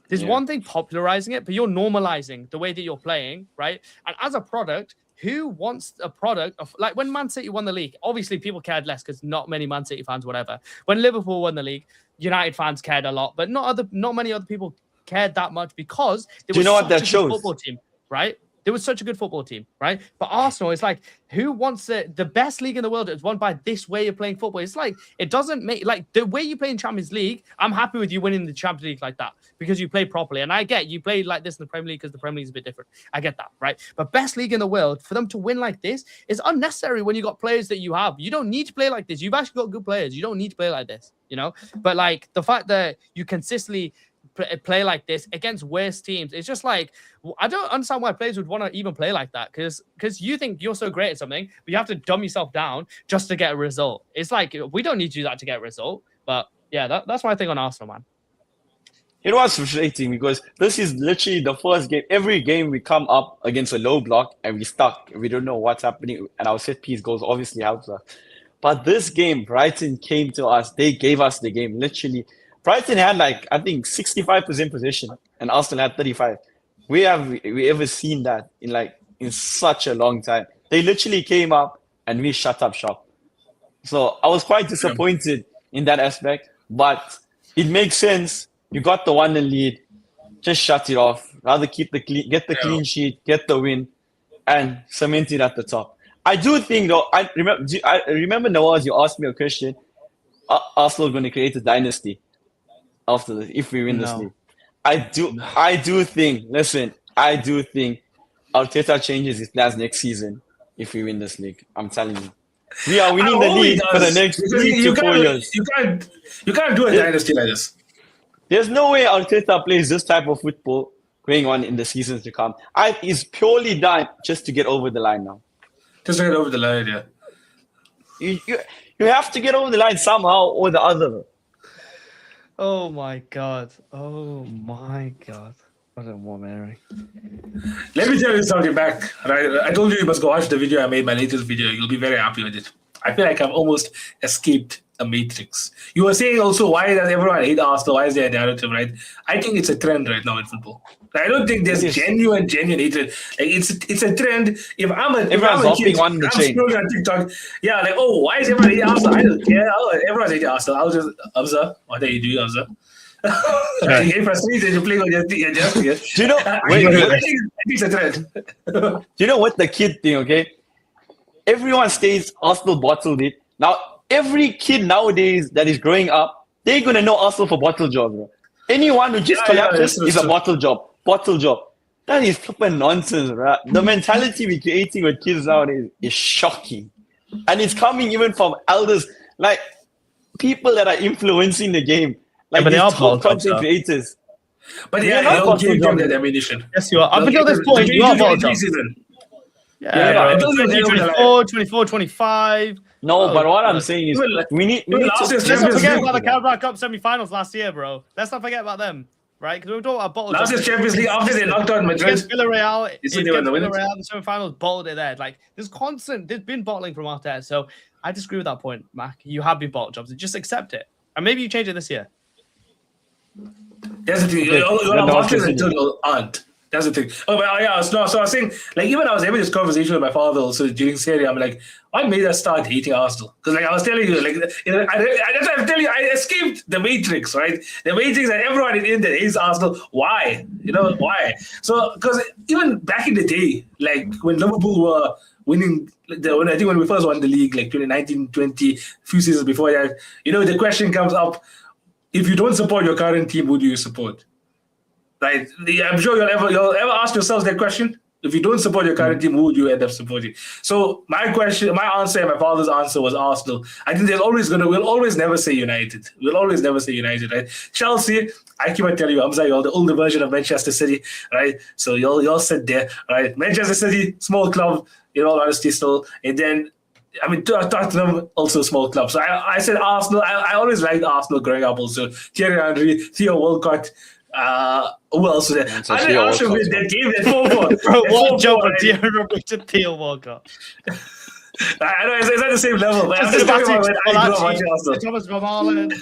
There's Yeah. one thing popularizing it, but you're normalizing the way that you're playing, right? And as a product, who wants a product of like when Man City won the league? Obviously, people cared less because not many Man City fans, whatever. When Liverpool won the league, United fans cared a lot, but not many other people cared that much because Do you know what that such a good shows? football team, right? There was such a good football team, right? But Arsenal is like, who wants the best league in the world is won by this way of playing football? It's like, it doesn't make, like, the way you play in Champions League, I'm happy with you winning the Champions League like that because you play properly. And I get you play like this in the Premier League because the Premier League is a bit different. I get that, right? But best league in the world, for them to win like this is unnecessary when you got players that you have. You don't need to play like this. You've actually got good players. You don't need to play like this, you know? But like the fact that you consistently play like this against worse teams, it's just like I don't understand why players would want to even play like that because you think you're so great at something, but you have to dumb yourself down just to get a result. It's like we don't need to do that to get a result. But yeah, that's my thing on Arsenal, man. It was frustrating because this is literally the first game. Every game we come up against a low block and we stuck. We don't know what's happening. And our set piece goals obviously helps us. But this game, Brighton came to us. They gave us the game. Literally, Brighton had like, I think 65% possession and Arsenal had 35. We ever seen that in such a long time. They literally came up and we shut up shop. So I was quite disappointed in that aspect, but it makes sense. You got the 1-0 lead, just shut it off. Rather get the clean sheet, get the win, and cement it at the top. I do think though. I remember Nawaz, you asked me a question. Arsenal going to create a dynasty after this if we win this No. league. I do think. Listen, I do think Arteta changes his plans next season if we win this league. I'm telling you. We are winning the league for the next 3 to 4 years. You can't do a dynasty like this. There's no way Arteta plays this type of football going on in the seasons to come. It's purely done just to get over the line now. Just to get over the line, yeah. You have to get over the line somehow or the other. Oh my god. Wasn't warm, Mary. Let me tell you something back. Right? I told you must go watch the video I made, my latest video. You'll be very happy with it. I feel like I've almost escaped a matrix. You were saying also, why does everyone hate Arsenal? Why is there a narrative, right? I think it's a trend right now in football. I don't think there's genuine hatred. Like it's a trend. If I'm a kid, on the I'm chain. scrolling on TikTok. Yeah, like, oh, why is everyone hating Arsenal? I don't care. Everyone's hating Arsenal. I'll just observe. What are you doing, observe? You get frustrated. You're playing on your just. Do you know? I think it's a trend. Do you know what the kid thing? Okay, everyone stays Arsenal bottled it. Now every kid nowadays that is growing up, they're gonna know Arsenal for bottle job, bro. Anyone who just collapses is a bottle job. Bottle job. That is flipping nonsense, right? The mentality we're creating with kids nowadays is shocking, and it's coming even from elders, like people that are influencing the game. Like but they are top content bottle creators. But We yeah, are not they'll bottle give them job. that ammunition. Yes, you are. Up until this point, you are bottle job. Yeah, bro. it doesn't feel like- 24, 25. No, but what I'm saying is we need last to. year's Let's not Champions forget League. about the Carabao Cup semi-finals last year, bro. Let's not forget about them, right? Because we were talking about bottle Last job. year's Champions League after they knocked out Madrid. Against Villarreal, It's when they were in the winners. the semi-finals bottled it there. Like there's been bottling from Arteta. So I disagree with that point, Mac. You have been bottle jobs. Just accept it, and maybe you change it this year. That's the thing. Okay, You're then not continue. until you aren't. That's the thing. Oh, but yeah. So I was saying, like, even I was having this conversation with my father also during Serie. I'm like, I made us start hating Arsenal because, like, I was telling you, like, you know, that's why I'm telling you, I escaped the matrix, right? The matrix that everyone in India hates Arsenal. Why? You know why? So because even back in the day, like when Liverpool were winning, I think when we first won the league, like 2019, 20, few seasons before that, you know, the question comes up: if you don't support your current team, who do you support? Right? I'm sure you'll ever ask yourselves that question. If you don't support your current team, who would you end up supporting? So my answer, and my father's answer was Arsenal. I think we'll always never say United. We'll always never say United, right? Chelsea, I keep on telling you, Hamza, you're the older version of Manchester City, right? So you'll sit there, right? Manchester City, small club, in all honesty, still, and then. I mean, Tottenham, also a small club. So I said Arsenal. I always liked Arsenal growing up also. Thierry Henry, Theo Walcott. Who else was there? I didn't ask him that game that 4-4. Bro, what job right? of Thierry Henry to Theo Walcott? I know it's at the same level, but I'm just talking about when I grew up watching Arsenal. Thomas Vermaelen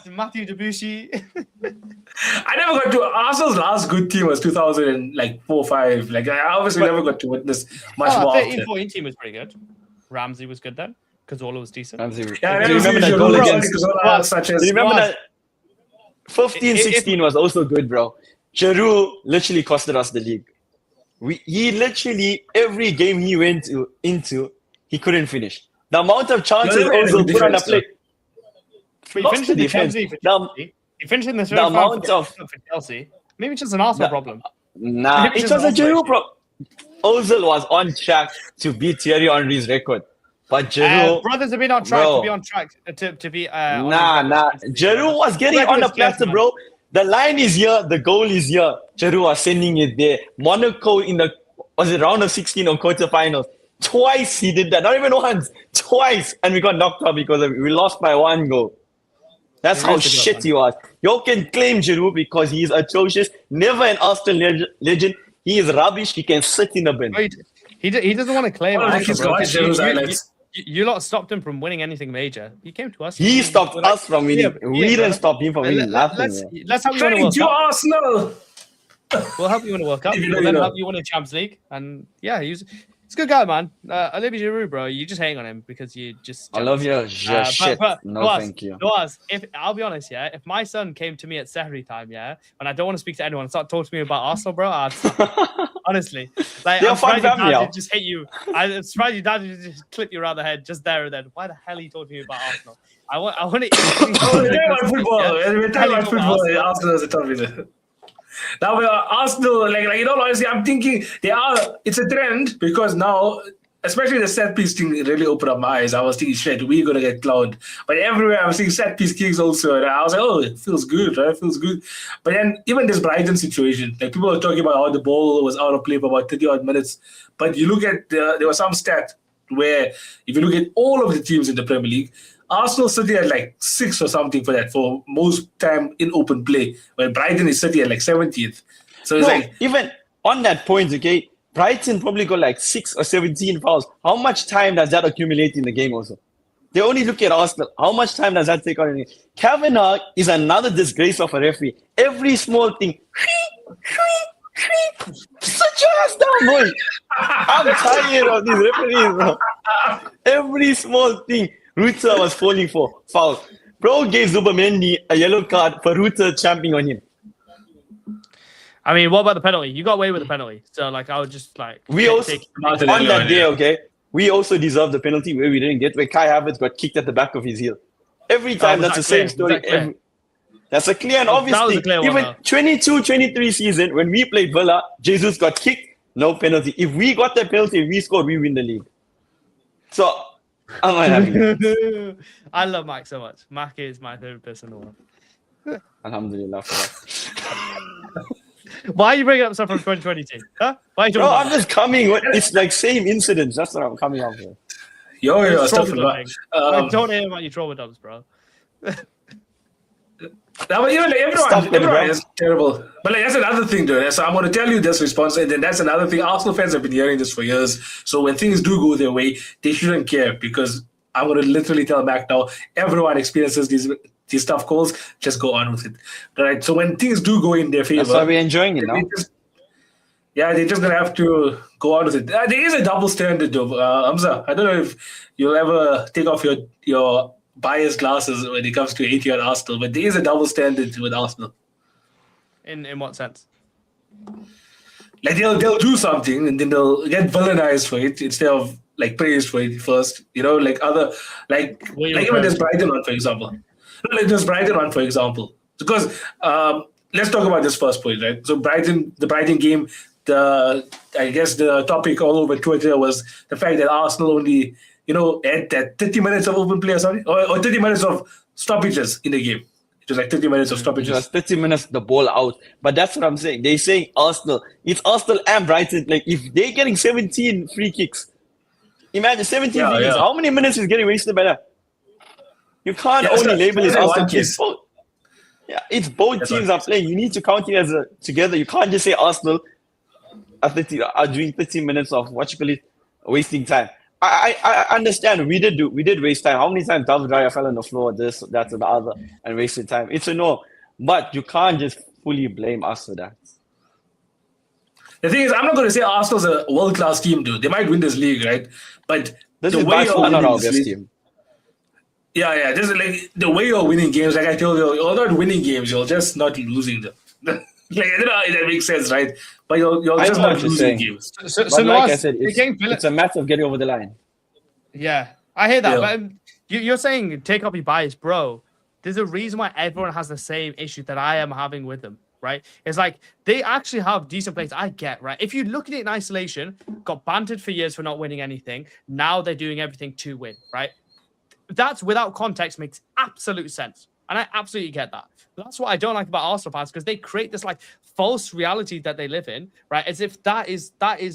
to Matthew Debussy. I never got to Arsenal's last good team was 2004-5. Like I obviously never got to witness much more. 13-14 team was pretty good. Ramsey was good then. Cazorla was decent. Yeah, Do you remember that goal against? such as Do you remember that? 15-16 was also good, bro. Giroud literally costed us the league. He literally every game he went into, he couldn't finish. The amount of chances also put on a plate. He finished in the Champions League for Chelsea. He finished in the amount of for Chelsea. Maybe it's just an Arsenal problem. Nah, it was a Giroud problem. Ozil was on track to beat Thierry Henry's record. But Giroud, brothers have been on track bro, to be on track to be. Giroud was getting on the plaster, bro. The line is here, the goal is here. Giroud was sending it there. Monaco in the round of 16 or quarterfinals. Twice he did that, not even once, twice, and we got knocked out because of it. We lost by 1 goal. That's how shit he was. You can claim Giroud because he is atrocious. Never an Arsenal legend. He is rubbish. He can sit in the bin. He doesn't want to claim. You lot stopped him from winning anything major. He came to us. He stopped us from winning. We didn't stop him from winning nothing. Let's help you win a World Thank you, Cup. Arsenal. We'll help you win a World Cup. If you know, We'll you then know. help you win a Champions League. And yeah, he's a good guy, man. Olivier Giroud, bro, you just hang on him because you just. I love your shit. No, thank you. I'll be honest, yeah. If my son came to me at Sehri time, yeah, and I don't want to speak to anyone, start talking to me about Arsenal, bro, I'd stop. Honestly, like They're I'm surprised your fun dad family, didn't just hit you. I'm surprised your dad didn't just clip you around the head just there and then. Why the hell are you talking to me about Arsenal? I want to. We're talking about football. We're talking about football. Arsenal is a tough reason. Now, Arsenal, like you know, honestly, I'm thinking it's a trend because now, especially the set piece thing really opened up my eyes. I was thinking, shit, we're going to get clowned. But everywhere I'm seeing set piece kicks also. And I was like, oh, it feels good, right? It feels good. But then even this Brighton situation, like people are talking about how the ball was out of play for about 30 odd minutes. But you look at, there was some stat where if you look at all of the teams in the Premier League, Arsenal sitting at like 6th or something for most time in open play, when Brighton is sitting at like 70th. So it's like even on that point, okay, Brighton probably got like 6 or 17 fouls. How much time does that accumulate in the game also? They only look at Arsenal. How much time does that take on it? Kavanagh is another disgrace of a referee. Every small thing. Sit your ass down, boy. I'm tired of these referees, bro. Every small thing. Ruta was falling for foul. Bro gave Zubamendi a yellow card for Ruta champing on him. I mean, what about the penalty? You got away with the penalty. So, like, I would just, like... We also, on that day, okay, we also deserved the penalty where we didn't get, where Kai Havertz got kicked at the back of his heel. Every time, that's the same story. That's a clear and obvious thing. Even 22-23 season, when we played Villa, Jesus got kicked, no penalty. If we got that penalty, we scored, we win the league. So, I'm not happy. I love Mac so much. Mac is my favorite person in the world. Alhamdulillah for that. Why are you bringing up stuff from 2022? Huh? Why are you talking Bro, about I'm just coming with, it's like same incidents. That's what I'm coming up with. Yo, stuff like I don't hear about your trauma dumps, bro. Everyone is terrible. But like, that's another thing, dude. So I'm going to tell you this response, and then that's another thing. Arsenal fans have been hearing this for years. So when things do go their way, they shouldn't care, because I'm going to literally tell Mac now, everyone experiences these tough calls, just go on with it. Right? So when things do go in their favor... That's why we're enjoying it now. They're just going to have to go on with it. There is a double standard, though. Hamza, I don't know if you'll ever take off your biased glasses when it comes to 80 on Arsenal, but there is a double standard with Arsenal. In what sense? Like they'll do something and then they'll get villainized for it instead of like praised for it first. You know, like other like even there's Brighton one, for example. Like there's Brighton one, for example. Because let's talk about this first point, right? So the Brighton game, I guess the topic all over Twitter was the fact that Arsenal only, had that 30 minutes of open play, or 30 minutes of stoppages in the game. It was like 30 minutes of stoppages. It was 30 minutes, the ball out. But that's what I'm saying. They're saying Arsenal. It's Arsenal and Brighton. Like, if they're getting 17 free kicks, imagine 17 free kicks. How many minutes is getting wasted by that? You can't only label it Arsenal. It's both teams are playing. You need to count it as together. You can't just say Arsenal are doing 30 minutes of wasting time. I understand. We did waste time. How many times David Raya fell on the floor, this, that, and the other, and wasted time? It's a no. But you can't just fully blame us for that. The thing is, I'm not going to say Arsenal's a world-class team, dude. They might win this league, right? But this is by far not our best team. Yeah. This is like the way you're winning games. Like I told you, you're not winning games. You're just not losing them. Like, I don't know if that makes sense, right? But you're just not losing games. So like I said, it's a matter of getting over the line. Yeah, I hear that. But you're saying take up your bias, bro. There's a reason why everyone has the same issue that I am having with them, right? It's like they actually have decent players. I get, right? If you look at it in isolation, got bantered for years for not winning anything. Now they're doing everything to win, right? That's without context makes absolute sense. And I absolutely get that. But that's what I don't like about Arsenal fans, because they create this like false reality that they live in, right? As if that is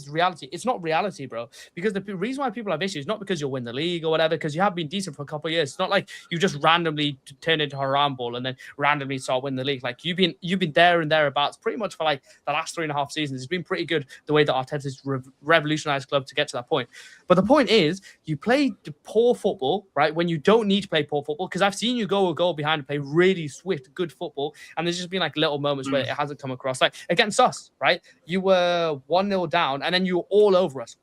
reality. It's not reality, bro. Because the reason why people have issues is not because you'll win the league or whatever, because you have been decent for a couple of years. It's not like you just randomly turn into Haram ball and then randomly start winning the league. Like you've been there and thereabouts pretty much for like the last 3.5 seasons. It's been pretty good the way that Arteta's revolutionized club to get to that point. But the point is, you play poor football, right? When you don't need to play poor football, because I've seen you go a goal behind and play really swift, good football, and there's just been like little moments where it hasn't come across. Like against us, right? You were 1-0 down, and then you were all over us,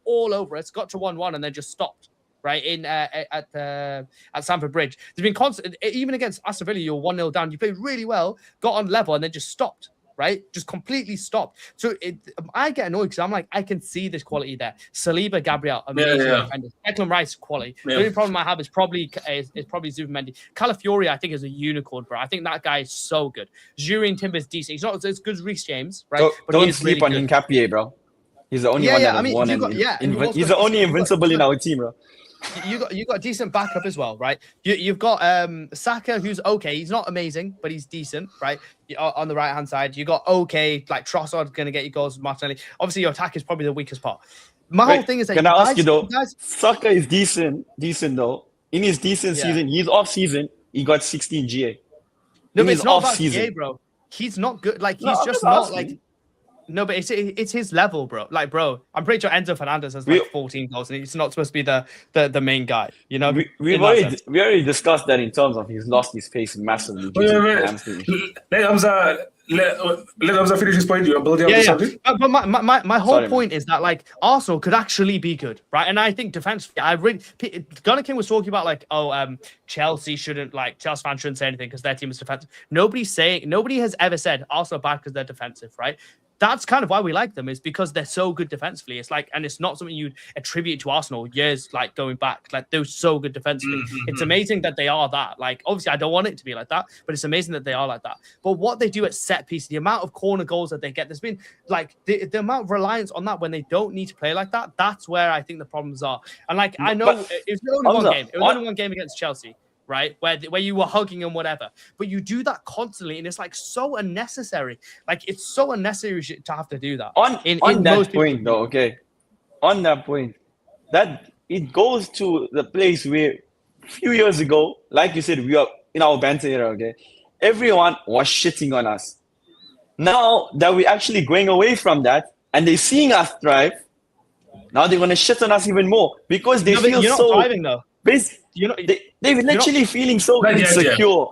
got to 1-1, and then just stopped, right? At Stamford Bridge. There's been constant, even against Aston Villa, you were 1-0 down. You played really well, got on level, and then just stopped. Right? Just completely stopped. So I get annoyed because I'm like, I can see this quality there. Saliba, Gabriel, amazing defenders. Declan Rice, quality. The only problem I have is probably Zubimendi. Calafiori, I think, is a unicorn, bro. I think that guy is so good. Jurien Timber's decent. He's not as good as Reece James, right? Don't sleep on Hincapié, bro. He's the only one that has won. He's the only invincible in our team, bro. You got decent backup as well, right? You've got Saka, who's okay. He's not amazing, but he's decent, right? On the right hand side, you got okay, like Trossard going to get you goals with Martinelli. Obviously, your attack is probably the weakest part. My whole thing is that can I ask you though? Saka is decent though in his decent season, he's off season, he got 16 GA. No, In but his it's not about off-season. GA, bro. He's not good. Like, No, he's I'm just just not asking. like. No, but it's his level, bro. Like, bro, I'm pretty sure Enzo Fernandez has like 14 goals, and he's not supposed to be the main guy. You know, we already discussed that in terms of he's lost his pace massively. Due to hamstring issues. Let Hamza finish his point. You're building up to something. But my whole point is that like Arsenal could actually be good, right? And I think defensively, Gunnar King was talking about like, Chelsea fans shouldn't say anything because their team is defensive. Nobody has ever said Arsenal are bad because they're defensive, right? That's kind of why we like them, is because they're so good defensively. It's like, and it's not something you'd attribute to Arsenal years like going back. Like, they're so good defensively. It's amazing that they are that. Like, obviously, I don't want it to be like that, but it's amazing that they are like that. But what they do at set piece, the amount of corner goals that they get, there's been like the amount of reliance on that when they don't need to play like that. That's where I think the problems are. And like, I know it was only one game. It was only one game against Chelsea, right? Where you were hugging and whatever, but you do that constantly, and it's like so unnecessary. Like, it's so unnecessary to have to do that. On that point, though, okay. On that point, that it goes to the place where a few years ago, like you said, we are in our banter era, okay. Everyone was shitting on us. Now that we're actually going away from that, and they're seeing us thrive, now they're gonna shit on us even more because they feel you're so. Not thriving though. They're literally feeling so insecure.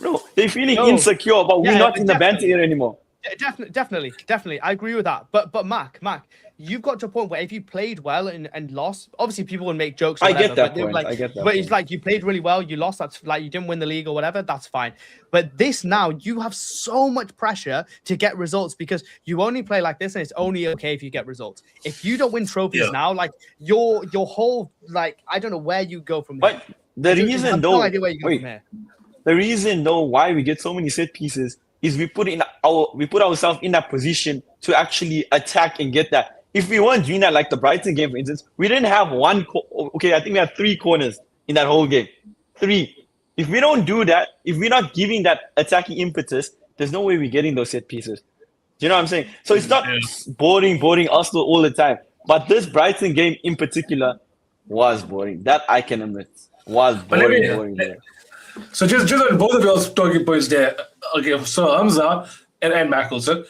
Bro, they're feeling insecure, but we're not in the banter era anymore. Definitely. I agree with that. But Mac, you've got to a point where if you played well and lost, obviously people would make jokes. I get that point. But it's like you played really well, you lost. That's like you didn't win the league or whatever. That's fine. But this now, you have so much pressure to get results because you only play like this, and it's only okay if you get results. If you don't win trophies now, like your whole like I don't know where you go from there. But the reason though, no idea where you go from here. The reason though why we get so many set pieces is we put ourselves in that position to actually attack and get that. If we weren't doing that, like the Brighton game, for instance, we didn't have one. I think we had 3 corners in that whole game. 3. If we don't do that, if we're not giving that attacking impetus, there's no way we're getting those set pieces. Do you know what I'm saying? So it's not boring Arsenal all the time. But this Brighton game in particular was boring. That I can admit. Was boring. So just on both of y'all's talking points there. Okay, so Hamza and Mac also.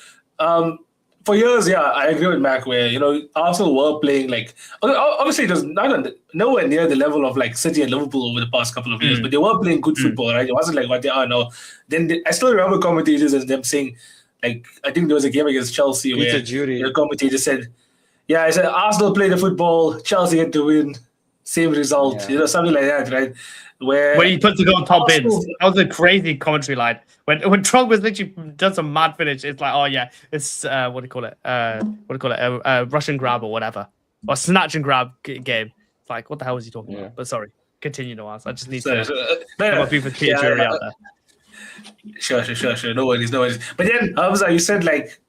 For years, I agree with Mac where, Arsenal were playing like, obviously it was nowhere near the level of like City and Liverpool over the past couple of years, but they were playing good football, right? It wasn't like what they are now. Then I still remember commentators and them saying, like, I think there was a game against Chelsea where the commentator said, I said, Arsenal played the football, Chelsea had to win, same result, something like that, right? Where you put to go on top bins. That was a crazy commentary line. When Trump was literally done some mad finish, it's like, it's what do you call it? A Russian grab or whatever, or snatch and grab game. It's like, what the hell was he talking about? But sorry, continue, Noaz. I just need to people out there. Sure. No worries. But then, Hamza, you said like,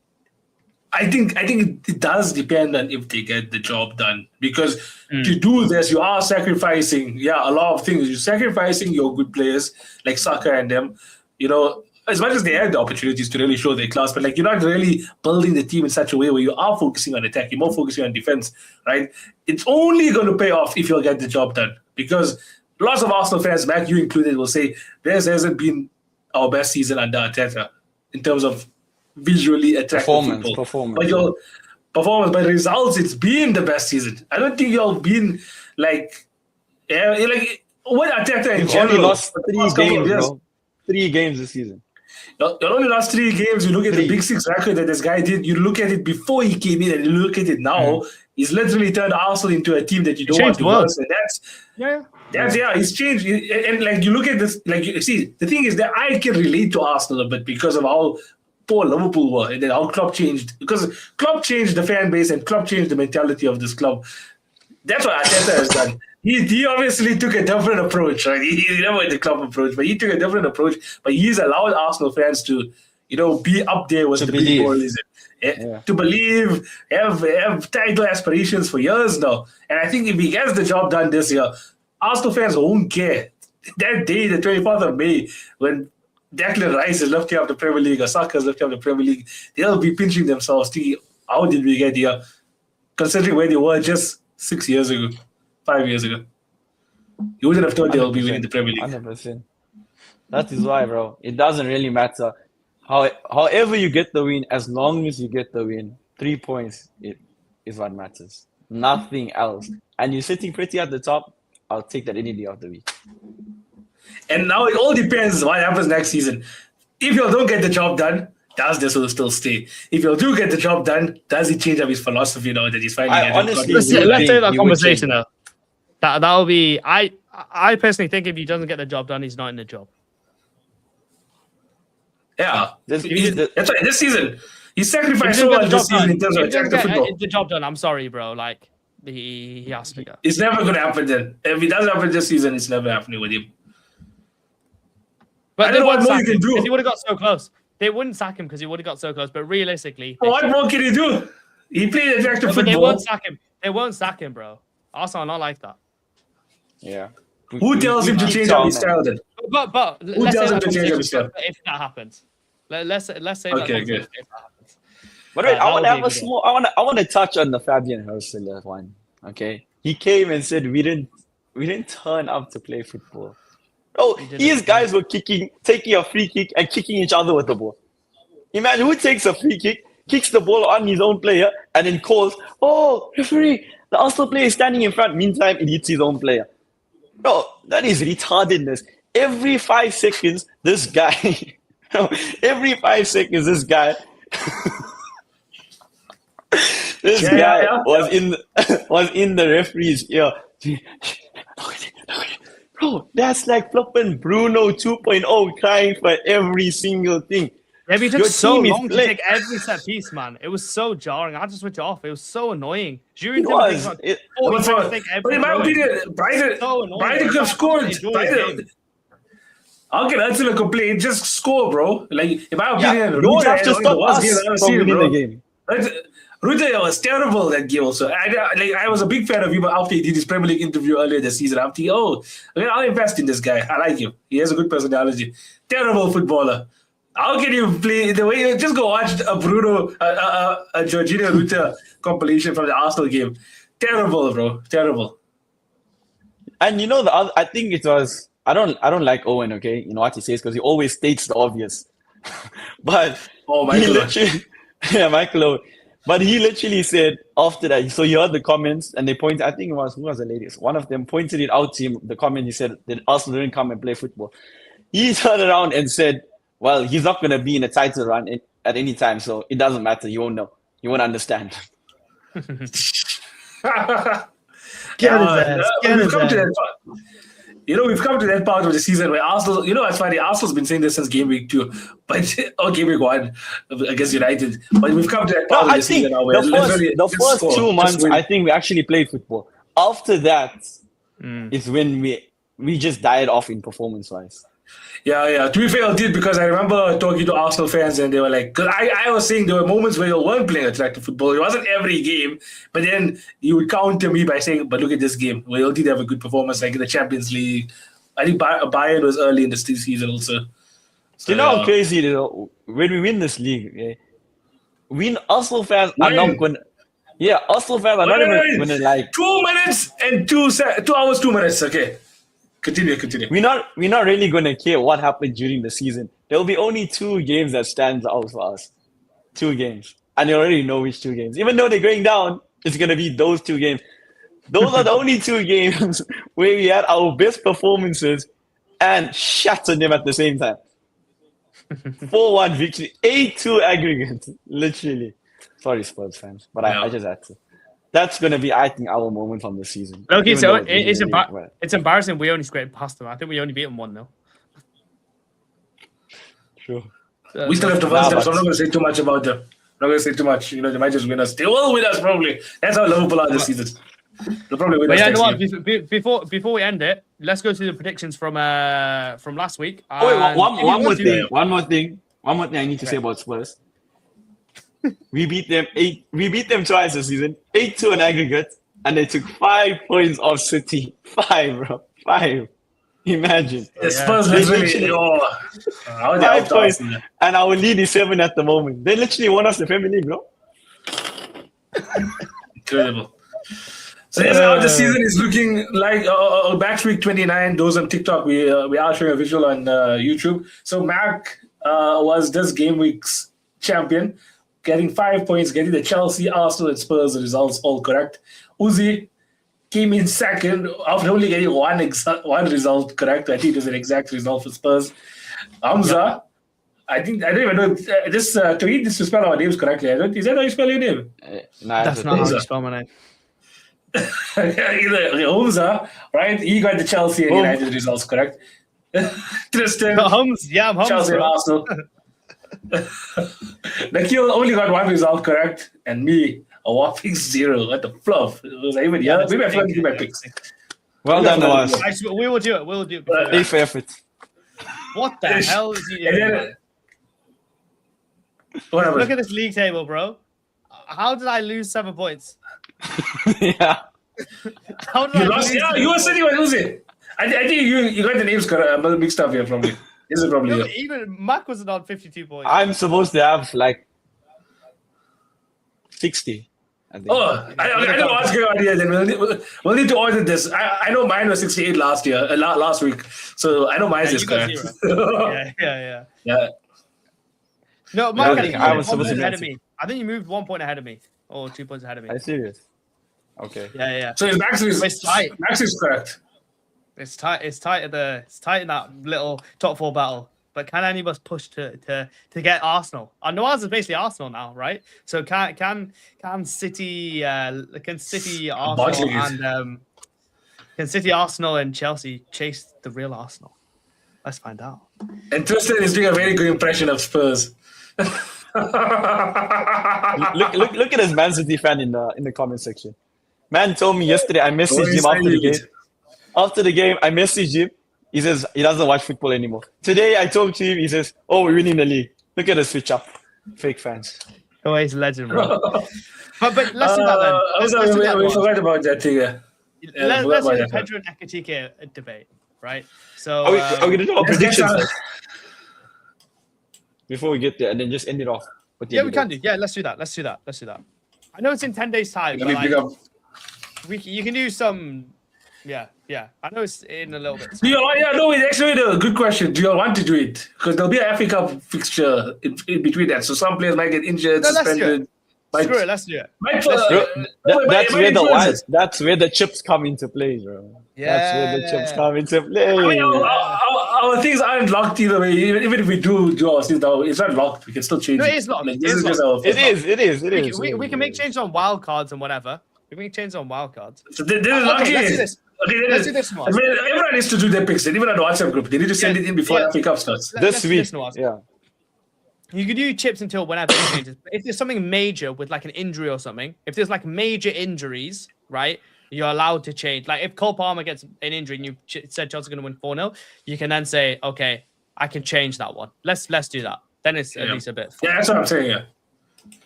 I think it does depend on if they get the job done, because to do this, you are sacrificing, a lot of things. You're sacrificing your good players like Saka and them, as much as they had the opportunities to really show their class, but like you're not really building the team in such a way where you are focusing on attack, you're more focusing on defense, right? It's only going to pay off if you'll get the job done, because lots of Arsenal fans, Mac, you included, will say this hasn't been our best season under Arteta in terms of visually attractive performance, but results, it's been the best season. I don't think y'all been like what Arteta in general. Only lost 3 games, bro. 3 games this season. You only lost 3 games. You look at the Big Six record that this guy did. You look at it before he came in, and you look at it now. He's literally turned Arsenal into a team that you don't want to lose. And he's changed. And like you look at this, like you see, the thing is that I can relate to Arsenal a bit because of how poor Liverpool were, and then how Klopp changed, because Klopp changed the fan base and Klopp changed the mentality of this club. That's what Arteta has done. He obviously took a different approach, right? He never went the Klopp approach, but he took a different approach. But he's allowed Arsenal fans to, be up there with the big boys, to believe, have title aspirations for years now. And I think if he gets the job done this year, Arsenal fans won't care. That day, the 24th of May, when Declan Rice is left here of the Premier League, or Saka is left here of the Premier League, they'll be pinching themselves, thinking, how did we get here? Considering where they were just 6 years ago, 5 years ago. You wouldn't have thought they'll be winning the Premier League. 100%. That is why, bro. It doesn't really matter. However you get the win, as long as you get the win, 3 points is what matters. Nothing else. And you're sitting pretty at the top, I'll take that any day of the week. And now it all depends what happens next season. If you don't get the job done, does this will still stay? If you do get the job done, does he change up his philosophy now that he's finally? Let's take that conversation now. That'll be. I personally think if he doesn't get the job done, he's not in the job. Yeah, that's right. This season, he sacrificed so much this season in terms of attacking football. The job done. I'm sorry, bro. Like he has to go. It's never going to happen then. If it doesn't happen this season, it's never happening with him. But I don't know what more you can do. Because he would have got so close. They wouldn't sack him because he would have got so close. But realistically, what more can he do? He played attractive football. They won't sack him. They won't sack him, bro. Arsenal are not like that. Yeah. Who tells him to change up his style then? But who tells him to change up his style? If that happens, let's say okay, good. If that happens. But wait, I want to have a small. I want to touch on the Fabian Hurstler one. Okay, he came and said we didn't turn up to play football. Oh, these guys were taking a free kick and kicking each other with the ball. Imagine who takes a free kick, kicks the ball on his own player, and then calls, "Oh, referee, the Arsenal player is standing in front." Meantime, it hits his own player. Bro, that is retardedness. Every 5 seconds, this guy. Every 5 seconds, this guy. Was in the referee's ear. Bro, that's like flipping Bruno 2.0 crying for every single thing. Yeah, but it took so long to take every set piece, man. It was so jarring. I had to switch it off. It was so annoying. During in my opinion, Brighton could have scored. How can Ursula complain? Just score, bro. Like, in my opinion, you have to stop us from winning the game. Rutte was terrible that game also. I was a big fan of him after he did his Premier League interview earlier this season. I'm thinking, I'll invest in this guy. I like him. He has a good personality. Terrible footballer. How can you play the way you just go watch a Bruno, a Jorginho Rutte compilation from the Arsenal game? Terrible, bro. Terrible. And you know I think it was. I don't like Owen. Okay, you know what he says because he always states the obvious. But Michael Owen. But he literally said after that. So he heard the comments and they pointed. I think it was who was the ladies. One of them pointed it out to him. The comment he said that Arsenal didn't come and play football. He turned around and said, well, he's not going to be in a title run at any time, so it doesn't matter. You won't know. You won't understand. We've come to that part of the season where Arsenal, it's funny, Arsenal's been saying this since game week 2, or game week 1 against United. But we've come to that part of the season now where the first 2 months, I think we actually played football. After that, is when we just died off in performance-wise. Yeah. To be fair, I did because I remember talking to Arsenal fans and they were like, because I was saying there were moments where you weren't playing attractive football. It wasn't every game, but then you would counter me by saying, but look at this game where you did have a good performance, like in the Champions League. I think Bayern was early in the season also. So, you know how crazy it is? When we win this league, Arsenal fans are not going to. Yeah, Arsenal fans are not even going to like. 2 minutes and 2 hours, 2 minutes. Okay. Continue. We're not really going to care what happened during the season. There will be only 2 games that stands out for us. 2 games. And you already know which 2 games. Even though they're going down, it's going to be those 2 games. Those are the only 2 games where we had our best performances and shattered them at the same time. 4-1 victory. 8-2 aggregate. Literally. Sorry, Spurs fans. But I just had to. That's going to be, I think, our moment from the season. Okay, so it's embarrassing we only scraped past them. I think we only beat them 1-0. True. We still have to verse them, so I'm not going to say too much about them. I'm not going to say too much. They might just win us. They will win us, probably. That's how Liverpool are this season. They'll probably win us next game. Before we end it, let's go through the predictions from last week. One more thing I need to say about Spurs. We beat them twice this season, 8-2 in aggregate, and they took 5 points off City. 5, bro. 5. Imagine. The Spurs literally 5 points, and our lead is 7 at the moment. They literally won us the Premier League, bro. Incredible. So this is how the season is looking like. Match week 29. Those on TikTok, we are showing a visual on YouTube. So Mac was this game week's champion, getting 5 points, getting the Chelsea, Arsenal, and Spurs results all correct. Uzi came in second after only getting one result correct. I think it was an exact result for Spurs. Hamza, I don't even know to read this to spell our names correctly. Is that how you spell your name? That's not how you spell my name. Hamza, right? He got the Chelsea and United results correct. Tristan, I'm Chelsea and Arsenal. Nikhil only got one result correct, and me a whopping 0. What the fluff? Was I even here? Maybe I forgot to do my picks. Well done, Nawaz. Actually, we will do it. We'll do it. Pay for effort. What the hell is he doing? Look at this league table, bro. How did I lose 7 points? Yeah. How did I lost? Yeah, you were sitting on losing. I think you got the names mixed up here probably. This is probably even Mac was on 52 points. I'm supposed to have like 60. I think. Oh, I know what's going on here. Then we'll need to order this. I know mine was 68 last week, so I know mine is correct. Yeah. No, I Mac, think I was supposed to be ahead of me. I think you moved 1 point ahead of me, or 2 points ahead of me. Are you serious? Okay. Yeah. So Max is tight. Max is correct. It's tight in that little top 4 battle. But can any of us push to get Arsenal? Nawaz is basically Arsenal now, right? So can City Arsenal and Chelsea chase the real Arsenal? Let's find out. And Tristan is doing a very good impression of Spurs. look at his Man City fan in the comment section. Man told me yesterday I messaged him after the game. After the game, I messaged him. He says he doesn't watch football anymore. Today, I told him, he says, "Oh, we're winning the league. Look at the switch up." Fake fans. Oh, he's a legend, bro. but let's do that then. We forgot about that thing. Let's do the Pedro and Ekatike debate, right? So are we going to do our predictions before we get there, and then just end it off? Yeah, we can do. Yeah, let's do that. I know it's in 10 days' time, but you can do some. Yeah. I know it's in a little bit. It's actually a good question. Do you all want to do it? Because there'll be an FA Cup fixture in between that. So some players might get injured, suspended. Screw it, let's do it. That's where the chips come into play, bro. Yeah. That's where the chips come into play. I mean, our things aren't locked either way. Even if we do our things now, it's not locked. We can still change it. No, it is locked. It is. We can make changes on wild cards and whatever. We can make changes on wild cards. So this is lucky. Let's do this. Let's do this one. I mean, everyone needs to do their picks, and even on the WhatsApp group, they need to send it in before FA Cup starts. This week, yeah. You could do chips until whenever it changes. If there's something major with like an injury or something, if there's like major injuries, right, you're allowed to change. Like if Cole Palmer gets an injury and you said Chelsea's going to win 4-0, you can then say, okay, I can change that one. Let's do that. Then it's at least a bit fun. Yeah, that's what I'm saying. Yeah.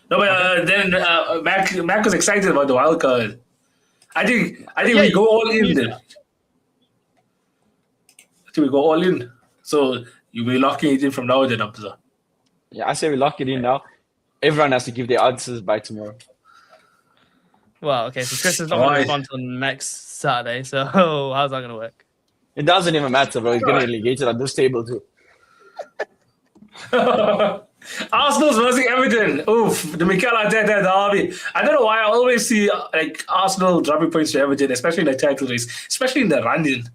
No, but then Mac was excited about the wild card. I think we go all in then. I think we go all in. So you'll be locking it in from now then, Abdullah. Yeah, I say we lock it in now. Everyone has to give their answers by tomorrow. Well, okay, so Chris is not going to respond until next Saturday. So how's that going to work? It doesn't even matter, bro. He's going to relegate it on this table too. Arsenal's versus Everton. Oof, the Mikel Arteta derby. I don't know why I always see like Arsenal dropping points to Everton, especially in the title race, especially in the run-in.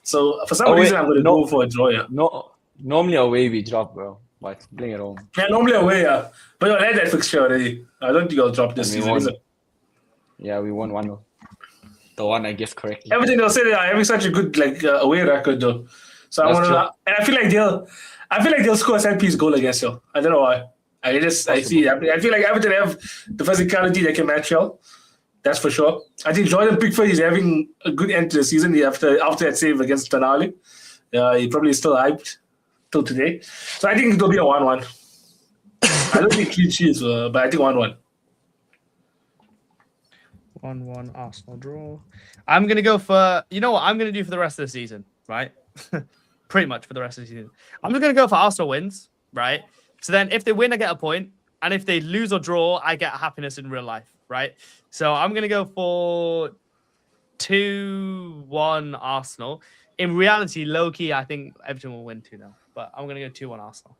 So for some reason, I'm going to go for a draw. No, normally away we drop, bro. But bring it home. Yeah, normally away, yeah. But you had that fixture already. I don't think I'll drop this season, is it? Yeah, we won 1-0. The one I guess correctly. Everything they'll say they are having such a good away record though. So I want to, and I feel like they'll score a set piece goal against you. I don't know why. I feel like Everton have the physicality they can match you. That's for sure. I think Jordan Pickford is having a good end to the season after that save against Tonali. He probably is still hyped till today. So I think it'll be a 1-1. I don't think clean sheets, but I think 1-1. 1-1 Arsenal draw. I'm going to go for, you know what I'm going to do for the rest of the season, right? Pretty much for the rest of the season. I'm just going to go for Arsenal wins, right? So then if they win, I get a point. And if they lose or draw, I get happiness in real life, right? So I'm going to go for 2-1 Arsenal. In reality, low-key, I think Everton will win 2-0. But I'm going to go 2-1 Arsenal.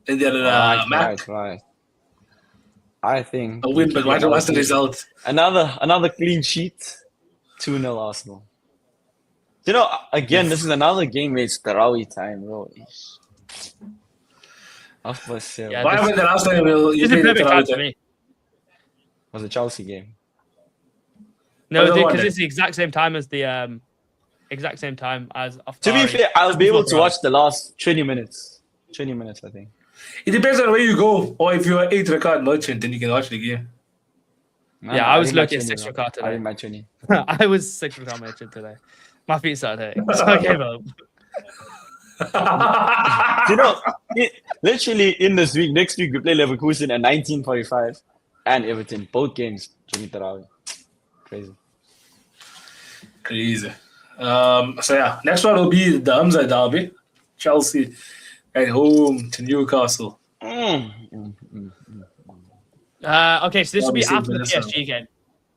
And then Right. I think a win, but what's the result? Another clean sheet, 2-0 Arsenal. You know, again, this is another game where it's Tarawih time, bro. Yeah, Why was the last time you This is played the perfect time Tarawih? for me. Was the Chelsea game? No, Another one because then. it's the exact same time as To be fair, I'll be able to watch the last 20 minutes. 20 minutes, I think. It depends on where you go, or if you're 8 record merchant, then you can watch the game. Yeah, I was looking at 6 record record I today. didn't match any. I was 6 record merchant today. My feet started hurting, so I gave up. You know, literally in this week, next week we play Leverkusen at 19:45 and Everton, both games during Tarawih. Crazy. Crazy. So yeah, next one will be the Hamza derby, Chelsea at home to Newcastle. Okay, so this will be Obviously, after the Vanessa. PSG game.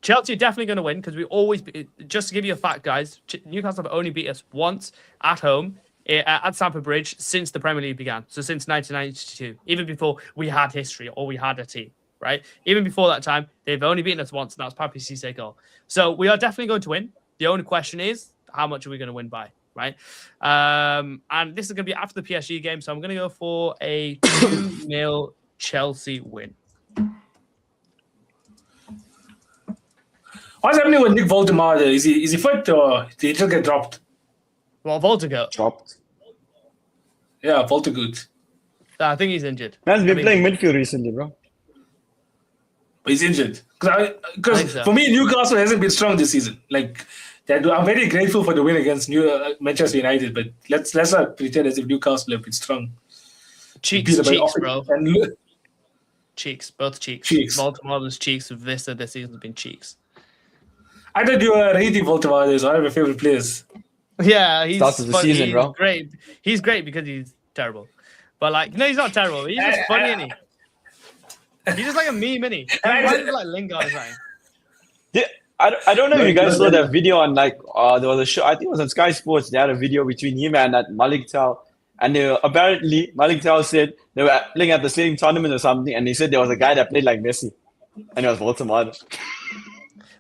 Chelsea are definitely going to win because we always, just to give you a fact, guys, Newcastle have only beat us once at home at Stamford Bridge since the Premier League began. So since 1992, even before we had history or we had a team, right? Even before that time, they've only beaten us once, and that was Papi Cisse goal. So we are definitely going to win. The only question is, how much are we going to win by, right? And this is going to be after the PSG game, so I'm going to go for a 2-0 Chelsea win. What's happening with Nick Voldemar? Is he fit or did he just get dropped? Well, Volta Dropped. Yeah, Voltagood. I think he's injured. Man's been I think- playing midfield recently, bro. He's injured. I Because think so. for me, Newcastle hasn't been strong this season. Like, I'm very grateful for the win against Manchester United, but let's not pretend as if Newcastle have been strong. Cheeks, Beat them by cheeks, off- bro. And Cheeks, both cheeks. Cheeks. Baltimore's cheeks of Vista this season have been cheeks. I thought you were rating Voldemar as one of your favorite players. Yeah, he's Start of the funny, season, he's bro. great. He's great because he's terrible. But like, no, he's not terrible. He's just funny, isn't he? He's just like a meme, isn't he? And I He's just- like Lingard or something. Yeah, I don't know if you guys saw that video on there was a show, I think it was on Sky Sports. They had a video between him and that Malik Tal. And apparently Malik Tal said they were playing at the same tournament or something, and he said there was a guy that played like Messi. And it was Baltimore.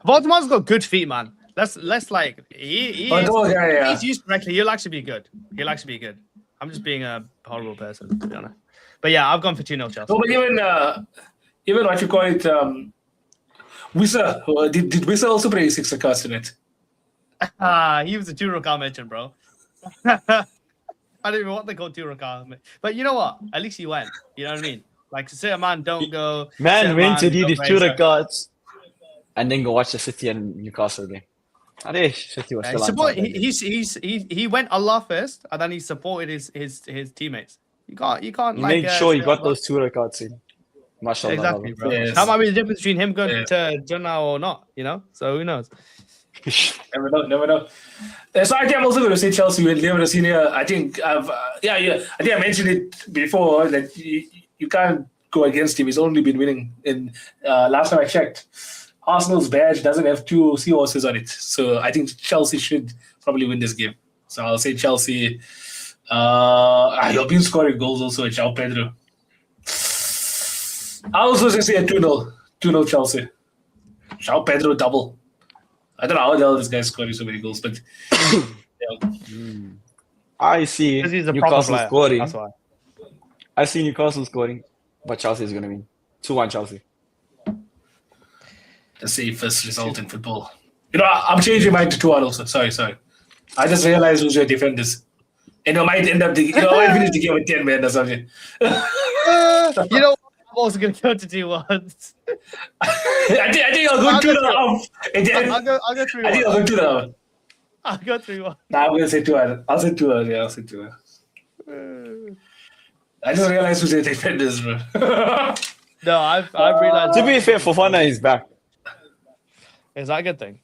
Baltimore's got good feet, man. Let's like he's used correctly. He'll actually be good. I'm just being a horrible person, to be honest. But yeah, I've gone for 2-0 Chelsea. No, but even what you call it, Wissa, did Wissa also play 6 records tonight? He was a 2-record mention, bro. I don't even know what they call 2-record. But you know what? At least he went. You know what I mean? Like, say a man don't go. Man went to do don't these raise 2 her. records and then go watch the City and Newcastle game. City was still on top. He went Allah first, and then he supported his teammates. You can't He like made sure he say got Allah. those 2 records in. Mashallah. Exactly, bro. Yes. That might be the difference between him going Yeah. to Jannah or not, you know? So who knows? Never know. So I think I'm also going to say Chelsea will never seen here. I think I think I mentioned it before that you can't go against him. He's only been winning. In last time I checked, Arsenal's badge doesn't have 2 seahorses on it. So I think Chelsea should probably win this game. So I'll say Chelsea. He'll be scoring goals also at João Pedro. I'll also say a 2-0. 2-0 Chelsea. João Pedro double. I don't know how the hell this guy's scoring so many goals, but I see Because he's a proper Newcastle player. scoring. That's why. I see Newcastle scoring, but Chelsea is going to win. 2-1 Chelsea. the safest result in football. You know, I'm changing mine to 2-1 also. Sorry. I just realized who's your defenders. And I might end up, I might finish the game with 10 men or something. You know, I'm also going to go to 2-1. I think I'll go 2-1. I'll go I think 3-1. I'll go 2-1. I'll go 3-1. Nah, I'm going to say 2-1. I'll say 2-1. Yeah, I'll say 2-1. I just realized who's your defenders, bro. No, I've realized. To be fair, Fofana is back. Is that a good thing?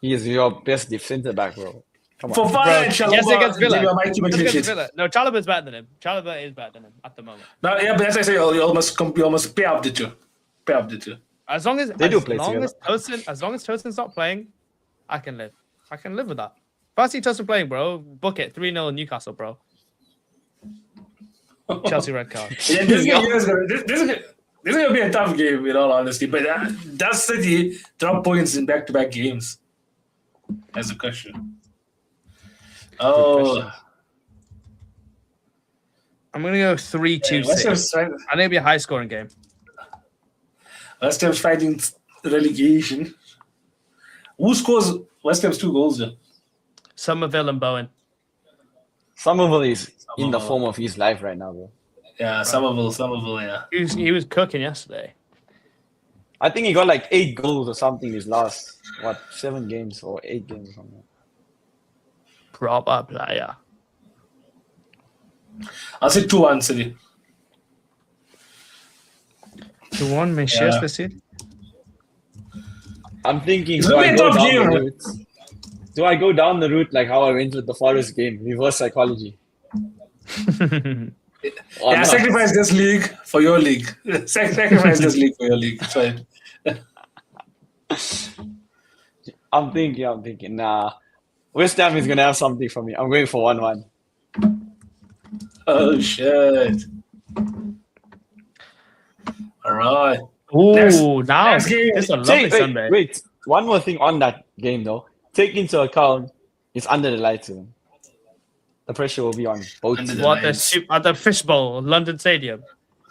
He is your best centre back, bro. Come on. For fun and Yes, against Villa. Chalobah might keep a clean Against sheet. Villa. No, Chalobah's better than him. Chalobah is better than him at the moment. No, yeah, but as I say, you almost pay up the two. As long as They do play together. As long as Tosin's not playing, I can live. I can live with that. If I see Tosin playing, bro, book it 3-0 Newcastle, bro. Chelsea red card. Yeah, this is gonna be a tough game, in all honesty. But does City drop points in back-to-back games? That's the question. Oh, I'm gonna go 3-2 West City. Ham's I think it'll be a high-scoring game. West Ham's fighting relegation. Who scores West Ham's 2 goals? Then? Somerville and Bowen. Somerville is in the form of his life right now, bro. Yeah, Somerville, yeah. He was cooking yesterday. I think he got like 8 goals or something his last 7 games or 8 games or something. Proper player. I'll say 2-1 City. 2-1 Manchester City. I'm thinking, It's do gonna I be a go tough down game. the route? Do I go down the route like how I went with the Forest game? Reverse psychology. Or Yeah, not? sacrifice this league for your league. Sacrifice this league for your league. It's fine. I'm thinking, nah. West Ham is going to have something for me. I'm going for 1-1. Oh, shit. All right. Ooh, Next now game. it's a lovely Sunday. Wait. One more thing on that game, though. Take into account it's under the lights. The pressure will be on both Under teams. the What lights. at the Fishbowl, London Stadium.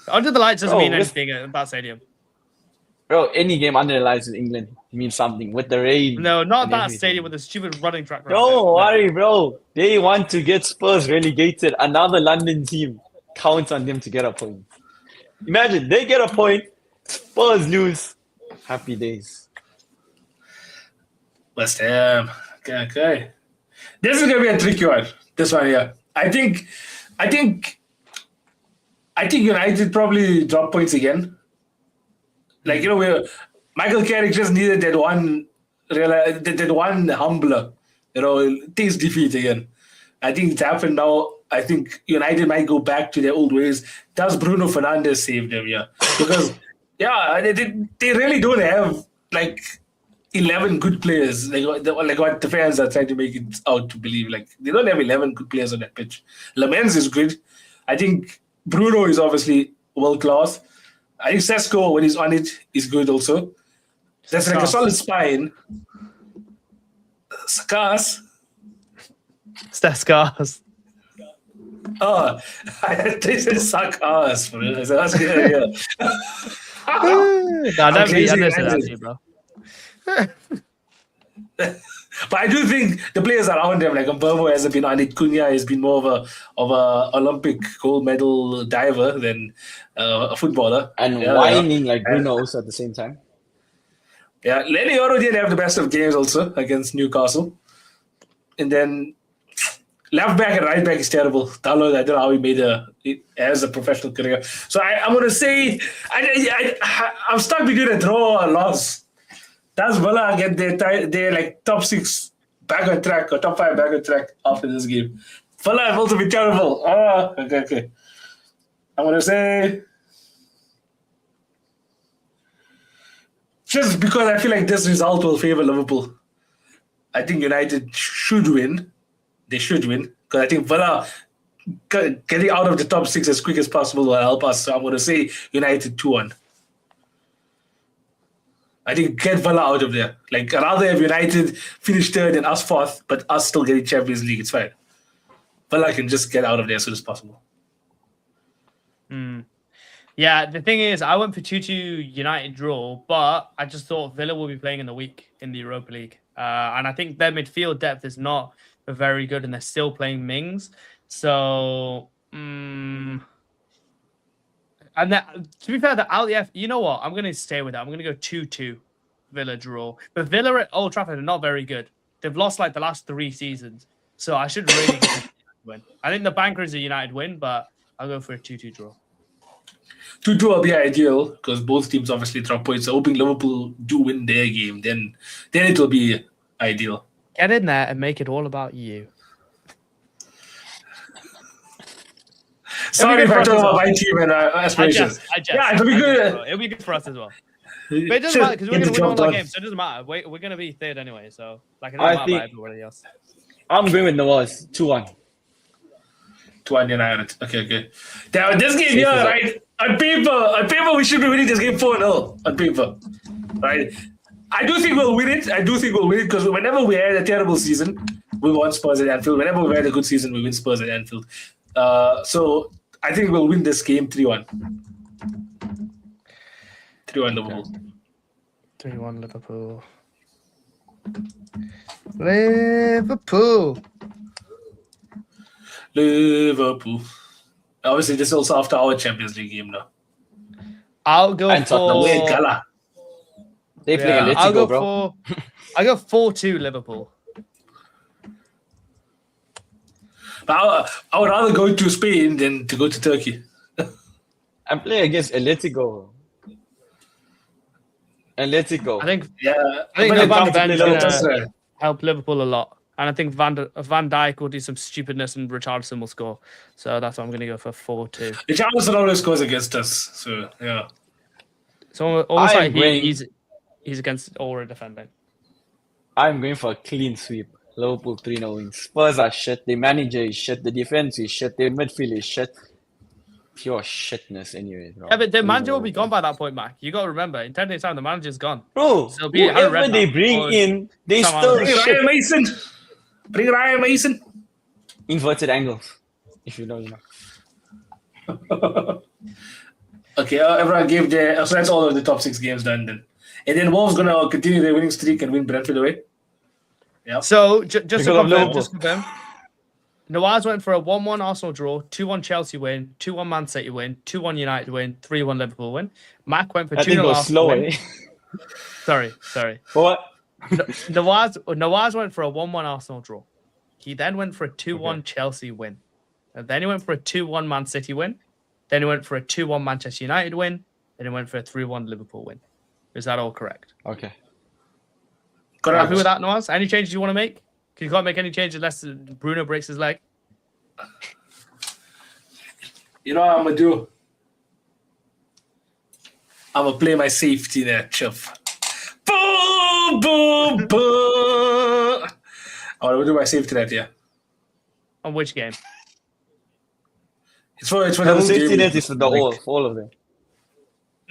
Under the lights doesn't Bro, mean anything at that stadium. Bro, any game under the lights in England means something. With the rain. No, not and that everything. stadium with the stupid running track. around Don't it. No. worry, bro. They want to get Spurs relegated. Another London team counts on them to get a point. Imagine they get a point, Spurs lose. Happy days. West Ham. Okay. This is gonna be a tricky one. This one here. I think United probably drop points again. Like, where Michael Carrick just needed that one humbler. Takes defeat again. I think it's happened now. I think United might go back to their old ways. Does Bruno Fernandes save them? Yeah, because they really don't have like 11 good players. Like what the fans are trying to make it out to believe. Like, they don't have 11 good players on that pitch. Lamens is good. I think Bruno is obviously world class. I think Sesko, when he's on it, is good also. That's like a solid spine. Sakas. Stascars. Oh, this is Sakas. That's good. Yeah. I never said that to you, bro. But I do think the players around him, like Mbermo hasn't been on it. Cunha has been more of a Olympic gold medal diver than a footballer. And whining like Bruno also at the same time. Yeah, Lenny Yoro did have the best of games also against Newcastle. And then left back and right back is terrible. Dalo, I don't know how he made it as a professional career. So I'm going to say I'm stuck between a draw or a loss. Does Villa get their like top 6 back on track or top 5 back on track after this game? Villa have also been terrible. Okay. I'm going to say, just because I feel like this result will favor Liverpool, I think United should win. They should win because I think Villa getting out of the top 6 as quick as possible will help us. So I'm going to say United 2-1. I think get Villa out of there. Like, I'd rather have United finish third and us fourth, but us still getting Champions League. It's fine. Villa can just get out of there as soon as possible. Yeah, the thing is, I went for 2-2 United draw, but I just thought Villa will be playing in the week in the Europa League. And I think their midfield depth is not very good, and they're still playing Mings. So, and to be fair, the LDF, you know what? I'm going to stay with that. I'm going to go 2-2 Villa draw. But Villa at Old Trafford are not very good. They've lost like the last 3 seasons. So I should really get a win. I think the banker is a United win, but I'll go for a 2-2 draw. 2-2 will be ideal because both teams obviously drop points. So hoping Liverpool do win their game, then it will be ideal. Get in there and make it all about you. Sorry if I talk about my team and aspirations. I just. Yeah, it'll be good. It'll be good for us as well. But it doesn't matter because we're going to win all our games, so it doesn't matter. We're going to be third anyway, so like it doesn't matter about everybody else. I'm going with Nawaz 2-1. 2-1 United. Okay. Now this game here, right? On paper, we should be winning this game 4-0. On paper, right? I do think we'll win it. Because whenever we had a terrible season, we won Spurs at Anfield. Whenever we had a good season, we win Spurs at Anfield. So I think we'll win this game 3-1. 3-1 Liverpool. 3-1 Liverpool. Liverpool. Obviously, this is also after our Champions League game now. I'll go for... They play Atletico, bro. I go 4-2 Liverpool. But I would rather go to Spain than to go to Turkey. I'm playing against Atletico. I think but Van Ben's going to help Liverpool a lot. And I think Van Dijk will do some stupidness and Richarlison will score. So that's why I'm going to go for 4-2. Richarlison always scores against us. So, yeah. So almost like he's against all defending. I'm going for a clean sweep. Liverpool 3-0 wins. Spurs are shit. The manager is shit. The defense is shit. The midfield is shit. Pure shitness anyway, bro. Yeah, but the manager will be gone by that point, Mac. You got to remember, in 10 days' time, the manager's gone. Bro, so whoever they bring in, they still shit. Bring Ryan Mason. Inverted angles. If you know, you know. Okay, everyone gave their... So that's all of the top 6 games done then. And then Wolves going to continue their winning streak and win Brentford away. Yeah. So, just to confirm, Nawaz went for a 1-1 Arsenal draw, 2-1 Chelsea win, 2-1 Man City win, 2-1 United win, 3-1 Liverpool win. Mac went for 2-0 Arsenal win. Sorry. What? Nawaz went for a 1-1 Arsenal draw. He then went for a 2-1 Chelsea win. And then he went for a 2-1 Man City win. Then he went for a 2-1 Manchester United win. Then he went for a 3-1 Liverpool win. Is that all correct? Okay. Happy with that, Nawaz? Any changes you want to make? You can't make any changes unless Bruno breaks his leg. You know what I'm going to do? I'm going to play my safety net, Chuff. Boom, boom, boom. I'm going to do my safety net, yeah. On which game? It's for the safety net is for all of them.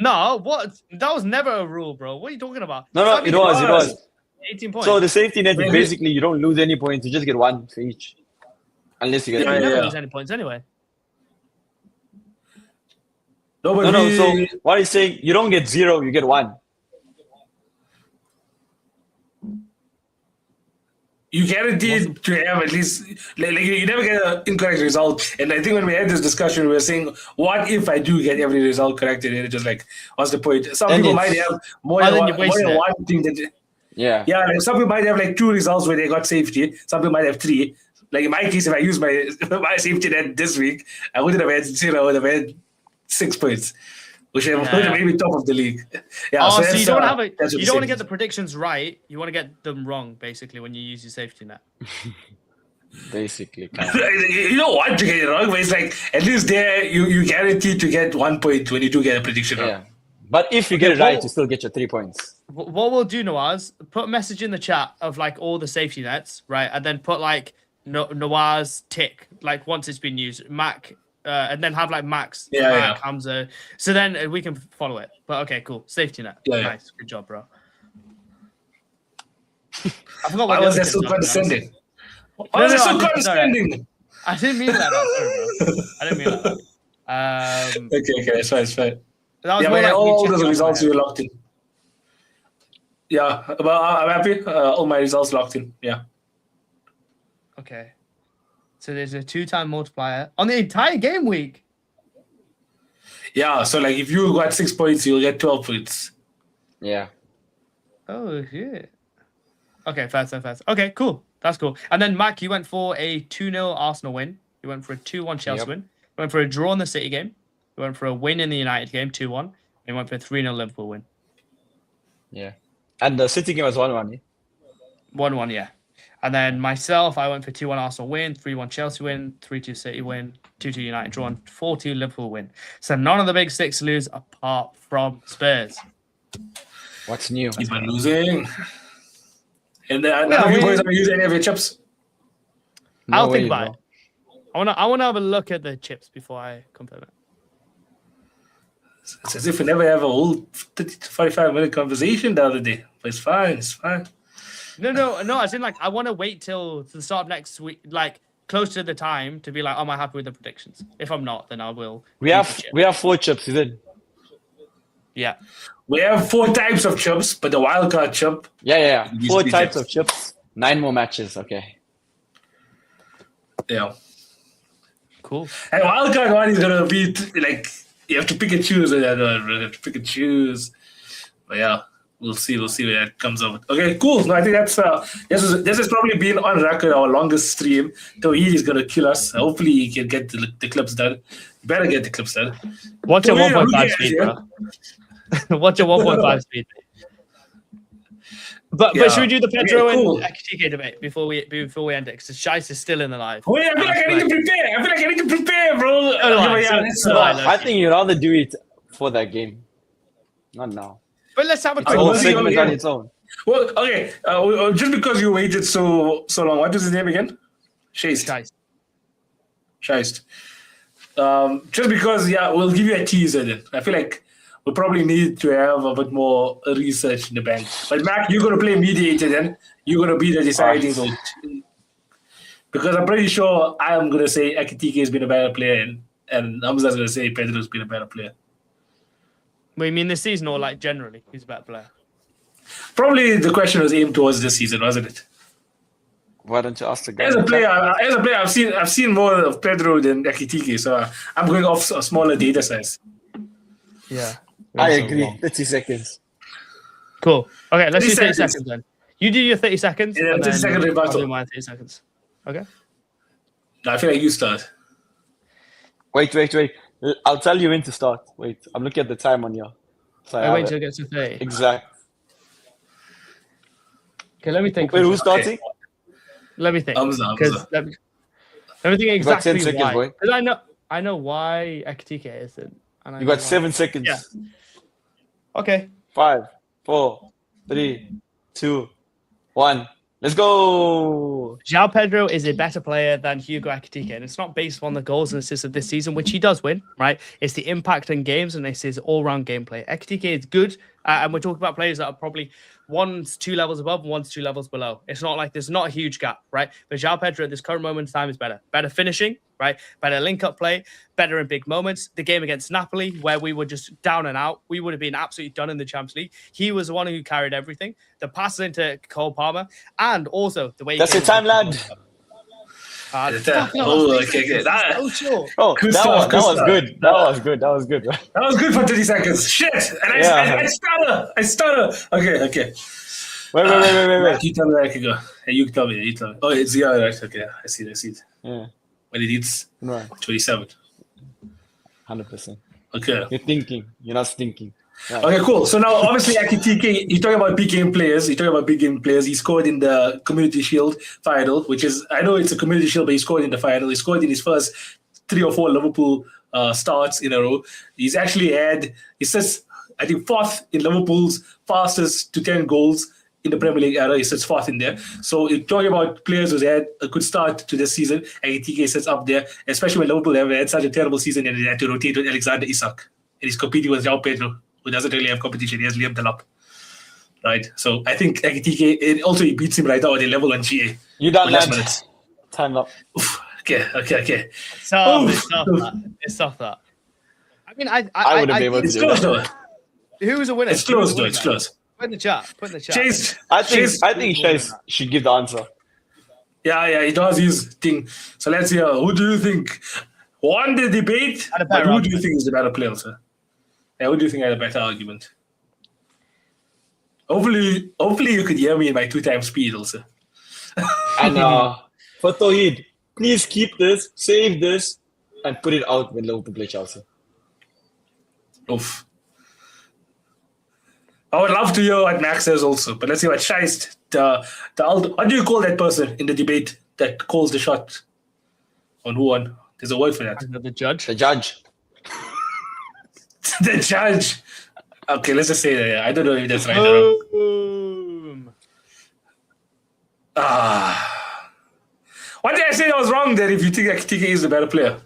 No, what? That was never a rule, bro. What are you talking about? No, it was. 18 points. So the safety net is basically you don't lose any points. You just get 1 for each. Unless you get you never lose any points anyway. No, so what he's saying, you don't get 0, you get 1. You guaranteed to have at least, like you never get an incorrect result. And I think when we had this discussion, we were saying, what if I do get every result corrected? And it's just like, what's the point? Some people might have more than one thing that... Yeah, like some people might have like 2 results where they got safety. Some people might have 3. Like in my case, if I use my safety net this week, I wouldn't have had 0. I would have had 6 points, which would have made me top of the league. Yeah. So you don't want to get the predictions right. You want to get them wrong, basically, when you use your safety net. Basically, you don't want to get it wrong, but it's like at least there you guarantee to get 1 point when you do get a prediction wrong. Yeah. But if you get it right, you still get your 3 points. What we'll do, Nawaz, put a message in the chat of like all the safety nets, right? And then put like Nawaz tick, like once it's been used, Mac, and then have like Max, Hamza. So then we can follow it. But okay, cool. Safety net. Nice. Good job, bro. I forgot what was that so condescending? Why was that so condescending? I didn't mean that. Sorry, bro. I didn't mean that. Okay, it's fine. That was all those results were locked in. Yeah, but I'm happy. All my results locked in. Yeah. Okay. So there's a 2-time multiplier on the entire game week. Yeah, so like if you got 6 points, you'll get 12 points. Yeah. Oh shit. Okay, fast. Okay, cool. That's cool. And then Mac, you went for a 2-0 Arsenal win. You went for a 2-1 Chelsea win. You went for a draw in the City game. You went for a win in the United game, 2-1. And you went for a 3-0 Liverpool win. Yeah. And the City game was 1-1, 1-1, yeah. And then myself, I went for 2-1 Arsenal win, 3-1 Chelsea win, 3-2 City win, 2-2 United draw, and 4-2 Liverpool win. So none of the big 6 lose apart from Spurs. What's new? Keep on losing. And none Well, of you I boys mean- are using any of your chips. I'll No think way, about bro. it. I wanna have a look at the chips before I confirm it. It's as if we never have a whole 30 to 45-minute conversation the other day. But it's fine. It's fine. No. As in, like, I want to wait till the start of next week, like close to the time, to be like, am I happy with the predictions? If I'm not, then I will. We eat have the chip. 4 chips, is it? Yeah. We have 4 types of chips, but the wild card chip. Yeah. These 4 three types chips. of chips. 9 more matches. Okay. Yeah. Cool. And wild card one is gonna be like you have to pick and choose with that one. You have to pick and choose. But yeah, we'll see where that comes out. Okay, cool. No, I think that's this has probably been on record our longest stream. Tawheed is gonna kill us. Hopefully he can get the clips done. You better get the clips done. Watch your Tawheed, 1.5 who cares, speed, yeah? bro. Watch your 1.5 speed. But Yeah. should we do the Pedro Okay, cool. and Ekitike debate before we end it? Because Shice is still in the live. Wait, I feel like I need to prepare. Bro. So do I. Okay, So- let's, so do I. I think you'd rather do it for that game. Not now. But let's have a It's a quick whole was the other segment on game? its own. Well, okay. Just because you waited so long, what was his name again? Shaist. Shice. Just because, we'll give you a teaser then. I feel like we probably need to have a bit more research in the bank. But Mac, you're gonna play mediator then. You're gonna be the deciding vote. Because I'm pretty sure I'm gonna say Ekitike has been a better player, and Hamza's gonna say Pedro's been a better player. We mean this season or like generally? Who's a better player? Probably the question was aimed towards this season, wasn't it? Why don't you ask the guy? As a player, I've seen more of Pedro than Ekitike, so I'm going off a smaller data size. Yeah. I agree. 30 seconds. Cool. Okay, let's do 30 seconds. seconds then. You do your 30 seconds. Yeah, and 30 then second I'll rebuttal. do my 30 seconds. Okay. No, I feel like you start. Wait. I'll tell you when to start. Wait, I'm looking at the time on your. So I wait till it gets to 30. Exact. Okay, let me think. Wait, who's starting? Let me think. Hamza. Because let me think You got exactly 10 seconds, why. boy. Because I know why Ekitike isn't. And I You know got why. 7 seconds. Yeah. Okay. 5, 4, 3, 2, 1. Let's go. João Pedro is a better player than Hugo Ekitike, and it's not based on the goals and assists of this season, which he does win, right? It's the impact in games, and it's his all-round gameplay. Ekitike is good, and we're talking about players that are probably 1-2 levels above and 1-2 levels below. It's not like there's not a huge gap, right? But João Pedro at this current moment in time is better. Better finishing, right? Better link-up play, better in big moments. The game against Napoli, where we were just down and out, we would have been absolutely done in the Champions League. He was the one who carried everything. The passes into Cole Palmer, and also the way he That's came your time, into the lad. World Cup. Fuck, Oh, no, okay. that's so short. Oh, Good that stuff, was good stuff. good. That was good. That was good. That was good for 30 seconds. Shit! And Yeah. I stutter. Okay. Wait. You tell me where I can go. Hey, you tell me. Oh, it's the other right. Okay, I see it. Yeah, When it hits right. 27. 100%. Okay. You're thinking. You're not stinking. Right. Okay, cool. So now, obviously, Ekitike, you talk about big game players. He scored in the Community Shield final, which is, I know it's a Community Shield, but he scored in the final. He scored in his first 3 or 4 Liverpool starts in a row. He sits, I think, 4th in Liverpool's fastest to 10 goals in the Premier League era. He sits 4th in there. So you're talking about players who's had a good start to this season. Ekitike sits up there, especially when Liverpool have had such a terrible season and they had to rotate with Alexander Isak. And he's competing with João Pedro, who doesn't really have competition. He has Liam Delap. Right? So I think Ekitike, and also he beats him right now at a level on GA. You done with less that. minutes. Time up. Oof. Okay. So Oof. it's tough that. I mean, I wouldn't be able to It's do close that. though. Who's a winner? It's close though. It's close. Put in the chat. Chase. I think Chase should give the answer. Yeah, he does his thing. So let's hear. Who do you think won the debate? Had a But better who do you argument. think is the better player, sir? Yeah, who do you think had a better argument? Hopefully you could hear me in my 2x speed also. And for Tawheed, please keep this, save this, and put it out when Liverpool play Chelsea. Oof. I would love to hear what Max says also, but let's see what Scheist, what do you call that person in the debate that calls the shot on who won? There's a word for that. The judge. The judge. The judge. Okay, let's just say that. Yeah. I don't know if that's right or wrong. Boom. Why did I say that was wrong then if you think Ekitike is the better player?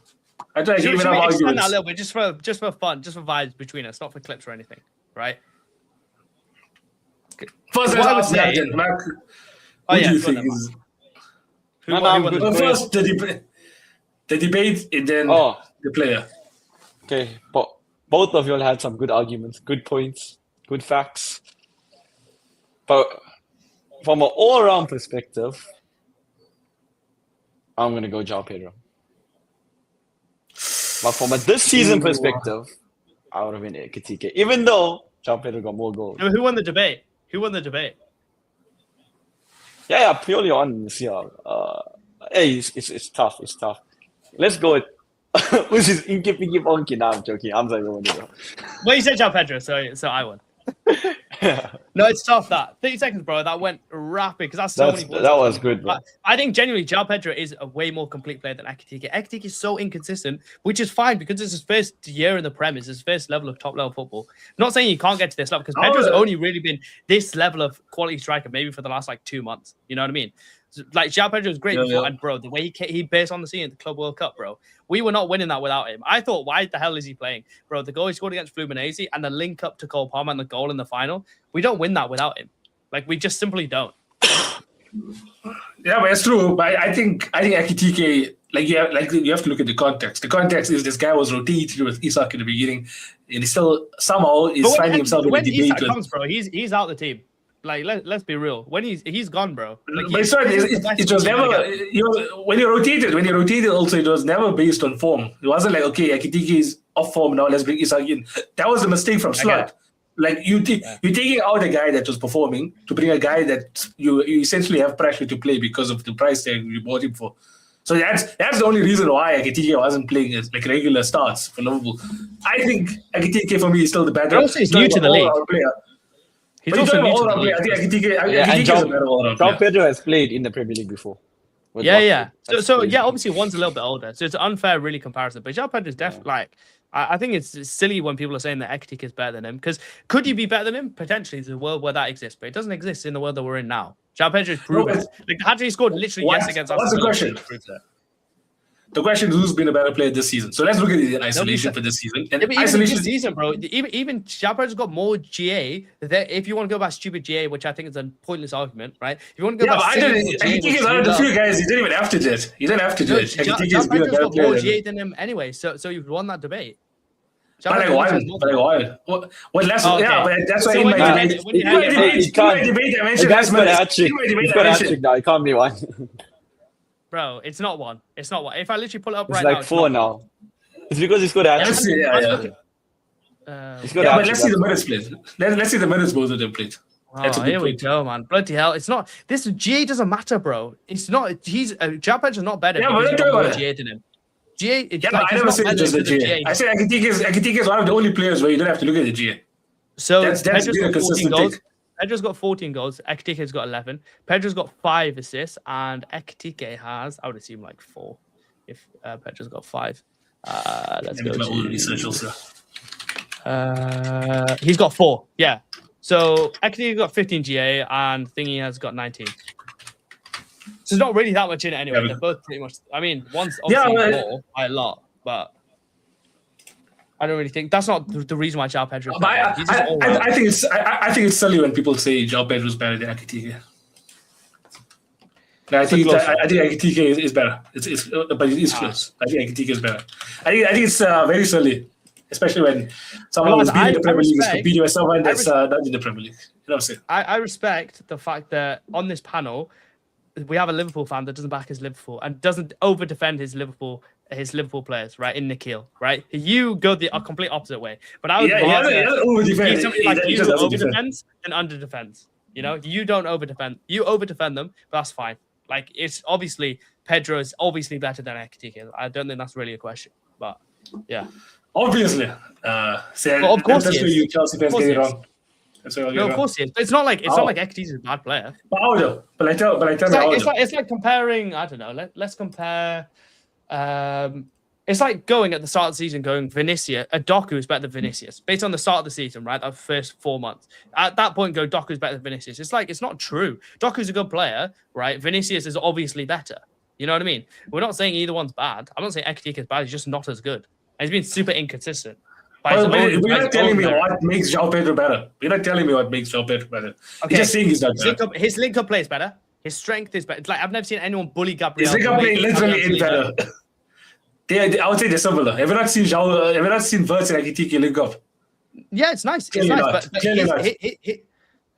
I thought I gave enough Extend arguments. that a little bit, just for fun, just for vibes between us, not for clips or anything, right? First, What I would let's ask say- Mark. Mark, Oh, who yeah, do you go think then, Mark. is... Who No, won- I'm who won good. the Well, debate? first, the debate, and then Oh, the player. okay. But both of you all had some good arguments, good points, good facts. But from an all-around perspective, I'm gonna go João Pedro. But from a this season Ooh. perspective, I would have been Ekitike, even though João Pedro got more goals. Who won the debate? Who won the debate? Yeah, purely on CR. Hey, it's tough. It's tough. Let's go with which is Inky Pinky Ponky. Nah, I'm joking. I'm sorry, Well, you said João Pedro, so I won. No, it's tough. That 30 seconds, bro. That went rapid because that's so many balls. that was good, bro. I think genuinely, João Pedro is a way more complete player than Ekitike. Ekitike is so inconsistent, which is fine because it's his first year in the Prem. It's his first level of top level football. Not saying he can't get to this level because Pedro's only really been this level of quality striker maybe for the last like 2 months. You know what I mean? Like João Pedro was great before, and bro, the way he burst on the scene at the Club World Cup, bro, we were not winning that without him. I thought, why the hell is he playing, bro? The goal he scored against Fluminense and the link up to Cole Palmer and the goal in the final, we don't win that without him. Like we just simply don't. Yeah, but it's true. But I think Ekitike, you have to look at the context. The context is this guy was rotated with Isak in the beginning, and he still somehow is finding himself in a debate. Isak comes, bro, he's out the team. Like let's be real. When he's gone, bro. Like, but it's not, it was never, when you rotated also, it was never based on form. It wasn't like, okay, Ekitike is off form now, let's bring Isak in. That was a mistake from start. Like you're taking out a guy that was performing to bring a guy that you essentially have pressure to play because of the price tag you bought him for. So that's the only reason why Ekitike wasn't playing as like regular starts for Liverpool. I think Ekitike for me is still the better. Also, he's new to the league. Player. He's also new to the league. I think Ekitike and is a better all-round player. João Pedro has played in the Premier League before. Yeah. So obviously one's a little bit older, so it's unfair really comparison. But João Pedro is definitely like I think it's silly when people are saying that Ekitike is better than him because could you be better than him? Potentially, there's a world where that exists, but it doesn't exist in the world that we're in now. João Pedro is proven. Like the hat he scored literally against us. What's the question? The question is who's been a better player this season. So let's look at it in isolation for this season. And even isolation this season, bro. Even João Pedro's got more GA. If you want to go about stupid GA, which I think is a pointless argument, right? If you want to go about Ekitike is one of the few guys. He didn't even have to do it. He didn't have to do it. Ekitike has been a better got more player. GA than him anyway. So you've won that debate. But like one. What less? Oh, okay. Yeah, but that's why So in when my you debate, when you in had my your debate, he can't- I The mentioned guy's got a hat trick. in my He's debate, got I a hat mentioned- trick now. It can't be one. Bro, it's not one. It's not one. If I literally pull it up It's right now, like 4 now. It's because he's got a hat Let's trick. see, Let's yeah. look at- He's got a Yeah, hat but let's trick. see the minutes played. Let's see the minutes both of them played. That's a Oh, good here we point. go, man. Bloody hell. It's not. This GA doesn't matter, bro. It's not. João Pedro's not better Yeah, because but he's don't got more worry. GA than him. GA, it's Yeah, like, but I he's never not said better just the because of GA. I said Ekitike is one of the only players where you don't have to look at the GA. So That's Pedro's been a got 14 consistent goals. take. Pedro's got 14 goals. Ekitike's got 11. Pedro's got 5 assists, and Ekitike has, I would assume, like 4. If Pedro's got 5. Let's go Let me do my own to. research also. He's got 4. Yeah. So Ekitike's got 15 GA, and Thingy has got 19. So there's not really that much in it anyway. Yeah, but- They're both pretty much. I mean, one's Yeah, obviously but- more by a lot, but I don't really think that's not the reason why João Pedro. But I think it's silly when people say João Pedro is better than Ekitike. No, I think Ekitike is better. But it is close. I think Ekitike is better. I think it's very silly, especially when someone who's been in the Premier League is competing with someone that's not in the Premier League. You know what I'm saying? I respect the fact that on this panel we have a Liverpool fan that doesn't back his Liverpool and doesn't over defend his Liverpool players, right? In Nikhil, right? You go the complete opposite way. But I would rather see somebody like you who over defends and under defends. You know, you don't over defend. You over defend them, but that's fine. Like it's obviously Pedro is obviously better than Ekitike. I don't think that's really a question, but yeah. Obviously, Well, of course that's he where is. you Chelsea fans Of course get it he is. wrong. That's where No, of course he is. But it's not like Ekitike is a bad player. But how though? But I tell me how though. It's like comparing. I don't know. Let's compare. It's like going at the start of the season, going Vinicius, Doku is better than Vinicius, based on the start of the season, right? The first 4 months. At that point, go Doku is better than Vinicius. It's like, it's not true. Doku's a good player, right? Vinicius is obviously better. You know what I mean? We're not saying either one's bad. I'm not saying Ekitike is bad. He's just not as good. And he's been super inconsistent. Well, you're not telling me what makes João Pedro better. You're not telling me what makes João Pedro better. Okay. You're just saying he's not better. His link-up play is better. His strength is better. It's like, I've never seen anyone bully Gabriel. His link-up play literally is better. I would say they're similar. Have you not seen Verts and Ekitike link up? Yeah, it's nice. Clearly it's nice. not.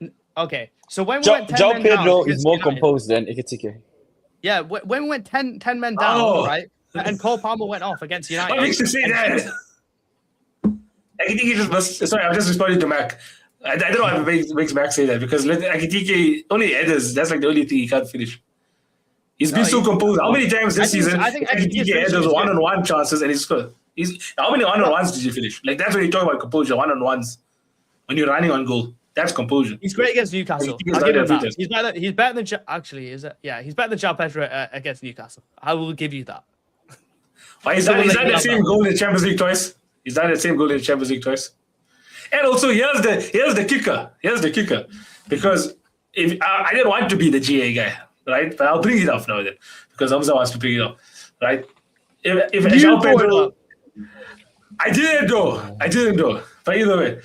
But okay, so when we went 10 João men Pedro down, is more United, composed than Ekitike. Yeah, when we went 10 men down, right, and Cole Palmer went off against United. What makes you say that? Ekitike just must. Sorry, I'm just responding to Mac. I don't know what makes Mac say that, because Ekitike only headers. That's like the only thing he can't finish. He's been so composed. How many times this season Ekitike headers one-on-one chances and he's scored? How many one-on-ones did you finish? Like, that's when you talk about composure, one-on-ones. When you're running on goal, that's composure. He's great against Newcastle. I'll give him that. He's better than actually. Is it? Yeah, he's better than João Pedro against Newcastle. I will give you that. Why is that the same goal in the Champions League twice? Is that the same goal in the Champions League twice? And also, here's the kicker. Because if I didn't want to be the GA guy, right? But I'll bring it up now then, because Hamza wants to bring it up, right? If João Pedro, I didn't know. But either way,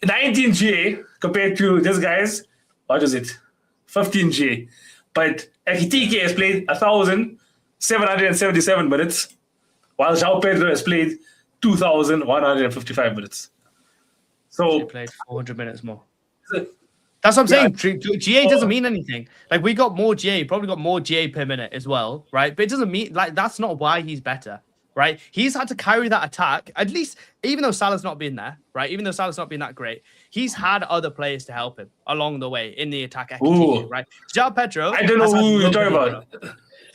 19 GA compared to this guy's, what is it? 15 GA. But Ekitike has played 1,777 minutes, while João Pedro has played 2,155 minutes. So he played 400 minutes more. That's what I'm saying. GA doesn't mean anything. Like, we got more GA, probably got more GA per minute as well, right? But it doesn't mean, like, that's not why he's better, right? He's had to carry that attack, at least, even though Salah's not been there, right? Even though Salah's not been that great, he's had other players to help him along the way in the attack, right? João Pedro. I don't know who you're talking about.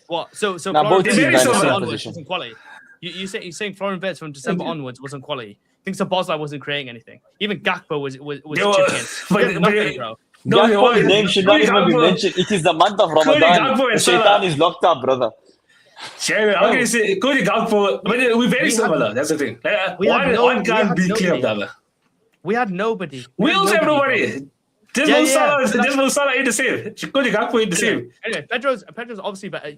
What? So now, both Florian teams onwards wasn't quality. You're saying Florian Wirtz from December onwards wasn't quality. I think Szoboszlai wasn't creating anything. Even Gakpo was chipping in. Bro. Gakpo's name should not even be mentioned. It is the month of Ramadan. The Shaitan is locked up, brother. How can you say Cody Gakpo? But we're very similar. That's the thing. One can't be clear of the other. We had nobody. We also have nobody. This Mo Salah ain't the same. Cody Gakpo ain't the same. Anyway, Pedro's obviously better.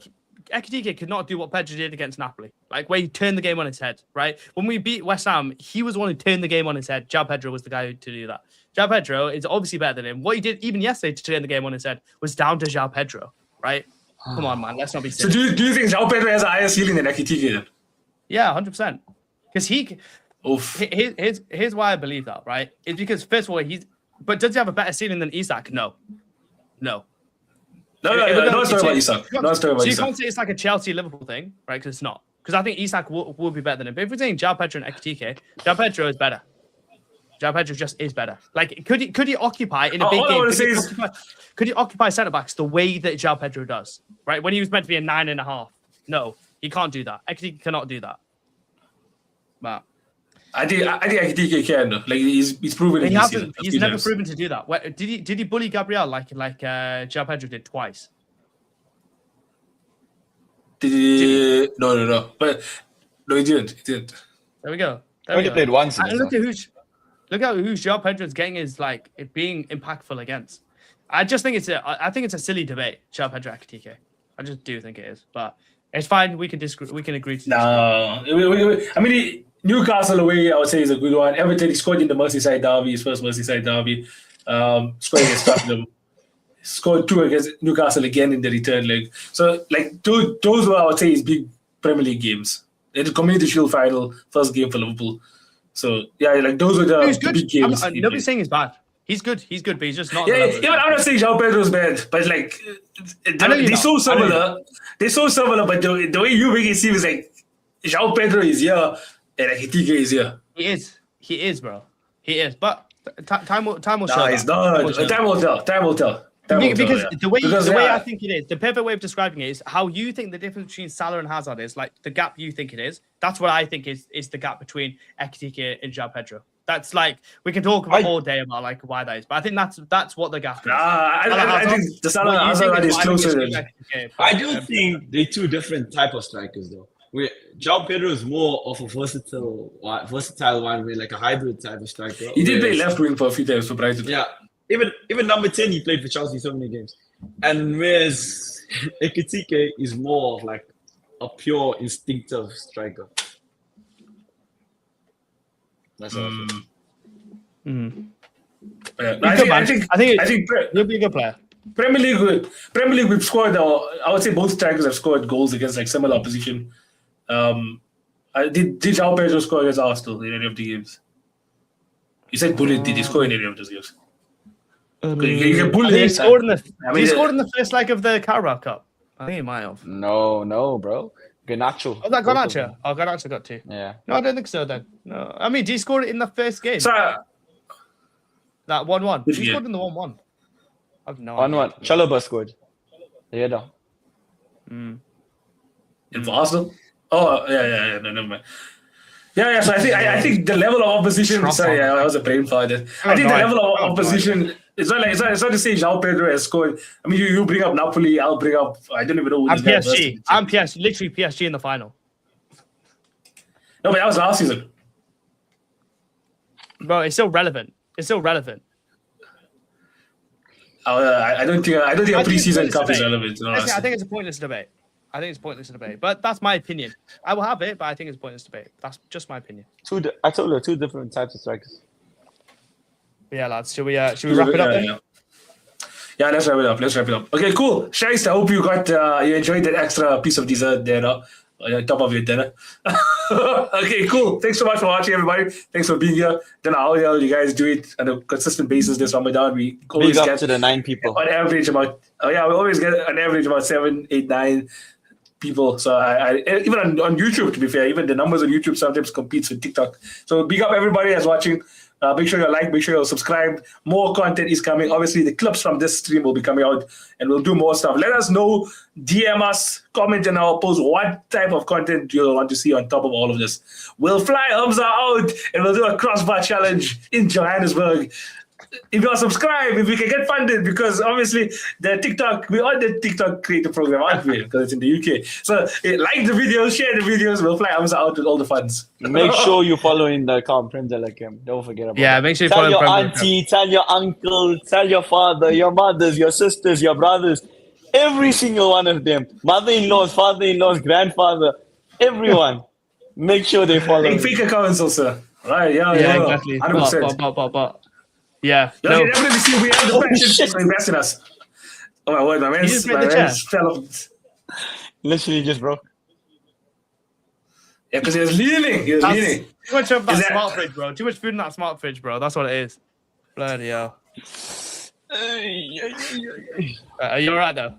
Ekitike could not do what Pedro did against Napoli, like where he turned the game on its head, right? When we beat West Ham, he was the one who turned the game on its head. João Pedro was the guy to do that. João Pedro is obviously better than him. What he did even yesterday to turn the game on its head was down to João Pedro, right? Come on, man. Let's not be silly. So do you think João Pedro has a higher ceiling than Ekitike then? Yeah, 100%. Because here's why I believe that, right? It's because, first of all, but does he have a better ceiling than Isak? No. No, it's talking about Isak. So you can't say it's like a Chelsea-Liverpool thing, right? Because it's not. Because I think Isak will be better than him. But if we're saying João Pedro and Ekitike, João Pedro is better. João Pedro just is better. Like, could he occupy in a big game? Could he occupy centre-backs the way that João Pedro does, right? When he was meant to be a 9.5. No, he can't do that. Ekitike cannot do that. But I think Ekitike can. Like, he's proven it. He's never proven to do that. Did he bully Gabriel like João Pedro did twice? No. But no, he didn't. There we go. He only played once. And look at who João Pedro's getting is like it being impactful against. I just think it's a silly debate, João Pedro Ekitike. I just do think it is, but it's fine. We can disagree. We can agree to disagree. No, I mean. Newcastle away, I would say, is a good one. Everton, he scored in the Merseyside derby, his first Merseyside derby. Scored against Tottenham. Scored 2 against Newcastle again in the return leg. So, like, those were, I would say, his big Premier League games. In the Community Shield final, first game for Liverpool. So, yeah, like, those were the big games. Nobody's saying he's bad. He's good, but he's just not. Yeah, I'm not saying João Pedro's bad, but, like, they're so similar. They're so similar, but the way you make it seem is like João Pedro is here. And Ekitike is here. He is, bro. He is. But time will show. No, he's not. Time will tell. Because the way I think it is, the perfect way of describing it is how you think the difference between Salah and Hazard is, like the gap you think it is. That's what I think is the gap between Ekitike and João Pedro. That's like we can talk about all day about like why that is, but I think that's what the gap is. I think the Salah Hazard is closer. I do think they're two different type of strikers, though. João Pedro is more of a versatile one, with like a hybrid type of striker. He did play whereas- left wing for a few times, surprisingly. Yeah, even number 10, he played for Chelsea so many games. And whereas Ekitike is more of like a pure instinctive striker. That's all. I think. Mm. Yeah. He's good, man. I think he'll be a good player. Premier League, we've scored. I would say both strikers have scored goals against like similar opposition. Did João Pedro score against Arsenal in any of the games? You said bullet. Did he score in any of those games? You get bullied. He scored in the. he scored in the first leg of the Carabao Cup. I think he might have. No, bro. Garnacho. Oh, that Garnacho. Oh, Garnacho got 2. Yeah. No, I don't think so. Then no. I mean, did he score it in the first game? So, That 1-1. Which He game? scored in the 1-1. I've no 1-1. Chalobah scored. Yeah, no. idea. in for Arsenal. Oh yeah. No, never mind. Yeah. So I think the level of opposition. Sorry, I was a brain fart. I think the level of opposition. It's not to say João Pedro has scored. I mean, you bring up Napoli. I'll bring up. I don't even know who I'm this guy PSG. was. I'm PSG. Literally PSG in the final. No, but that was last season. Bro, it's still relevant. I don't think a preseason cup is relevant. I think it's a pointless debate. But that's my opinion. I will have it, but I think it's a pointless debate. That's just my opinion. I told you 2 different types of strikers. But yeah, lads. Should we wrap it up then? Yeah, let's wrap it up. Okay, cool. Shice, I hope you enjoyed that extra piece of dessert there, no? On top of your dinner. Okay, cool. Thanks so much for watching, everybody. Thanks for being here. Don't know how well you guys do it on a consistent basis this Ramadan. We always Big get up to the 9 people. on average we always get on average about 7, 8, 9 people. So I even on YouTube, to be fair, even the numbers on YouTube sometimes competes with TikTok. So big up everybody that's watching. Make sure you like, make sure you're subscribed. More content is coming. Obviously, the clips from this stream will be coming out and we'll do more stuff. Let us know, DM us, comment in our post what type of content you'll want to see on top of all of this. We'll fly Hamza out and we'll do a crossbar challenge in Johannesburg. If you're subscribed, if we can get funded, because obviously we're on the TikTok creator program, aren't we? Because it's in the UK. So like the videos, share the videos, we'll fly Hamza out with all the funds. Make sure you follow in the account Prem Creme. Don't forget about that. Make sure you tell follow your Prem. auntie, tell your uncle, tell your father, your mothers, your sisters, your brothers, every single one of them. Mother-in-laws, father-in-laws, grandfather, everyone. Make sure they follow. Like fake accounts also. Right, yeah, exactly. 100%. Yeah. You definitely see we have the passion to invest in us. Oh my word, my man fell off. Literally just broke. Yeah, because he was leaning. Too much of that smart fridge, bro. Too much food in that smart fridge, bro. That's what it is. Bloody hell. Are you alright though?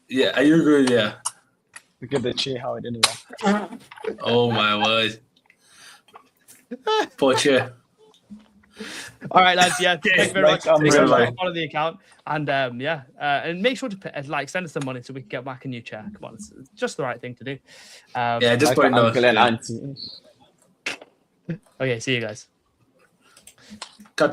Yeah, are you good? Yeah. Look at the chair, how it ended up. Oh my word. Poor chair. All right, lads. Yeah, thank you very much. Follow the account, and and make sure to send us some money so we can get back a new chair. Come on, it's just the right thing to do. At this point, no. Uncle and auntie. Okay, see you guys. Cut back.